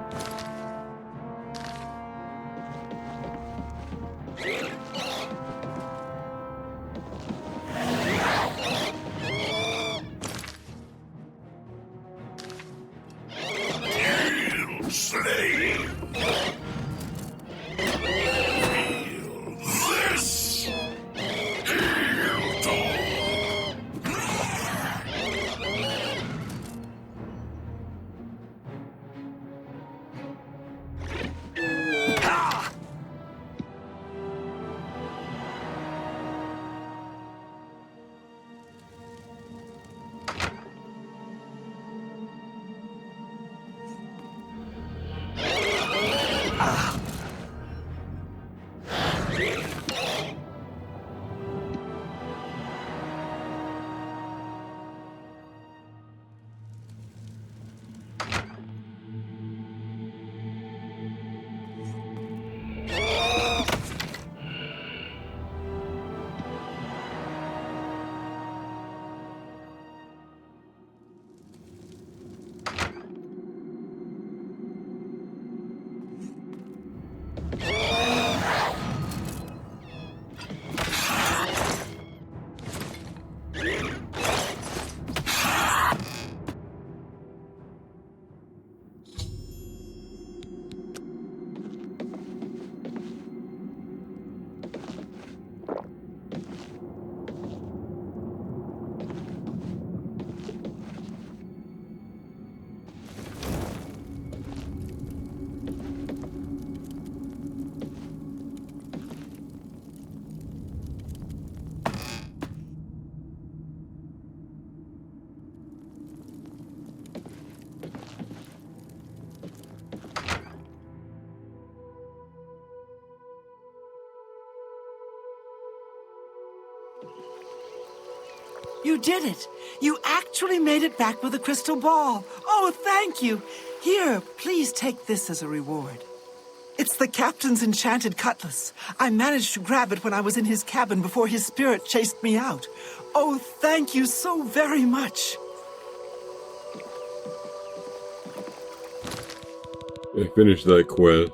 You did it! You actually made it back with a crystal ball! Oh, thank you! Here, please take this as a reward. It's the captain's enchanted cutlass. I managed to grab it when I was in his cabin before his spirit chased me out. Oh, thank you so very much! I finished that quest.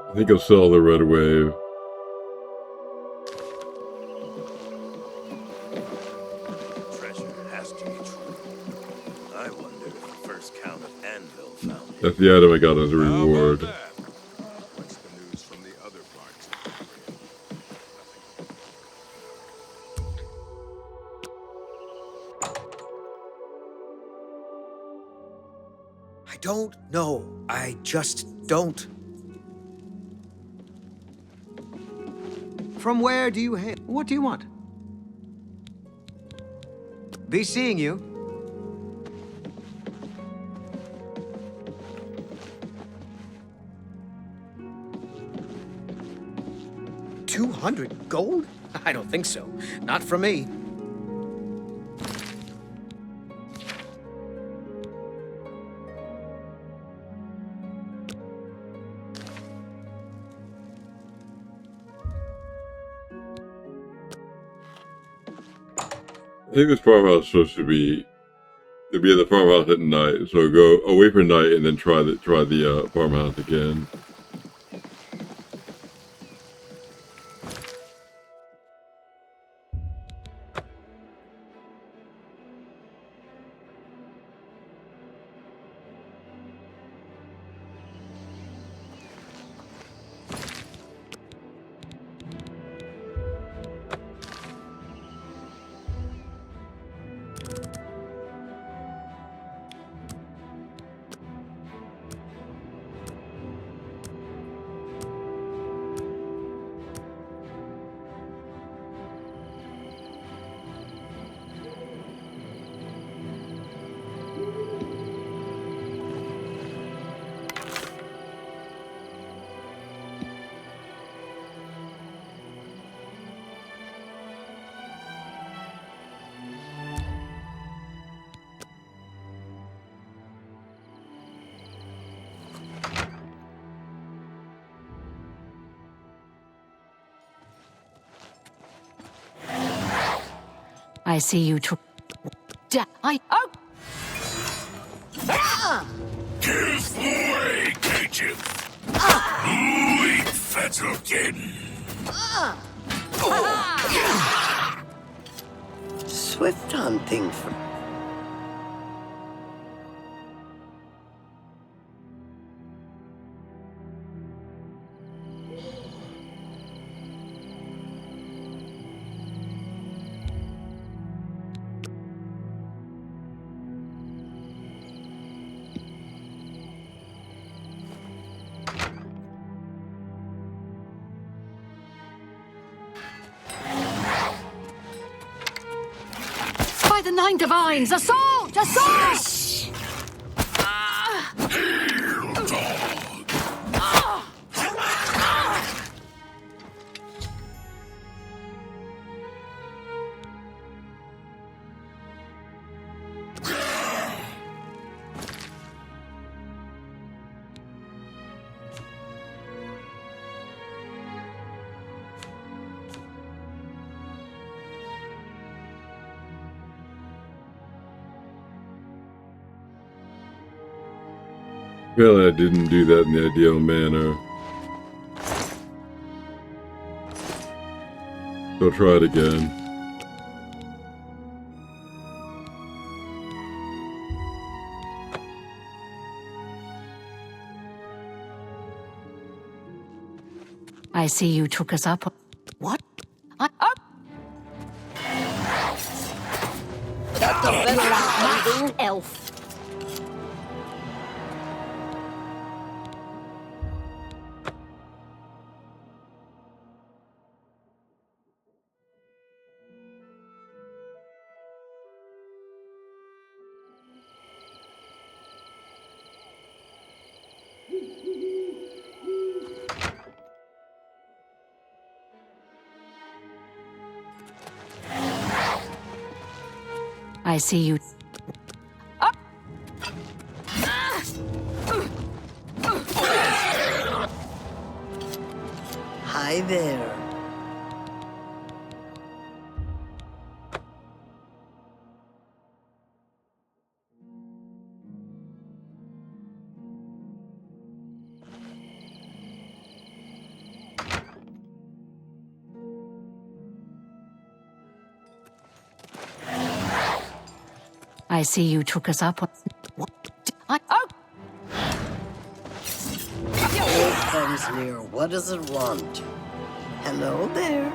I think I'll sell the Red Wave. Treasure has to be true. I wonder if the first count of Anvil found it. That's the item I got as a reward. What's the news from the other parts? I don't know. I just don't. From where do you hail? What do you want? Be seeing you. $200 gold? I don't think so. Not for me. I think this farmhouse is supposed to be at the farmhouse at night, so go away for night and then try the farmhouse again. I see you took... Oh! Give away, Cajun! Leap Fetterkin! Swift hunting for... By the Nine Divines! Assault! Assault! Well, I didn't do that in the ideal manner. So I'll try it again. I see you took us up. What? Oh! That's a better elf. I see you. Up! Hi there. I see you took us up. What? Oh! It comes near. What does it want? Hello there.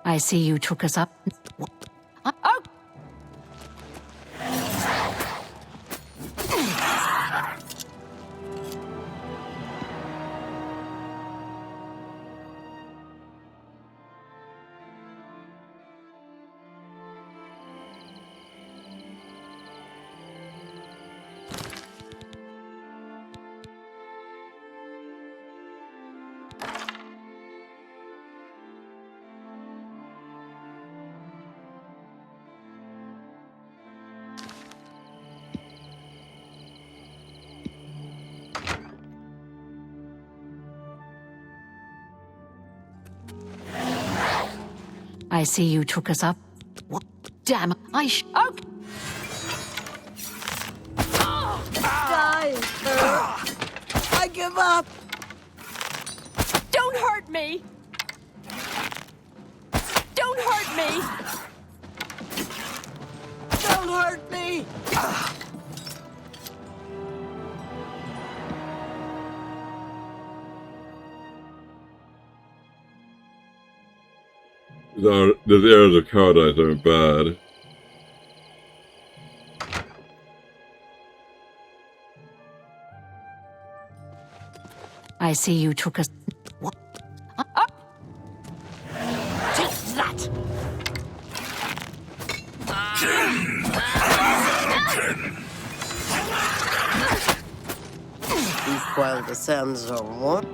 I see you took us up. Oh! I see you took us up. What? Damn! Oh! Die, sir. I give up. Don't hurt me! Don't hurt me! Don't hurt me. The errors of Paradise aren't bad. I see you took us. What? Up! Take that! While the sands are warm.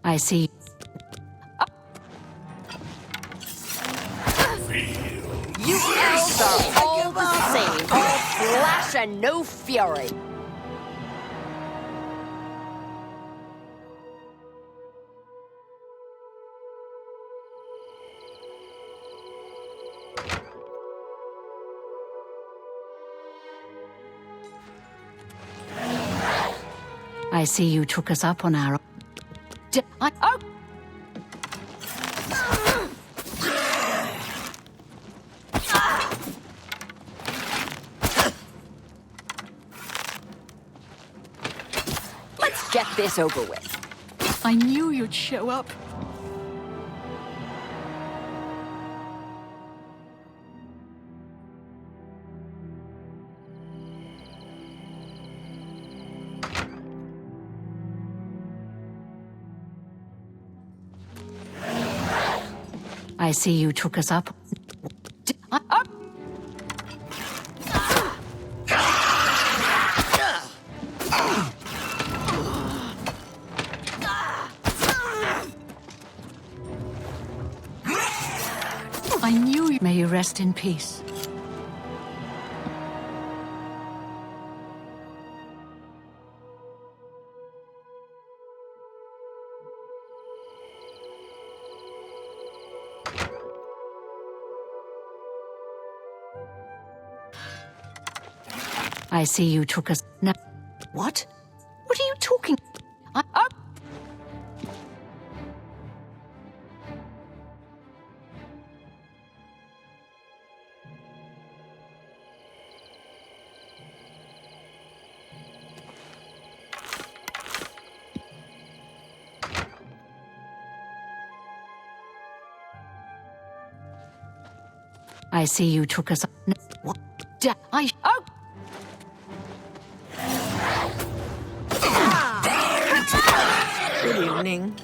I see. You elves are all the same. All flash and no fury. I see you took us up on our... Oh! Let's get this over with. I knew you'd show up. I see you took us up. Oh! I knew you. May you rest in peace. I see you took us... No. What? What are you talking... Oh! I see you took us... No. What? Oh! Good evening.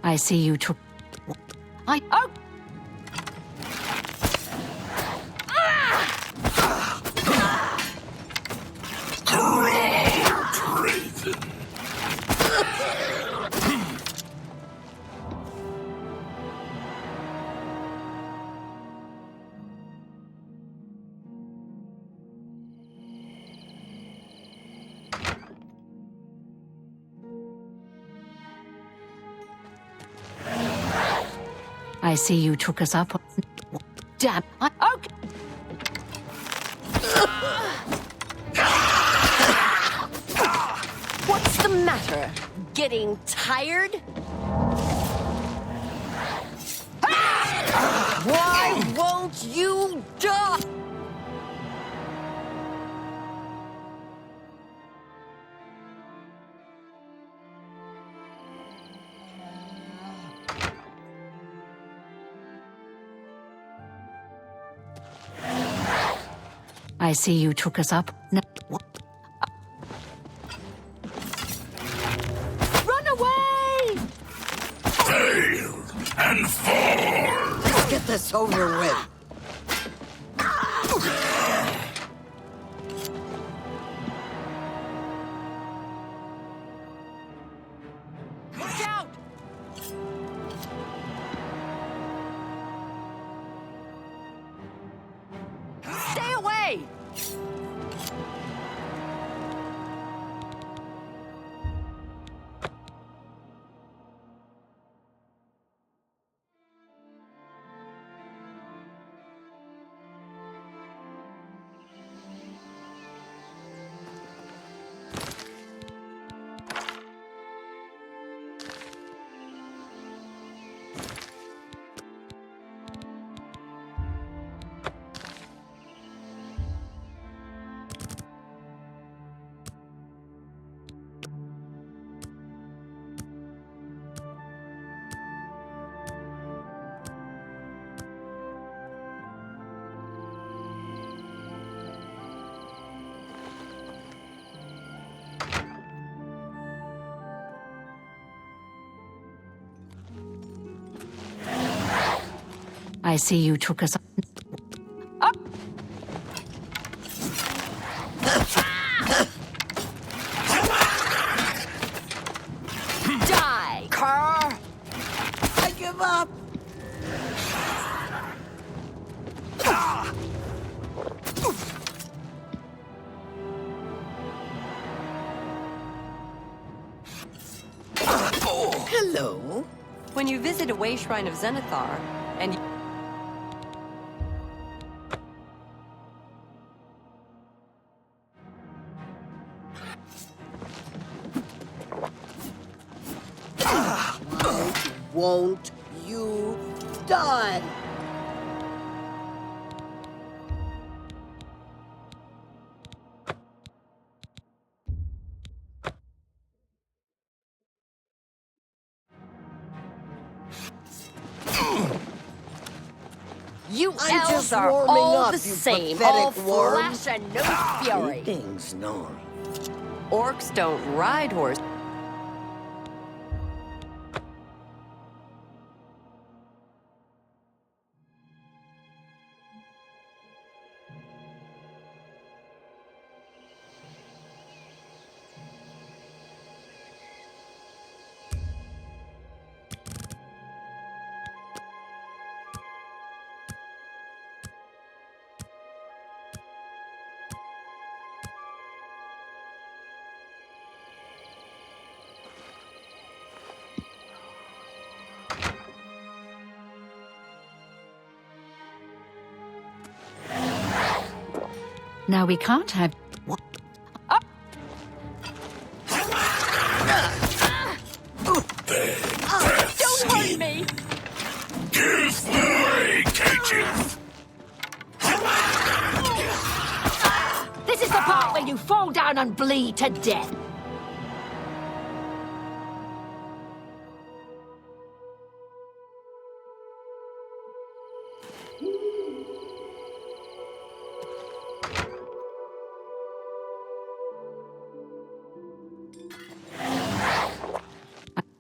I see you took... Oh! I see you took us up. Damn. Oh! What's the matter? Getting tired? Why won't you die? I see you took us up. No. Run away! Failed and fall. Let's get this over with. Look out! Stay away! I see you took us up. Die, car! I give up! Hello? When you visit a way shrine of Zenithar, and Won't you die? You I'm elves just are warming all up, the you same, pathetic all worm. flash and no fury. Things no. orcs don't ride horses. Now we can't have... Don't hurt me! Give way, cages! This is the part where you fall down and bleed to death.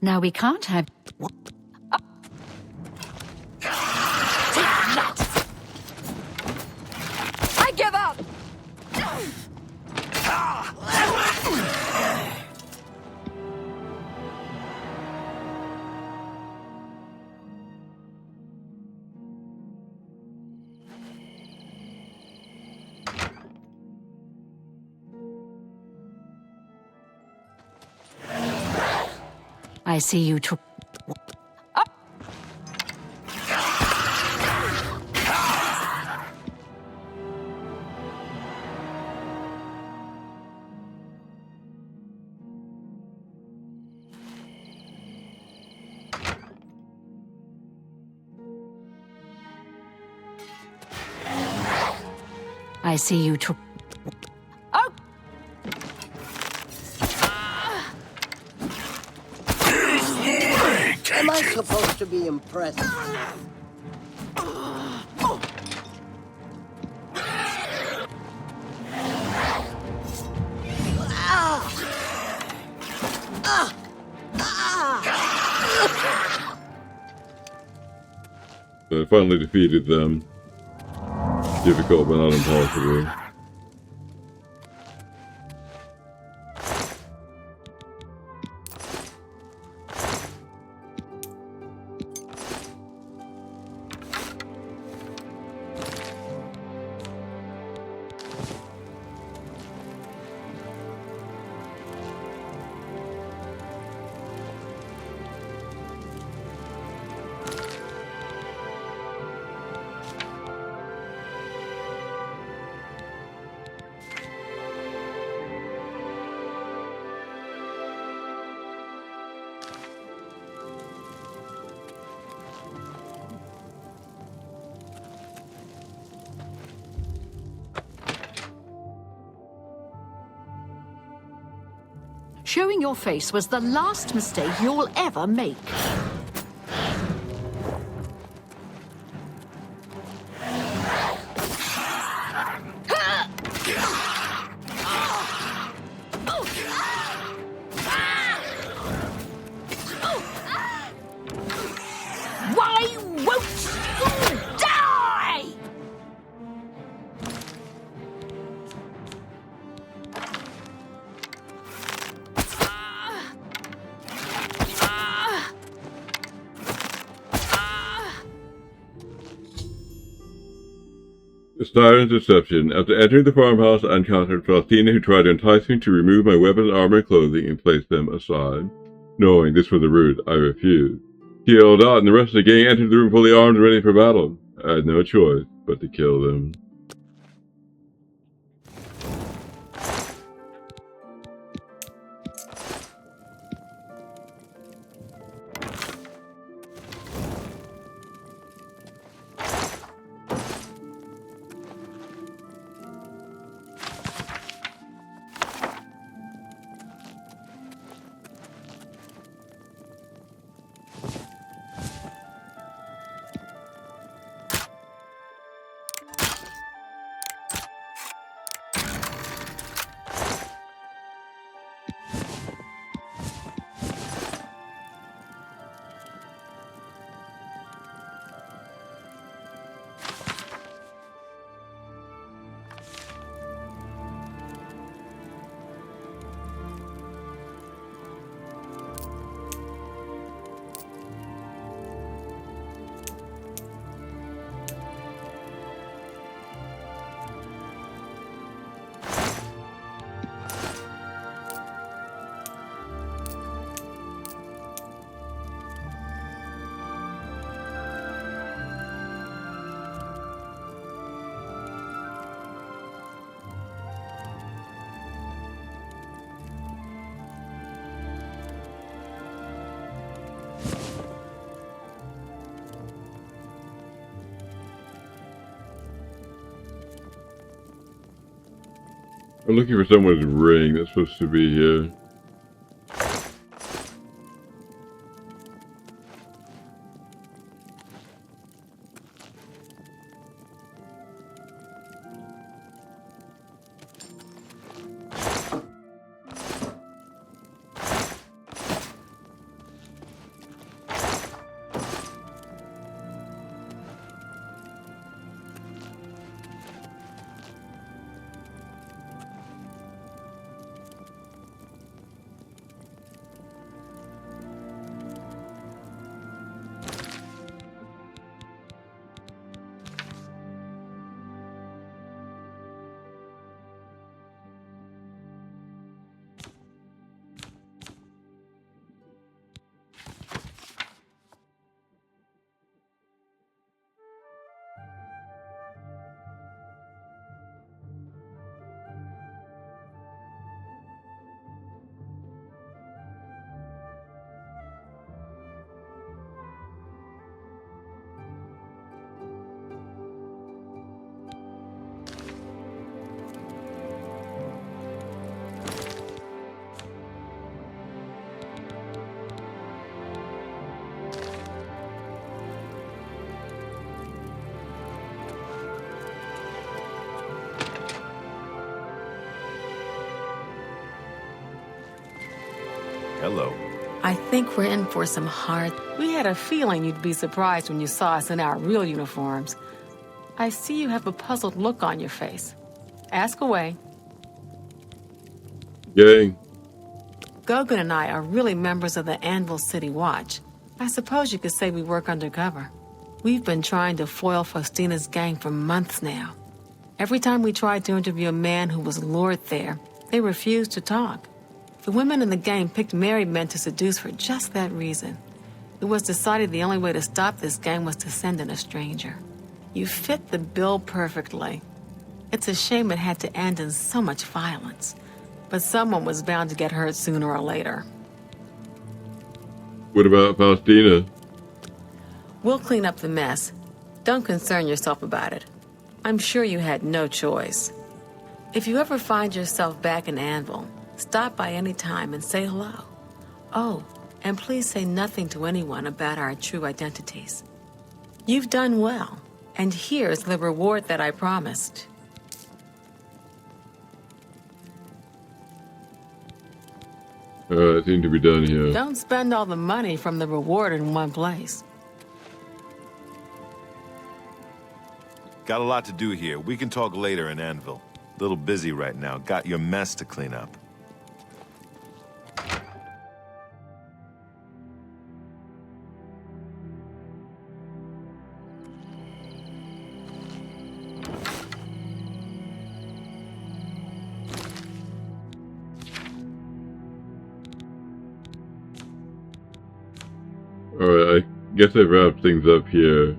Now we can't have... I give up! I see you took... I see you took... Oh! Am I supposed to be impressed? I finally defeated them. Difficult, but not impossible. Showing your face was the last mistake you'll ever make. Why won't you die? The siren's deception. After entering the farmhouse, I encountered Faustina, who tried to entice me to remove my weapons, armor, and clothing and place them aside. Knowing this was the route, I refused. She yelled out, and the rest of the gang entered the room fully armed and ready for battle. I had no choice but to kill them. I'm looking for someone's ring that's supposed to be here. Hello. I think we're in for some hard... We had a feeling you'd be surprised when you saw us in our real uniforms. I see you have a puzzled look on your face. Ask away. Gang. Gogan and I are really members of the Anvil City Watch. I suppose you could say we work undercover. We've been trying to foil Faustina's gang for months now. Every time we tried to interview a man who was lured there, they refused to talk. The women in the gang picked married men to seduce for just that reason. It was decided the only way to stop this gang was to send in a stranger. You fit the bill perfectly. It's a shame it had to end in so much violence. But someone was bound to get hurt sooner or later. What about Faustina? We'll clean up the mess. Don't concern yourself about it. I'm sure you had no choice. If you ever find yourself back in Anvil, stop by any time and say hello. Oh, and please say nothing to anyone about our true identities. You've done well, and here's the reward that I promised. It seemed to be done here. Don't spend all the money from the reward in one place. Got a lot to do here. We can talk later in Anvil. Little busy right now. Got your mess to clean up. Alright, I guess I've wrapped things up here.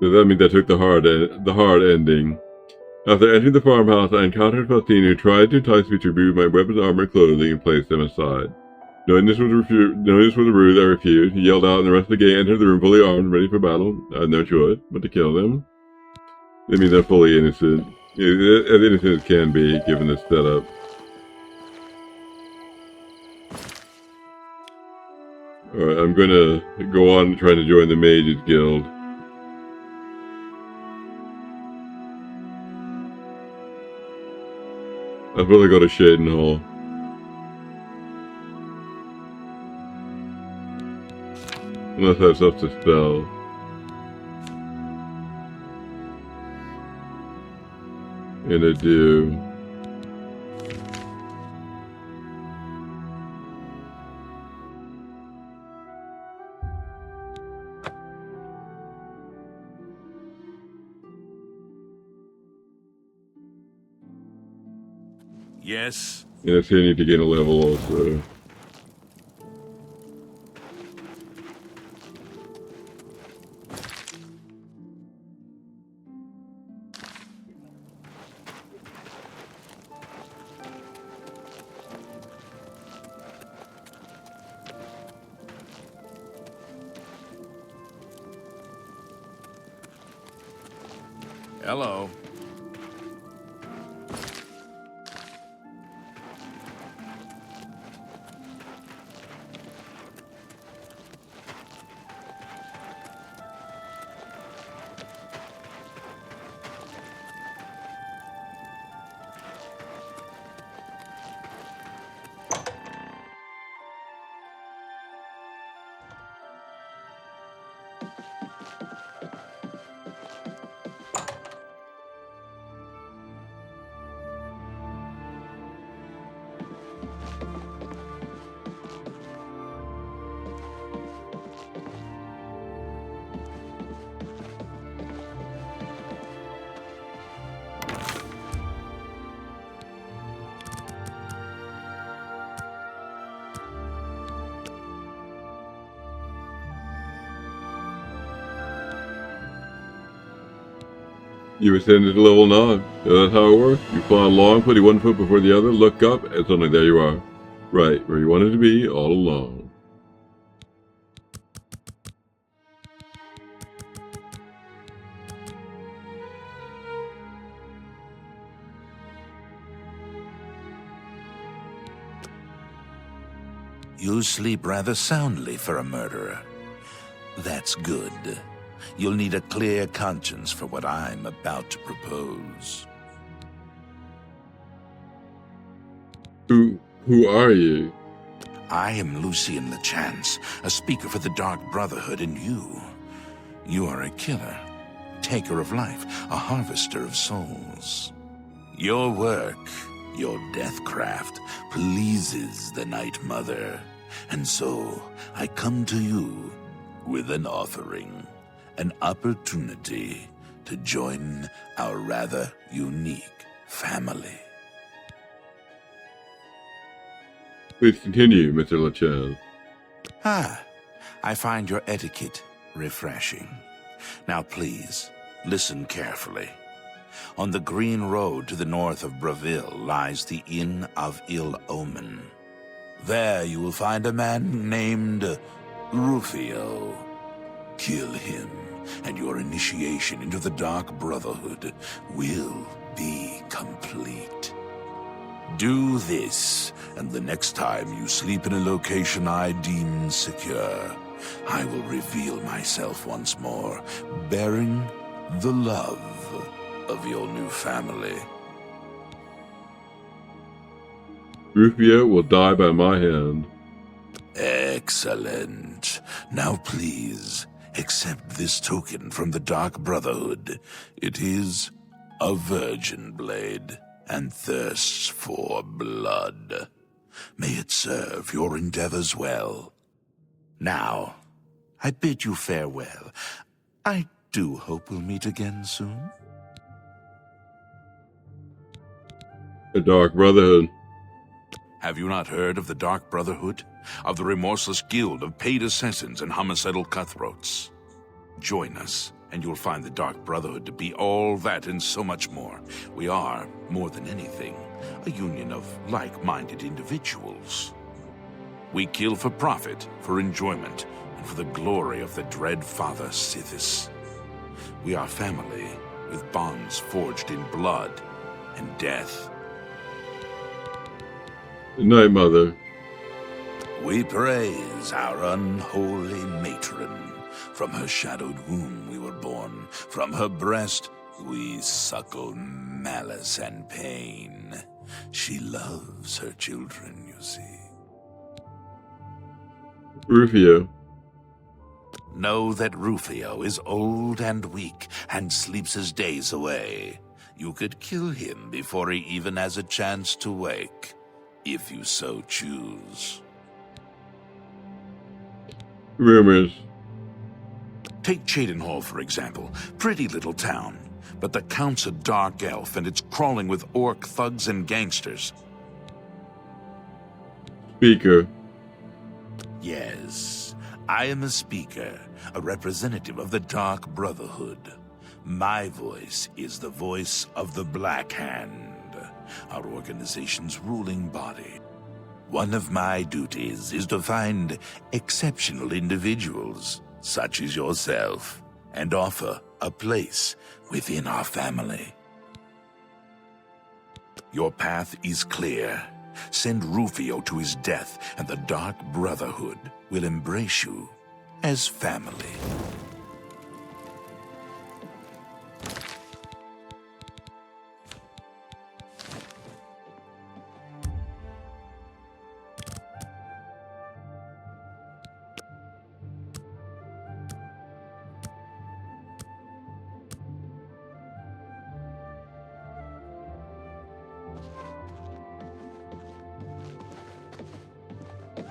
So that means I took the hard ending. After entering the farmhouse, I encountered Faustine, who tried to entice me to remove my weapons, armor, and clothing and place them aside. Knowing this was a ruse, I refused. He yelled out, and the rest of the gang entered the room fully armed, ready for battle. I had no choice but to kill them. That means I'm fully innocent. As innocent as can be, given this setup. Alright, I'm gonna go on trying to join the Mages Guild. I've really got to Shaden Hall. Unless I have stuff to spell. And I do. Yes? Yeah, so I need to gain a level also. Hello. You ascended to level 9. So that's how it works. You fly along, putting one foot before the other, look up, and suddenly there you are. Right, where you wanted to be all along. You sleep rather soundly for a murderer. That's good. You'll need a clear conscience for what I'm about to propose. Who are you? I am Lucien LeChance, a speaker for the Dark Brotherhood, and you are a killer, taker of life, a harvester of souls. Your work, your deathcraft, pleases the Night Mother, and so I come to you with an offering. An opportunity to join our rather unique family. Please continue, Mr. LeChance. I find your etiquette refreshing. Now please, listen carefully. On the green road to the north of Breville lies the Inn of Ill Omen. There you will find a man named Rufio. Kill him, and your initiation into the Dark Brotherhood will be complete. Do this, and the next time you sleep in a location I deem secure, I will reveal myself once more, bearing the love of your new family. Rufio will die by my hand. Excellent. Now please, Accept this token from the Dark Brotherhood. It is a virgin blade and thirsts for blood. May it serve your endeavors well. Now, I bid you farewell. I do hope we'll meet again soon. The Dark Brotherhood. Have you not heard of the Dark Brotherhood? Of the remorseless guild of paid assassins and homicidal cutthroats? Join us, and you'll find the Dark Brotherhood to be all that and so much more. We are, more than anything, a union of like-minded individuals. We kill for profit, for enjoyment, and for the glory of the dread Father Sithis. We are family, with bonds forged in blood and death. Good night, Mother. We praise our unholy matron. From her shadowed womb we were born. From her breast we suckle malice and pain. She loves her children, you see. Rufio. Know that Rufio is old and weak and sleeps his days away. You could kill him before he even has a chance to wake, if you so choose. Rumors. Take Cheydinhall, for example. Pretty little town. But the Count's a dark elf, and it's crawling with orc thugs and gangsters. Speaker. Yes, I am a speaker, a representative of the Dark Brotherhood. My voice is the voice of the Black Hand, our organization's ruling body. One of my duties is to find exceptional individuals, such as yourself, and offer a place within our family. Your path is clear. Send Rufio to his death, and the Dark Brotherhood will embrace you as family.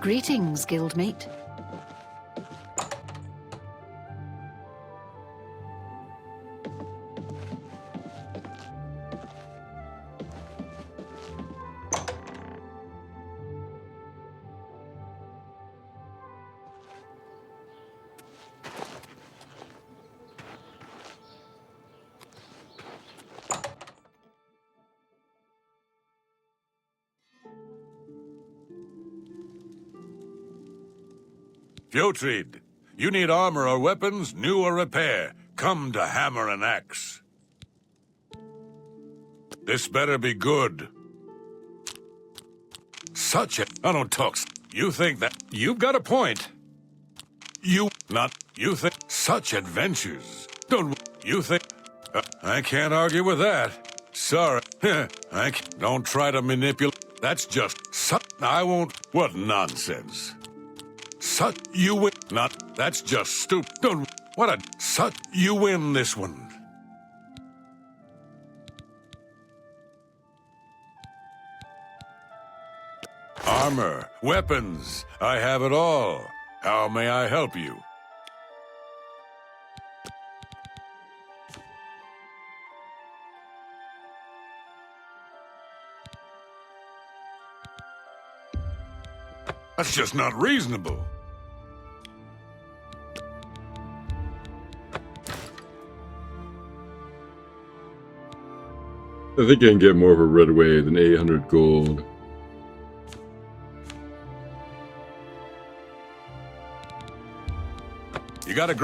Greetings, guildmate. Fjotrid, you need armor or weapons, new or repair. Come to Hammer and Axe. This better be good. I don't talk. You think that... You've got a point. You think... Such adventures. You think... I can't argue with that. Sorry. Don't try to manipulate... That's just... I won't... What nonsense. You win. That's just stupid. You win this one. Armor, weapons, I have it all. How may I help you? That's just not reasonable. I think I can get more of a red wave than 800 gold. You got a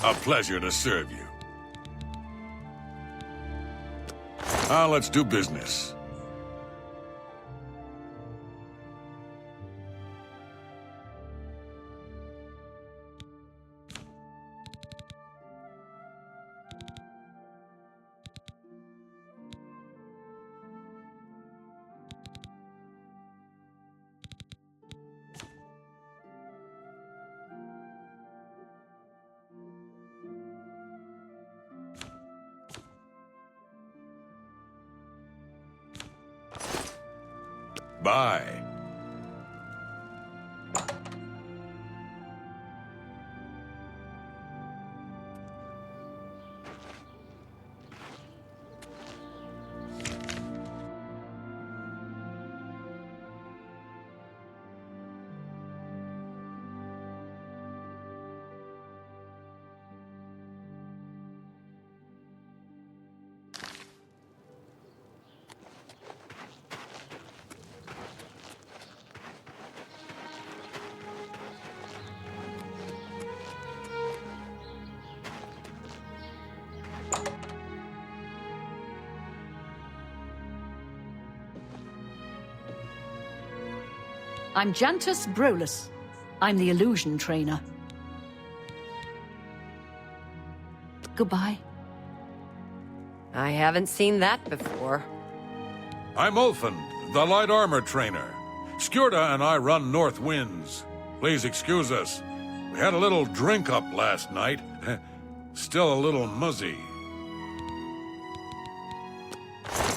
A pleasure to serve you. Let's do business. Bye. I'm Jantus Brolus. I'm the illusion trainer. Goodbye. I haven't seen that before. I'm Ulfin, the light armor trainer. Skjorda and I run North Winds. Please excuse us. We had a little drink up last night. Still a little muzzy.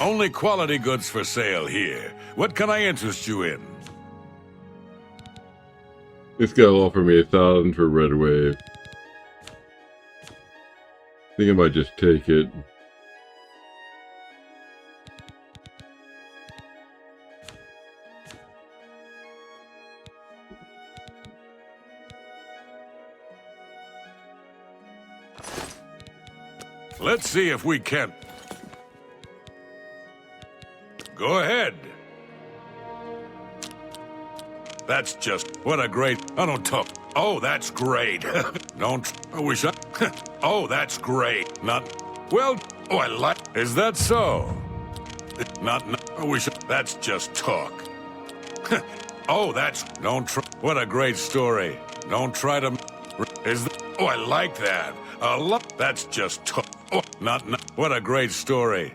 Only quality goods for sale here. What can I interest you in? This guy will offer me 1,000 for Red Wave. I think I might just take it. Let's see if we can. Go ahead. That's just, what a great, I don't talk. Oh, that's great. Don't, I wish I, oh, that's great. Not, well, oh, I like, is that so? Not, I wish, that's just talk. Oh, that's, don't try, what a great story. Don't try to, is that, oh, I like that. That's just talk. Oh, not, what a great story.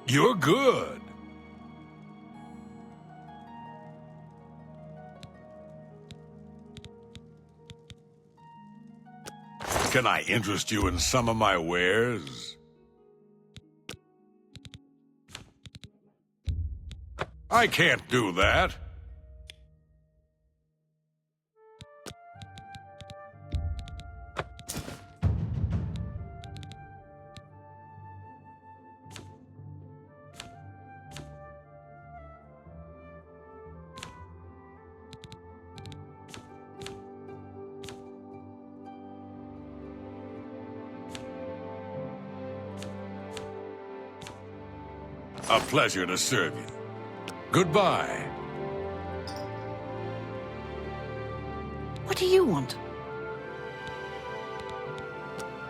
You're good. Can I interest you in some of my wares? I can't do that. A pleasure to serve you. Goodbye. What do you want?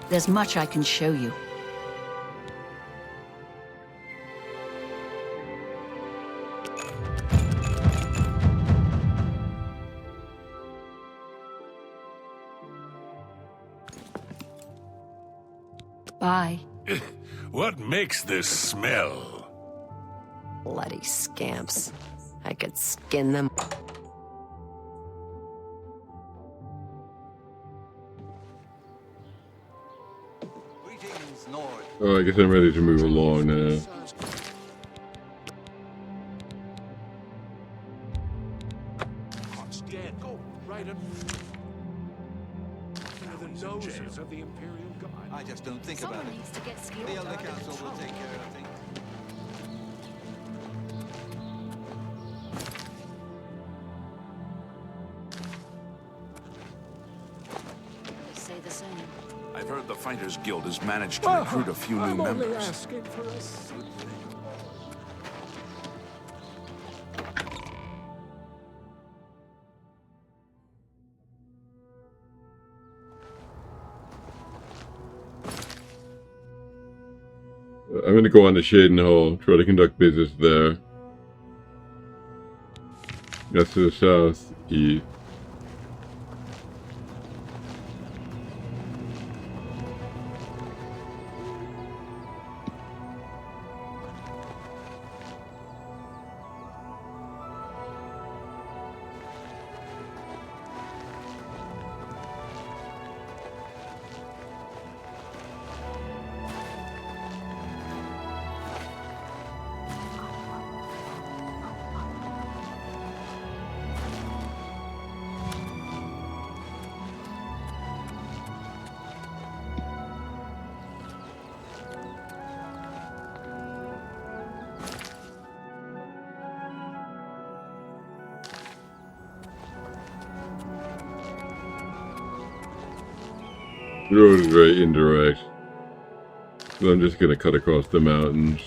There's much I can show you. Bye. What makes this smell? Bloody scamps. I could skin them. Oh, I guess I'm ready to move along now. Go right up the noses of the Imperial Guard. I just don't think about it. The Elder Council will take care of things. Say the same. I've heard the Fighters Guild has managed to recruit a few new I'm only members. asking for a simple. I'm going to go on to Shaden Hall, try to conduct business there. That's to the southeast. The road is very indirect. So I'm just gonna cut across the mountains.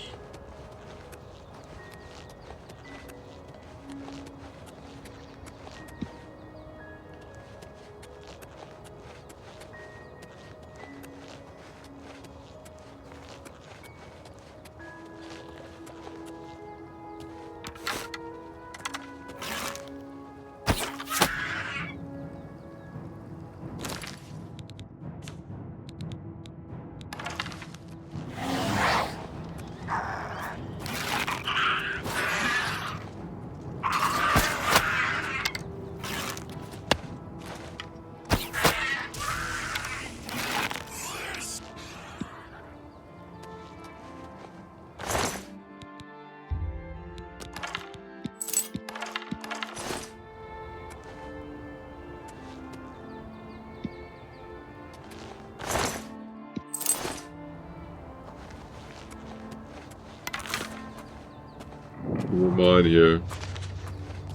We're mine here.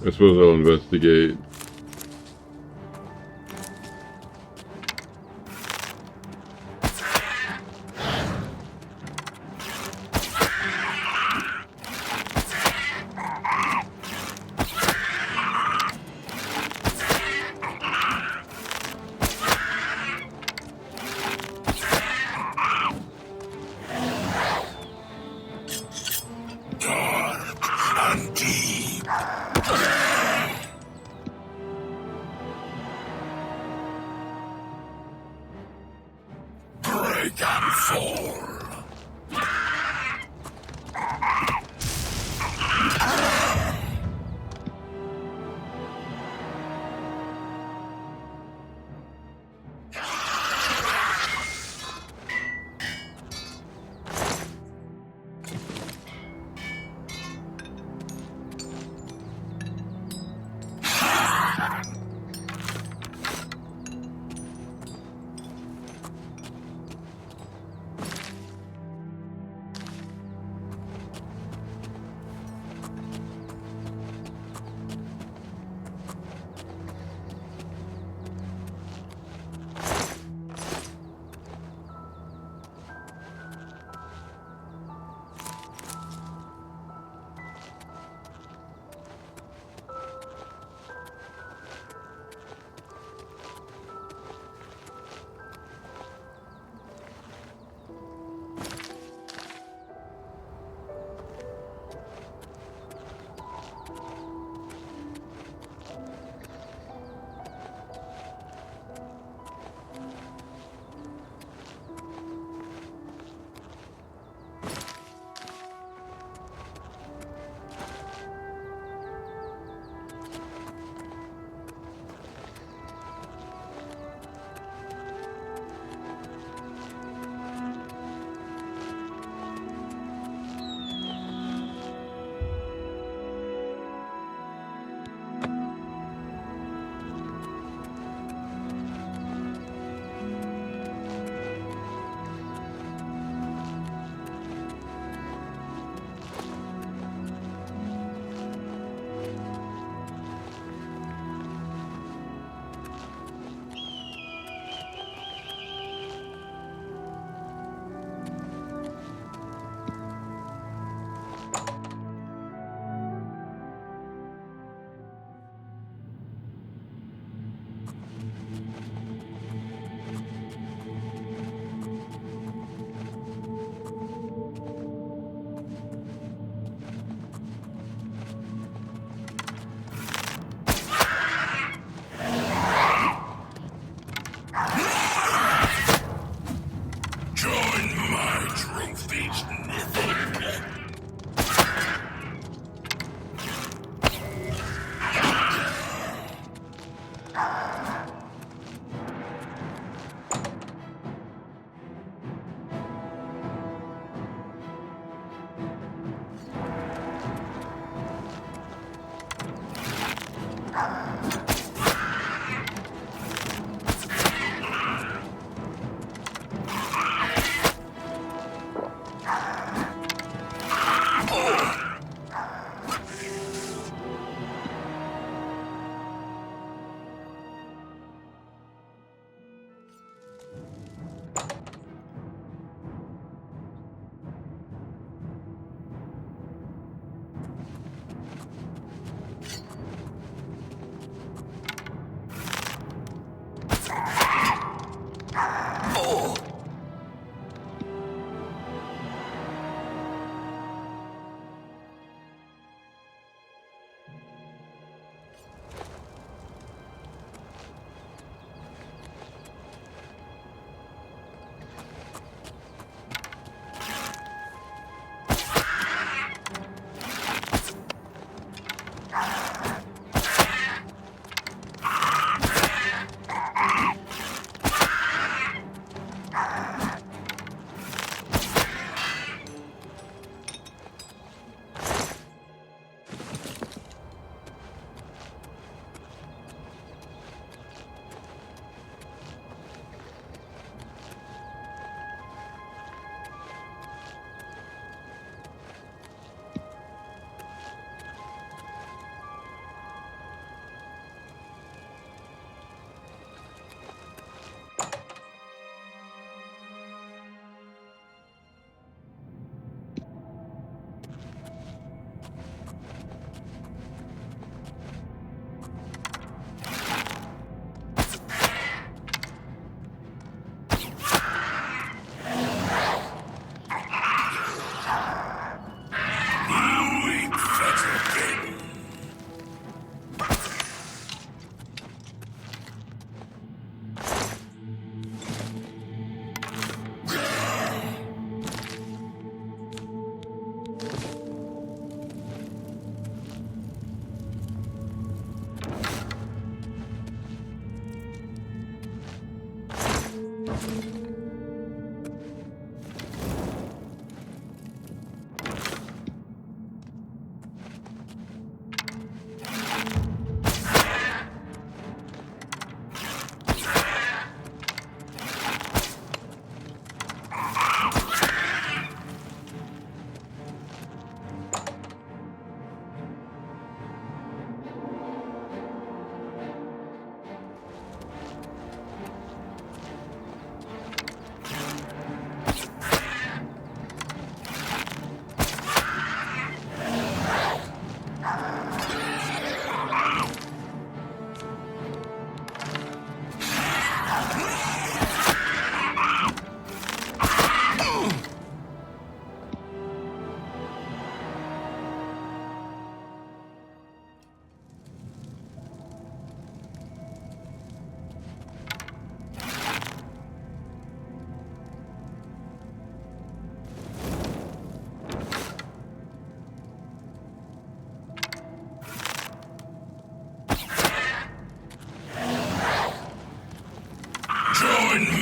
I suppose I'll investigate.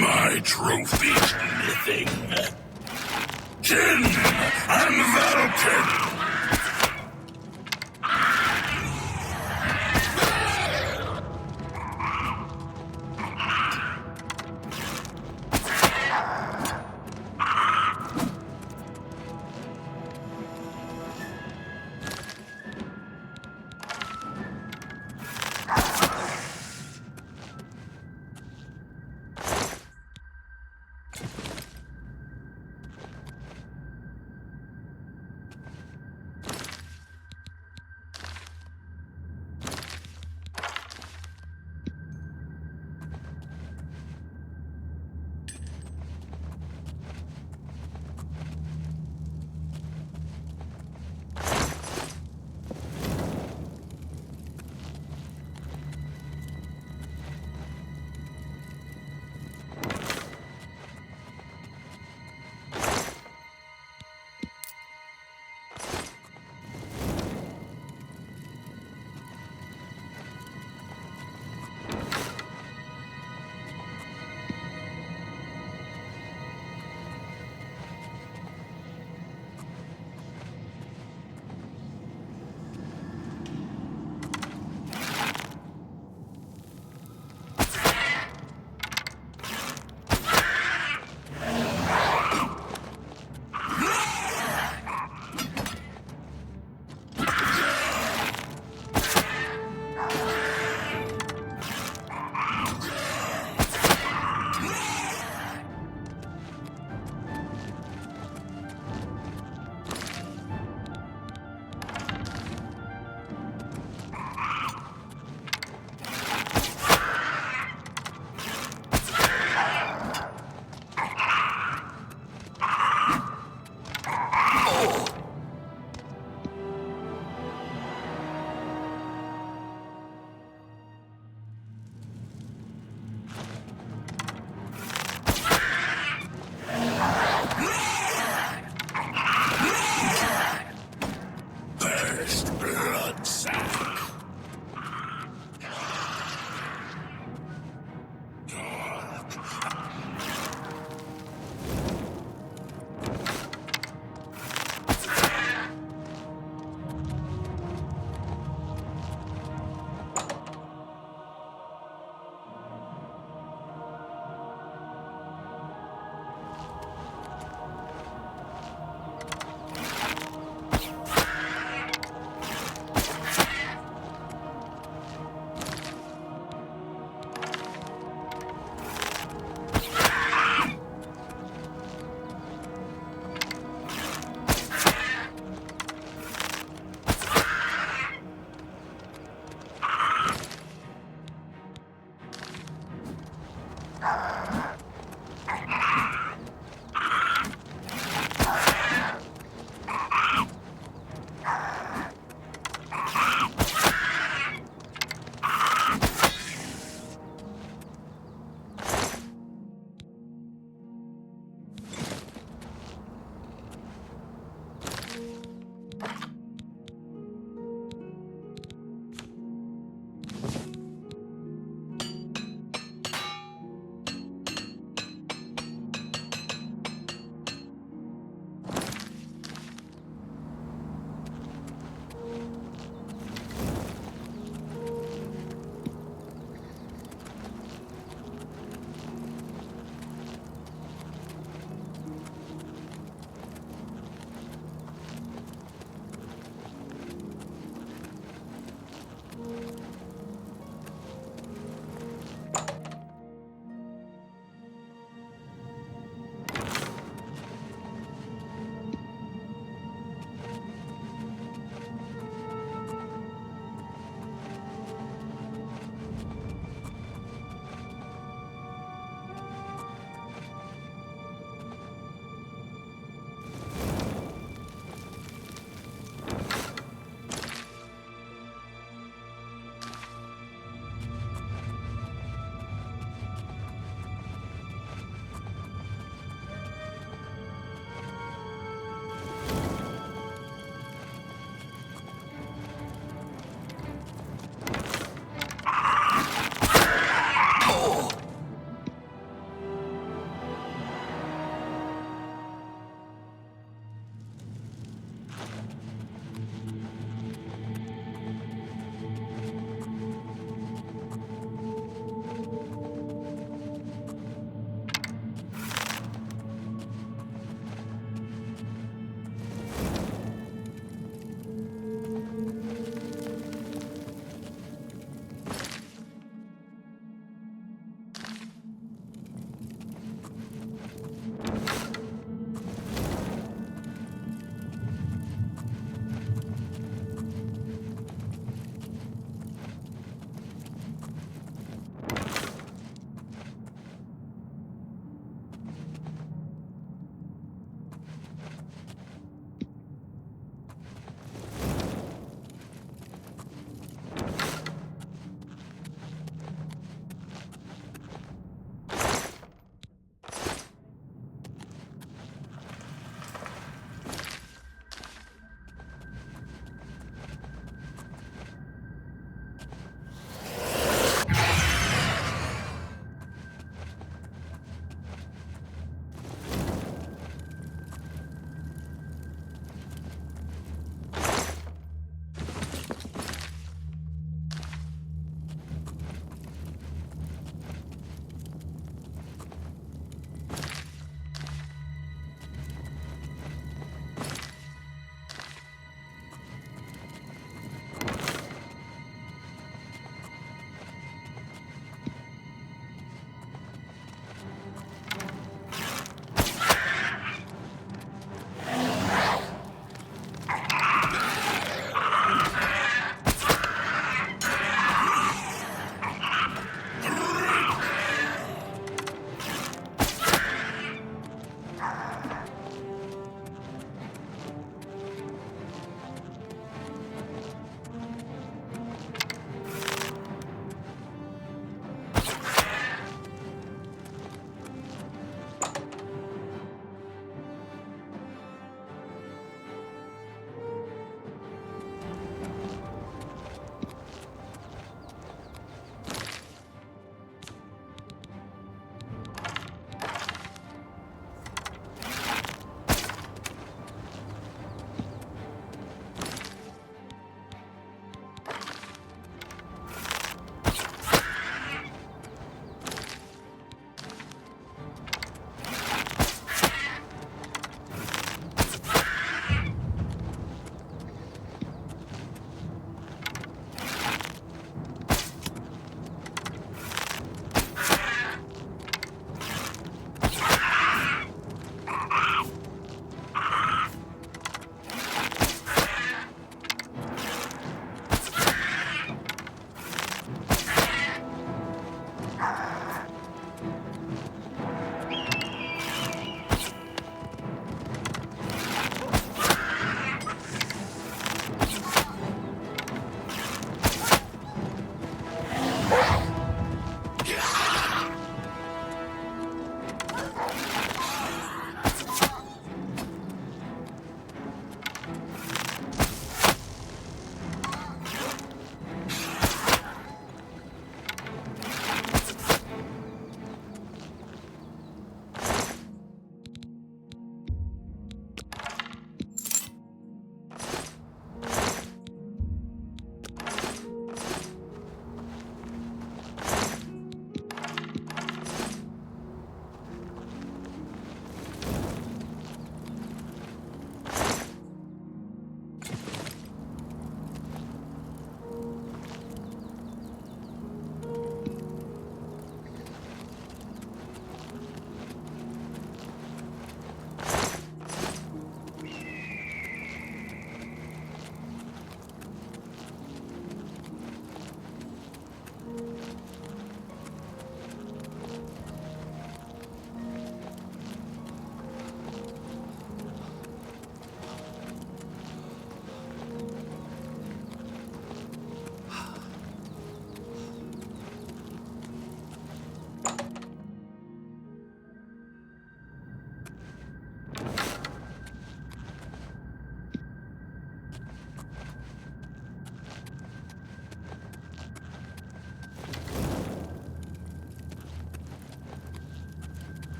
My trophy smithing. Tin and Valkin.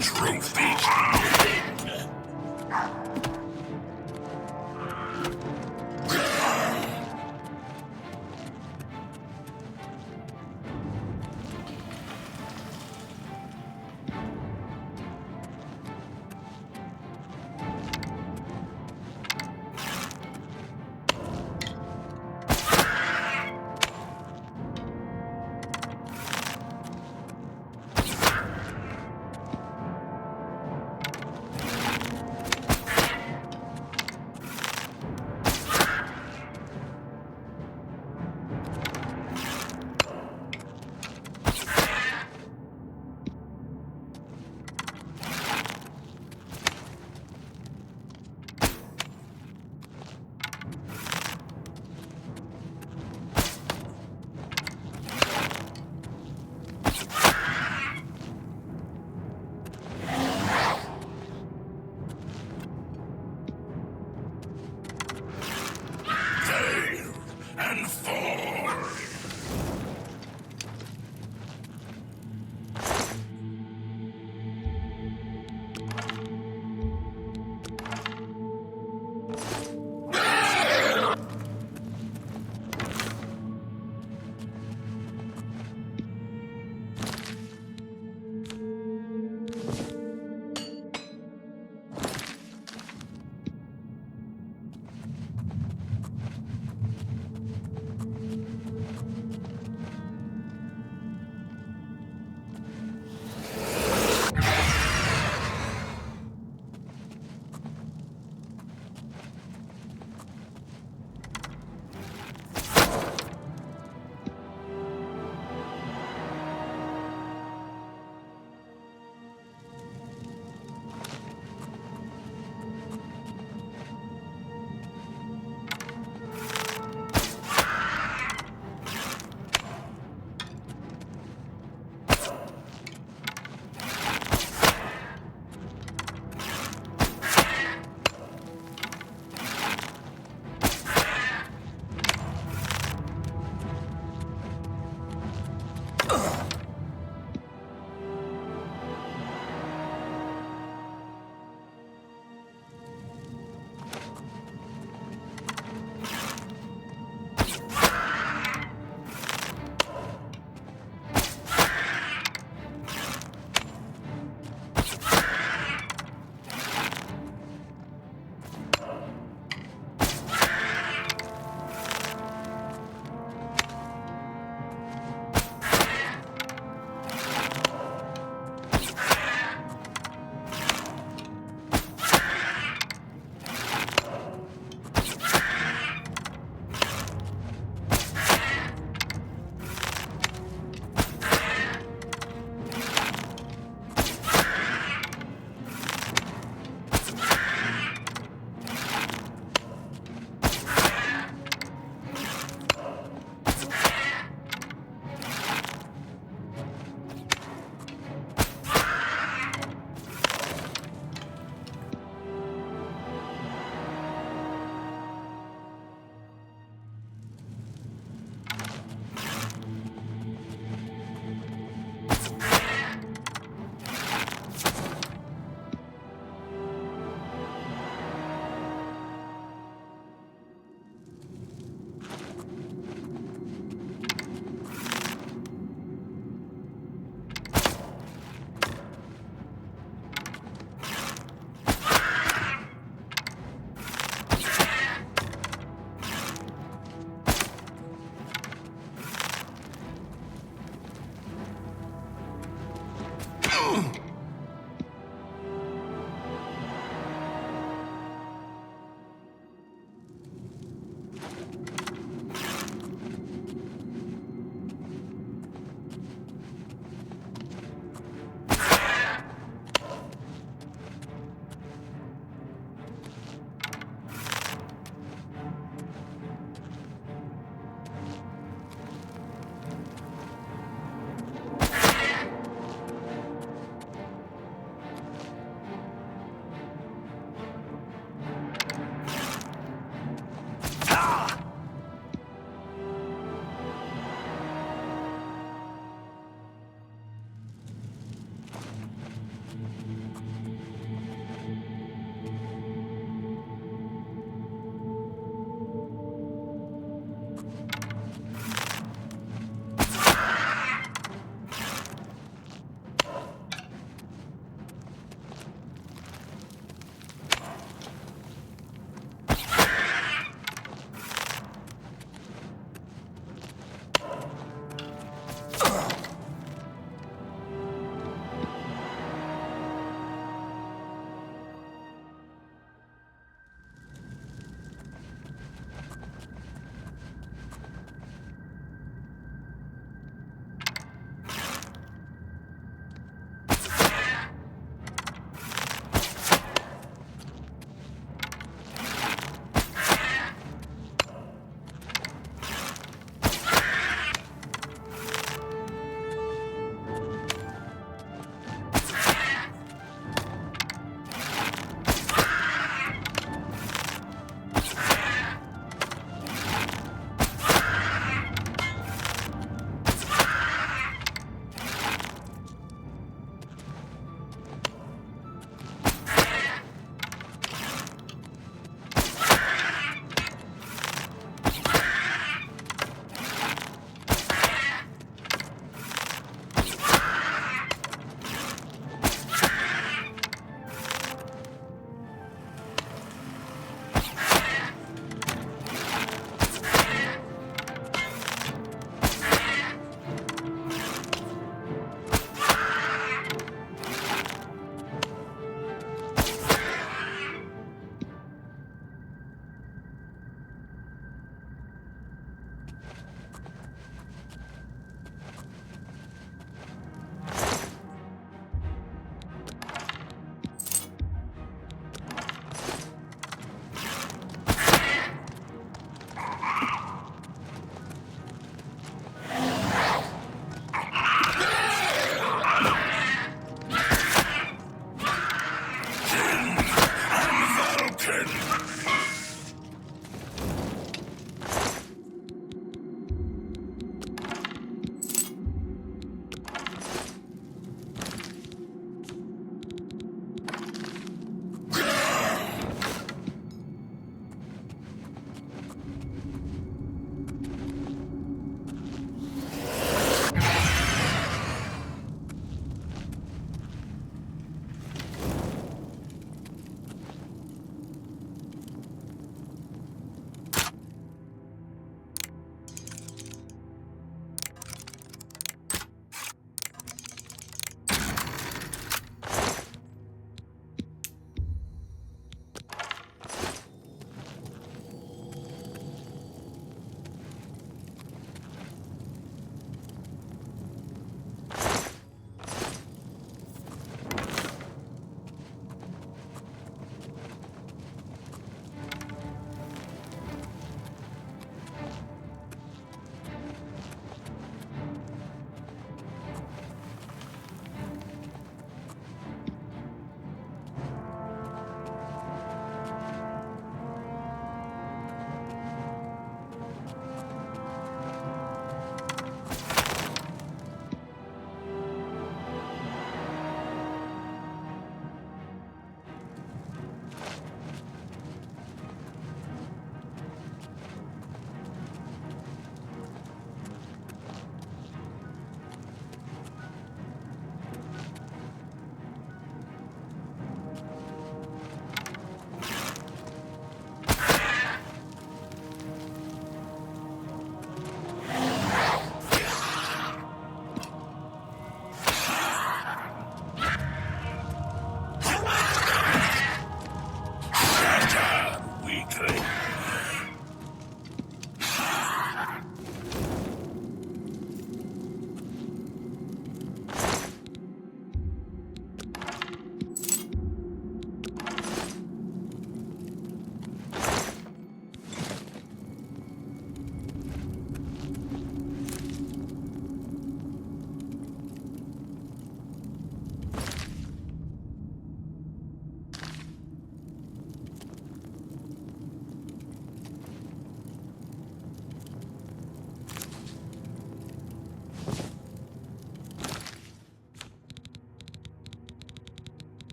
trophy. And fall.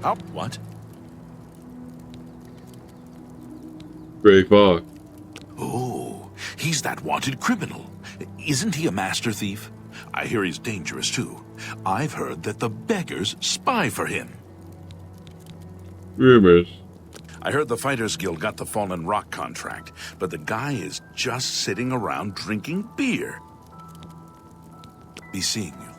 Oh, what? Gray Fox. Oh, he's that wanted criminal. Isn't he a master thief? I hear he's dangerous, too. I've heard that the beggars spy for him. Rumors. I heard the Fighters Guild got the Fallen Rock contract, but the guy is just sitting around drinking beer. Be seeing you.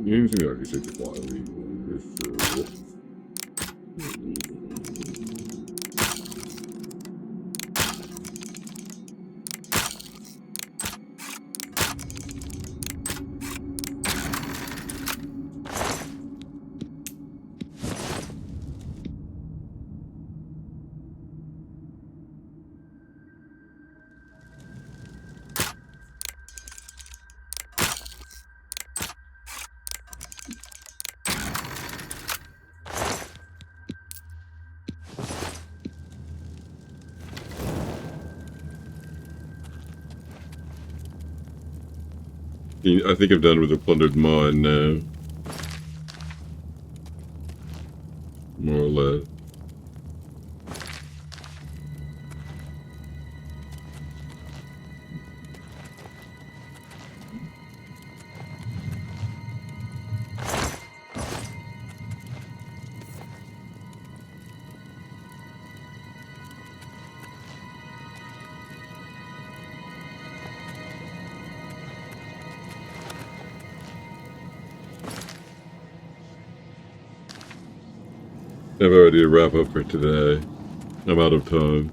Seems to me like it's a quality. I think I'm done with the plundered mine now. More or less. I've already to wrap up for today. I'm out of time.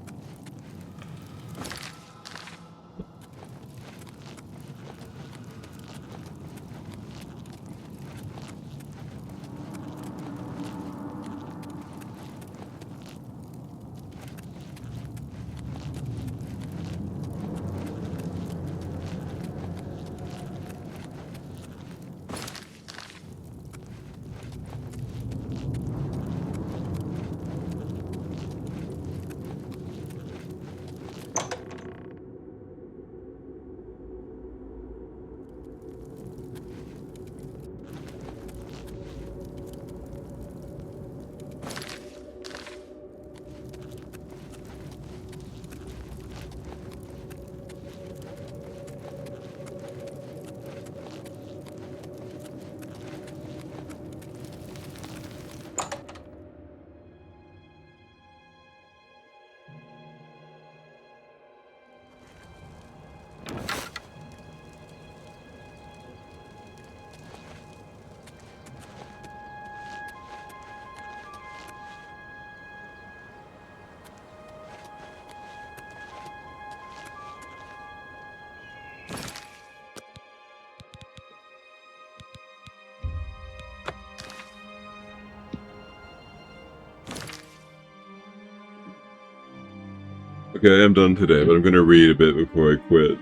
Okay, I'm done today, but I'm going to read a bit before I quit.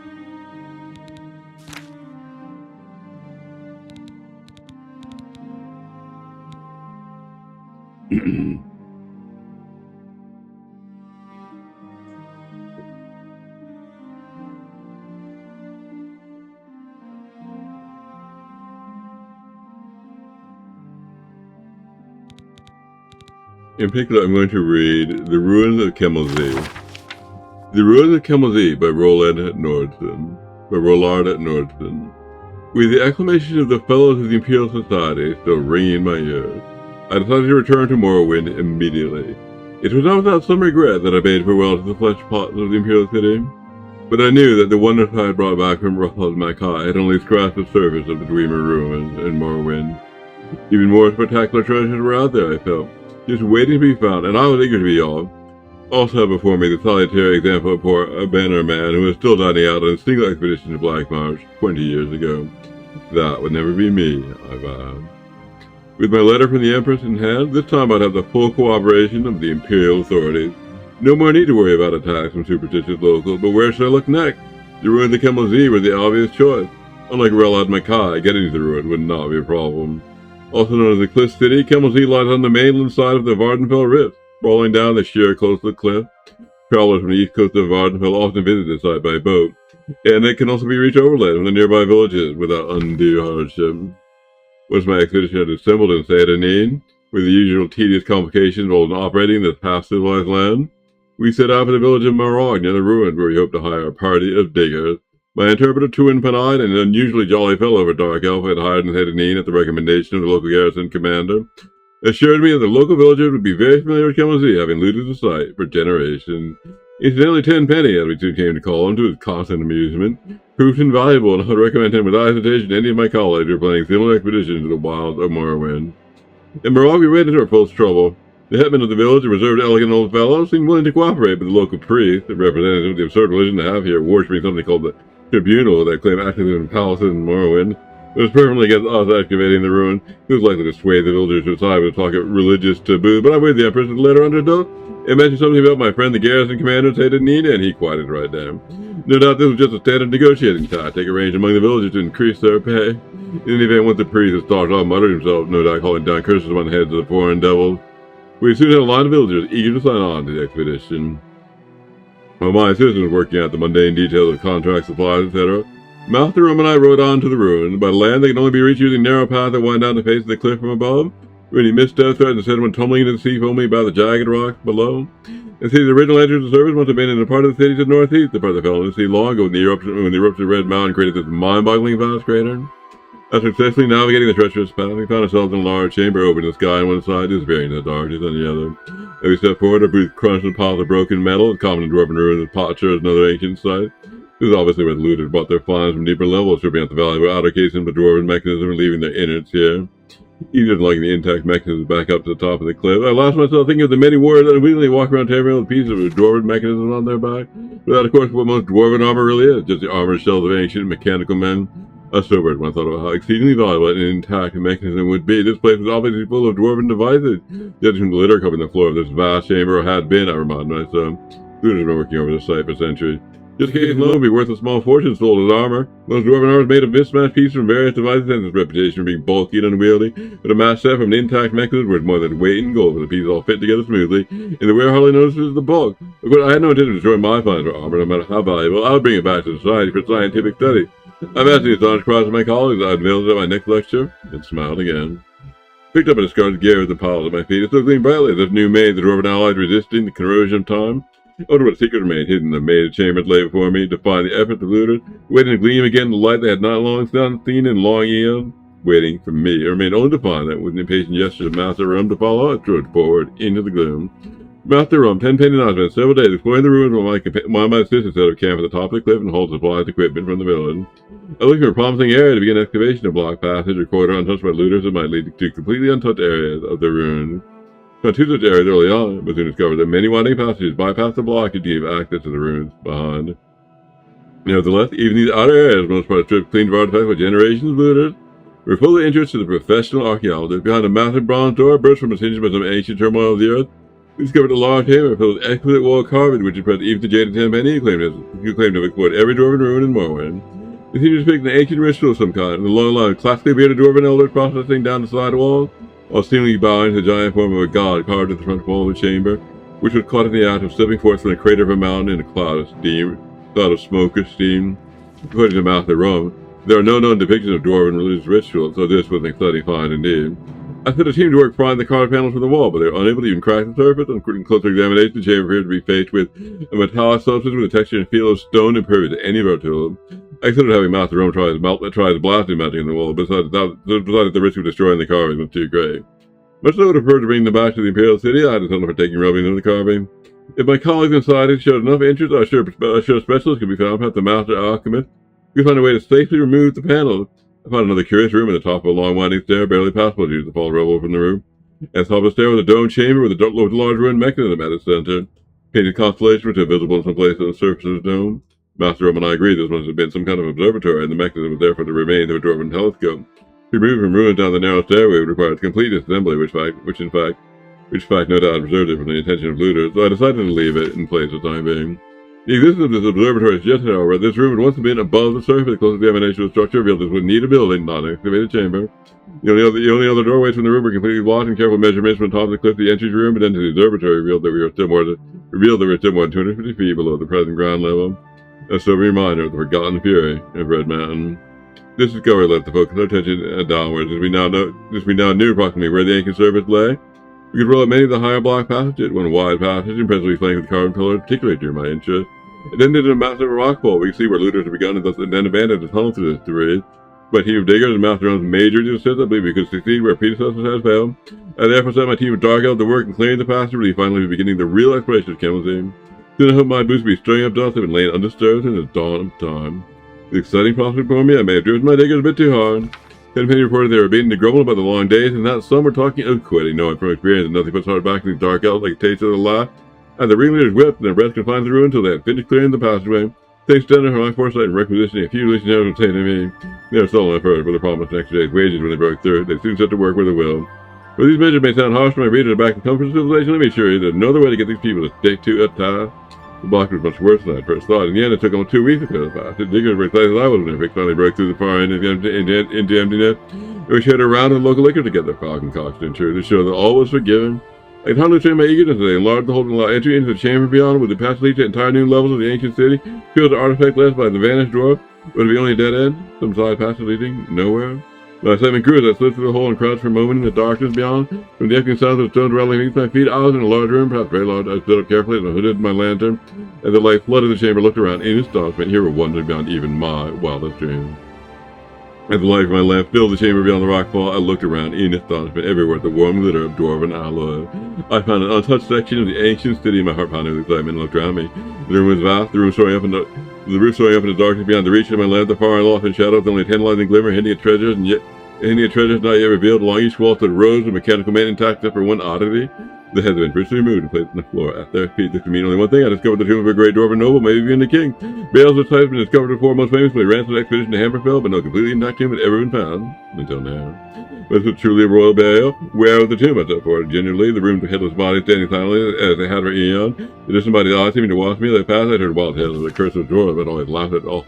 In particular, I'm going to read The Ruins of Kemmelzy. The Ruins of Kemmelzy by Rollard Nordson. With the acclamation of the Fellows of the Imperial Society still ringing in my ears, I decided to return to Morrowind immediately. It was not without some regret that I bade farewell to the flesh pots of the Imperial City, but I knew that the wonders I had brought back from Rothal Makai had only scratched the surface of the Dreamer ruins in Morrowind. Even more spectacular treasures were out there, I felt, just waiting to be found, and I was eager to be off. Also had before me the solitary example of poor Banner Man who was still dining out on a single expedition to Black Marsh 20 years ago. That would never be me, I vowed. With my letter from the Empress in hand, this time I'd have the full cooperation of the Imperial authorities. No more need to worry about attacks from superstitious locals, but where should I look next? The ruins of Kemmelzy were the obvious choice. Unlike Relad Makai, getting to the ruin would not be a problem. Also known as the Cliff City, Kemmelzy lies on the mainland side of the Vardenfell Rift, sprawling down the sheer coast of the cliff. Travelers from the east coast of Vardenfell often visit this site by boat, and it can also be reached overland from the nearby villages without undue hardship. Once my expedition had assembled in Saint-Denis, with the usual tedious complications involved in operating this half-civilized land, we set out for the village of Marog near the ruins, where we hoped to hire a party of diggers. My interpreter, Tuin Panide, an unusually jolly fellow of a dark elf had hired in Saint-Denis at the recommendation of the local garrison commander, assured me that the local villagers would be very familiar with Kemmelzy, having looted the site for generations. Incidentally, Tenpenny, as we soon came to call him, to his constant amusement, proved invaluable, and I would recommend him without hesitation to any of my colleagues who are planning similar expeditions to the wilds of Morrowind. In Morocco, we ran into our first trouble. The headman of the village, a reserved, elegant old fellow, seemed willing to cooperate with the local priest, the representative of the absurd religion they have here, worshipping something called the Tribunal that claim actively in palaces in Morrowind. It was perfectly against us excavating the ruin. He was likely to sway the villagers to his side with talk of religious taboo, but I waited the Empress to let her undertook. It mentioned something about my friend the garrison commander said Nina, and he quieted right down. No doubt this was just a standard negotiating tactic arranged among the villagers to increase their pay. In any event, once the priest had stalked off, muttered himself, no doubt calling down curses upon the heads of the foreign devils, we soon had a line of villagers eager to sign on to the expedition. While my assistant was working out the mundane details of contract supplies, etc., Master Rum and I rode on to the ruin. By land, they can only be reached using narrow paths that wind down the face of the cliff from above. Any missteps threatened to send one tumbling into the sea only by the jagged rocks below. And see, the original entrance of the service must have been in a part of the city to the northeast, the part that fell into the sea long ago when the eruption of Red Mountain created this mind-boggling vast crater. After successfully navigating the treacherous path, we found ourselves in a large chamber open to the sky on one side, disappearing in the darkness on the other. As we stepped forward, our boots crunched in piles of broken metal, common in dwarven ruins of potsherds and other ancient sites. This is obviously where the looters brought their finds from deeper levels, stripping out the valuable outer casing of the dwarven mechanism and leaving their innards here. Even like the intact mechanism back up to the top of the cliff, I lost myself thinking of the many warriors that unwittingly walk around tearing with pieces of a dwarven mechanism on their back. But that, of course, what most dwarven armor really is, just the armored shells of ancient mechanical men. I sobered when I thought about how exceedingly valuable an intact mechanism would be. This place was obviously full of dwarven devices, judging from the litter covering the floor of this vast chamber, or had been, I reminded myself. Looters have been working over the site for centuries. Just in case alone would be worth a small fortune sold as armor. Most dwarven armor is made of mismatched pieces from various devices and its reputation for being bulky and unwieldy, but a match set from an intact mechanism worth more than weight in gold when the pieces all fit together smoothly, and the wearer hardly notices the bulk. Of course, I had no intention of destroying my finds for armor, no matter how valuable. I would bring it back to society for scientific study. I imagined the astonished cries of my colleagues I unveiled at my next lecture, and smiled again. Picked up a discarded gear with the piles at my feet. It still gleamed brightly as if new made, the dwarven allies resisting the corrosion of time. I wonder what secret remained hidden in the mated chambers lay before me, defying the efforts of looters, waiting to gleam again the light they had not long seen in long eons, waiting for me. It remained only to find that, with an impatient gesture of Master Rum to follow, I strode forward into the gloom. Master Rum, Tenpenny and I spent several days exploring the ruins while my assistant set up camp at the top of the cliff and hauled supplies and equipment from the village. I looked for a promising area to begin excavation of block passage or corridor untouched by looters that might lead to completely untouched areas of the ruins. Found two such areas early on, but soon discovered that many winding passages bypassed the block to give access to the ruins behind. Nevertheless, even these outer areas, most part stripped clean of artifacts by generations of looters, were full of interest to the professional archaeologist. Behind a massive bronze door burst from its hinges by some ancient turmoil of the earth, we discovered a large chamber filled with exquisite wall carving, which impressed even the jaded Tenpenny, who claimed to have explored every dwarven ruin in Morrowind. It seemed to depict an ancient ritual of some kind, with a long line of classically bearded dwarven elders processing down the side walls, while seemingly bowing to the giant form of a god carved at the front wall of the chamber, which was caught in the act of stepping forth from the crater of a mountain in a cloud of smoke or steam. According to Master Rum, there are no known depictions of dwarven religious rituals, so this was an exciting find indeed. I set a team to work prying the carved panels from the wall, but they were unable to even crack the surface. On closer examination, the chamber appeared to be faced with a metallic substance with a texture and feel of stone impervious to any of our tools. I considered having Master Rome try his blasting magic in the wall, besides the risk of destroying the carving was too great. Much as I would have preferred to bring them back to the Imperial City, I had to settle for taking rubbings of the carving. If my colleagues inside it showed enough interest, I was sure specialists could be found, perhaps the Master Alchemist, who could find a way to safely remove the panels. I found another curious room at the top of a long winding stair, barely passable due to the fall rubble from the roof. At the top of the stair was a domed chamber with a large ruined mechanism at its center. Painted constellations were visible in some places on the surface of the dome. Master Rum and I agreed this must have been some kind of observatory, and the mechanism was therefore to remain of a dwarven telescope. To remove from ruins down the narrow stairway would require a complete disassembly, which fact no doubt preserved it from the intention of looters, so I decided to leave it in place for the time being. The existence of this observatory suggested, however, this room had once been above the surface. Close examination of the structure revealed this would need a building, not an excavated chamber. The only other doorways from the room were completely blocked, and careful measurements from the top of the cliff to the entry room and then to the observatory revealed that we were still more than 250 feet below the present ground level. A sobering reminder of the forgotten fury of Red Mountain. This discovery led to focus our attention downwards, as we now knew approximately where the ancient surface lay. We could roll up many of the higher block passages, one wide passage, impressively flanked with carved pillars, particularly drew my interest. It ended in a massive rock fall. We could see where looters had begun and then abandoned the tunnel through this debris. By a team of diggers and Master Rum's major assist, I believe we could succeed where predecessors had failed. I therefore set my team of dark elves to work in clearing the passage, really finally beginning the real exploration of Kemmelstein. Then I hope my boots will be stirring up dust have been laying undisturbed in the dawn of time. The exciting prospect for me, I may have driven my diggers a bit too hard. Penny reported they were beginning to grumble about the long days, and that some were talking of quitting, knowing from experience that nothing puts hard back in the dark out like a taste of the light. And the ringleaders wept, and their breath confined the ruin until they had finished clearing the passageway. Thanks to for my foresight and requisitioning a few legionnaires obtained to me. They were stolen at first, but they promised an extra day's wages when they broke through. They soon set to work with a will. But these measures may sound harsh to my readers back in comfort of civilization. Let me assure you there's no other way to get these people to stick to a task. The block was much worse than I first thought. In the end, it took almost 2 weeks to clear the path. The diggers were excited as I was when they finally broke through the far end into emptiness. We shared a round of local liquor together, fog and cocktail, true, to show that all was forgiven. I can hardly restrain my eagerness as they enlarged the holding lot entry into the chamber beyond, with the passage to entire new levels of the ancient city, filled with artifacts left by the vanished dwarf. Would it be only a dead end? Some side passage leading nowhere? When I excitement grew as I slid through the hole and crouched for a moment in the darkness beyond. From the echoing sounds of stones rattling beneath my feet, I was in a large room, perhaps very large. I stood up carefully and hooded my lantern. As the light flooded the chamber, I looked around in astonishment. Here were wonders beyond even my wildest dreams. As the light from my lamp filled the chamber beyond the rockfall, I looked around in astonishment. Everywhere the warm glitter of dwarven alloy. I found an untouched section of the ancient city. My heart pounded with excitement and looked around me. The room was vast, the roof soaring up in the darkness beyond the reach of my lamp. The far aloft in shadows, only a tantalizing glimmer, hinting at treasures, and yet not yet revealed. Along each wall stood rows of mechanical men intact except for one oddity. The heads had been brutally removed and placed on the floor. At their feet, this could mean only one thing. I discovered the tomb of a great dwarven noble, maybe even the king. Bales of type had been discovered before, most famously ransomed expedition to Hammerfell, but no completely intact tomb had ever been found. Until now. This was truly a royal burial. Where was the tomb? I thought for it. Gingerly, the room's headless body standing silently as they had for eon. The disembodied eyes seeming to watch me. They passed. I heard wild tales of the curse of dwarves, but always laughed at all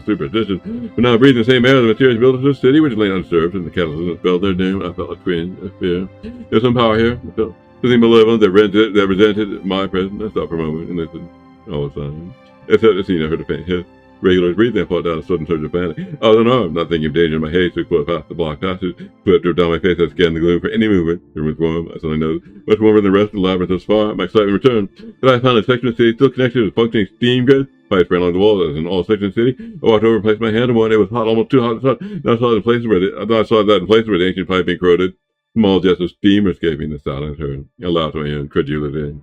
superstition. But now breathing the same air, the materials built into the city, which lay undisturbed, and the cataclysm spelled their doom. I felt a twinge of fear. There's some power here. I felt something malevolent that resented my presence. I stopped for a moment and listened. All the time. Except the scene, I heard a faint hiss. Regular breathing, I fought down a sudden surge of panic. I was unarmed, not thinking of danger in my haste to explore past the blocked passage. Sweat dripped down my face. I scanned the gloom for any movement. The room was warm. I suddenly noticed, much warmer than the rest of the labyrinth thus far. My excitement returned. But I found a section of the city still connected to a functioning steam grid. Pipes ran along the walls as in all sections of the city. I walked over and placed my hand on one. It was hot, almost too hot to touch. Now I saw that in places where the ancient pipe being corroded. Small jets of steam were escaping. The sound I heard. I laughed my incredulity.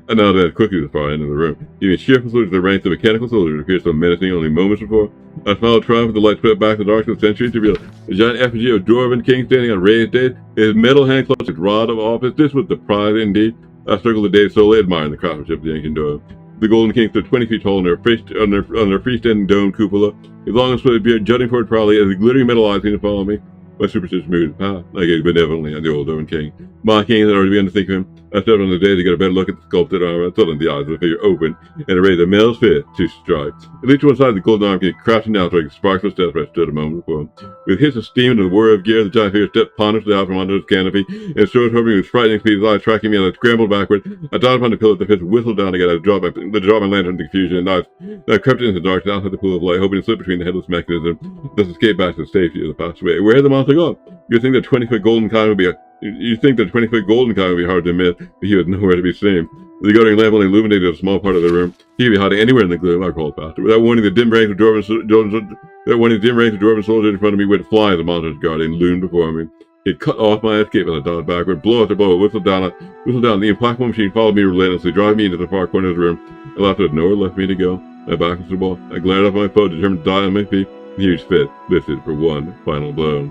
I now advanced quickly to the far end of the room, giving cheerful salute to the ranks of mechanical soldiers that appeared so menacing only moments before. I smiled with triumph as the light swept back the darkness of the century to reveal a giant effigy of a dwarven king standing on raised days, his metal hand clutched a rod of office. This was the prize indeed. I circled the days slowly, admiring the craftsmanship of the ancient dwarf. The golden king stood 20 feet tall on their freestanding dome cupola, his long and split beard jutting forward proudly as the glittering metal eyes seemed to follow me. My superstition moved the path. I gazed benevolently at the old Dwarven king. My king had already begun to think of him. I stepped on the day to get a better look at the sculpted armor. Suddenly the eyes of the figure opened, and it raised a male's fist to strike. At least one side of the golden arm came crashing down, striking sparks of death where I stood a moment before. With hiss of steam and the whir of gear, the giant figure stepped ponderously out from under his canopy, and strode toward me with frightening speed, his eyes tracking me as I scrambled backward. I dodged upon the pillar, the fist whistled down again. I dropped my lantern into confusion, and I crept into the darkness outside the pool of light, hoping to slip between the headless mechanism, thus escape back to the safety of the passageway. Where had the monster gone? You think that 20-foot golden kind would be hard to miss, but he was nowhere to be seen. The guttering lamp only illuminated a small part of the room. He could be hiding anywhere in the gloom. I crawled faster. Without warning, the dim ranks of dwarven soldiers in front of me went flying as the monster's guardian loomed before me. He had cut off my escape as I dodged backward. Blow after blow, whistled down. The implacable machine followed me relentlessly, driving me into the far corner of the room. I laughed at nowhere left me to go. My back was to the wall. I glared up at my foe, determined to die on my feet. The huge fist lifted for one final blow.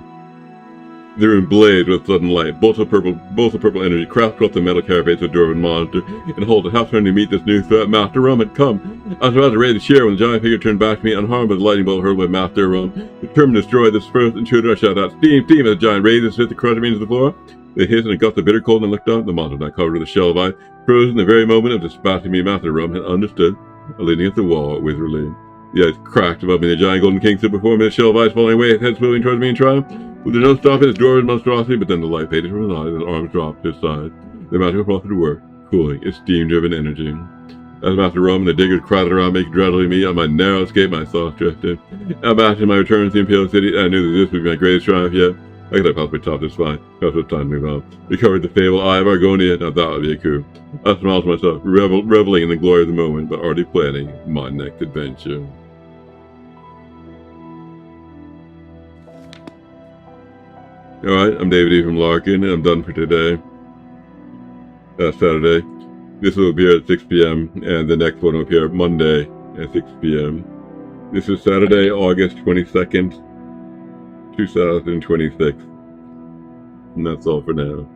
The room blazed with sudden light. Bolts of purple energy crashed across the metal carapace of the dwarven monster, and halted, half turning to meet this new threat. Master Rum had come. I was about to raise the chair when the giant figure turned back to me, unharmed by the lightning bolt hurled by Master Rum. Determined to destroy this first intruder, I shouted out, "Steam, steam!" as the giant raised his fist to crush me into the floor. They hissed and a gust of bitter cold, and I looked up. The monster was not covered with a shell of ice. Frozen the very moment of dispatching me, Master Rum had understood, leaning against the wall with relief. The ice cracked above me. The giant golden king stood before me, a shell of ice falling away, his head swiveling towards me in triumph. With no stopping his dwarven monstrosity, but then the light faded from his eyes and his arms dropped to his side. The magical froth to work, cooling its steam-driven energy. As Master Rome and the diggers crowded around me, dreadfully me on my narrow escape, my thoughts drifted. After my return to the Imperial City, I knew that this would be my greatest triumph yet. I could have possibly topped this fight. Perhaps it was time to move on. Recovered the fabled Eye of Argonia, now that would be a coup. I smiled to myself, reveling in the glory of the moment, but already planning my next adventure. Alright, I'm David E. from Larkin, and I'm done for today. Saturday. This will appear at 6 p.m. and the next one will appear Monday at 6 p.m. This is Saturday, August 22nd, 2026. And that's all for now.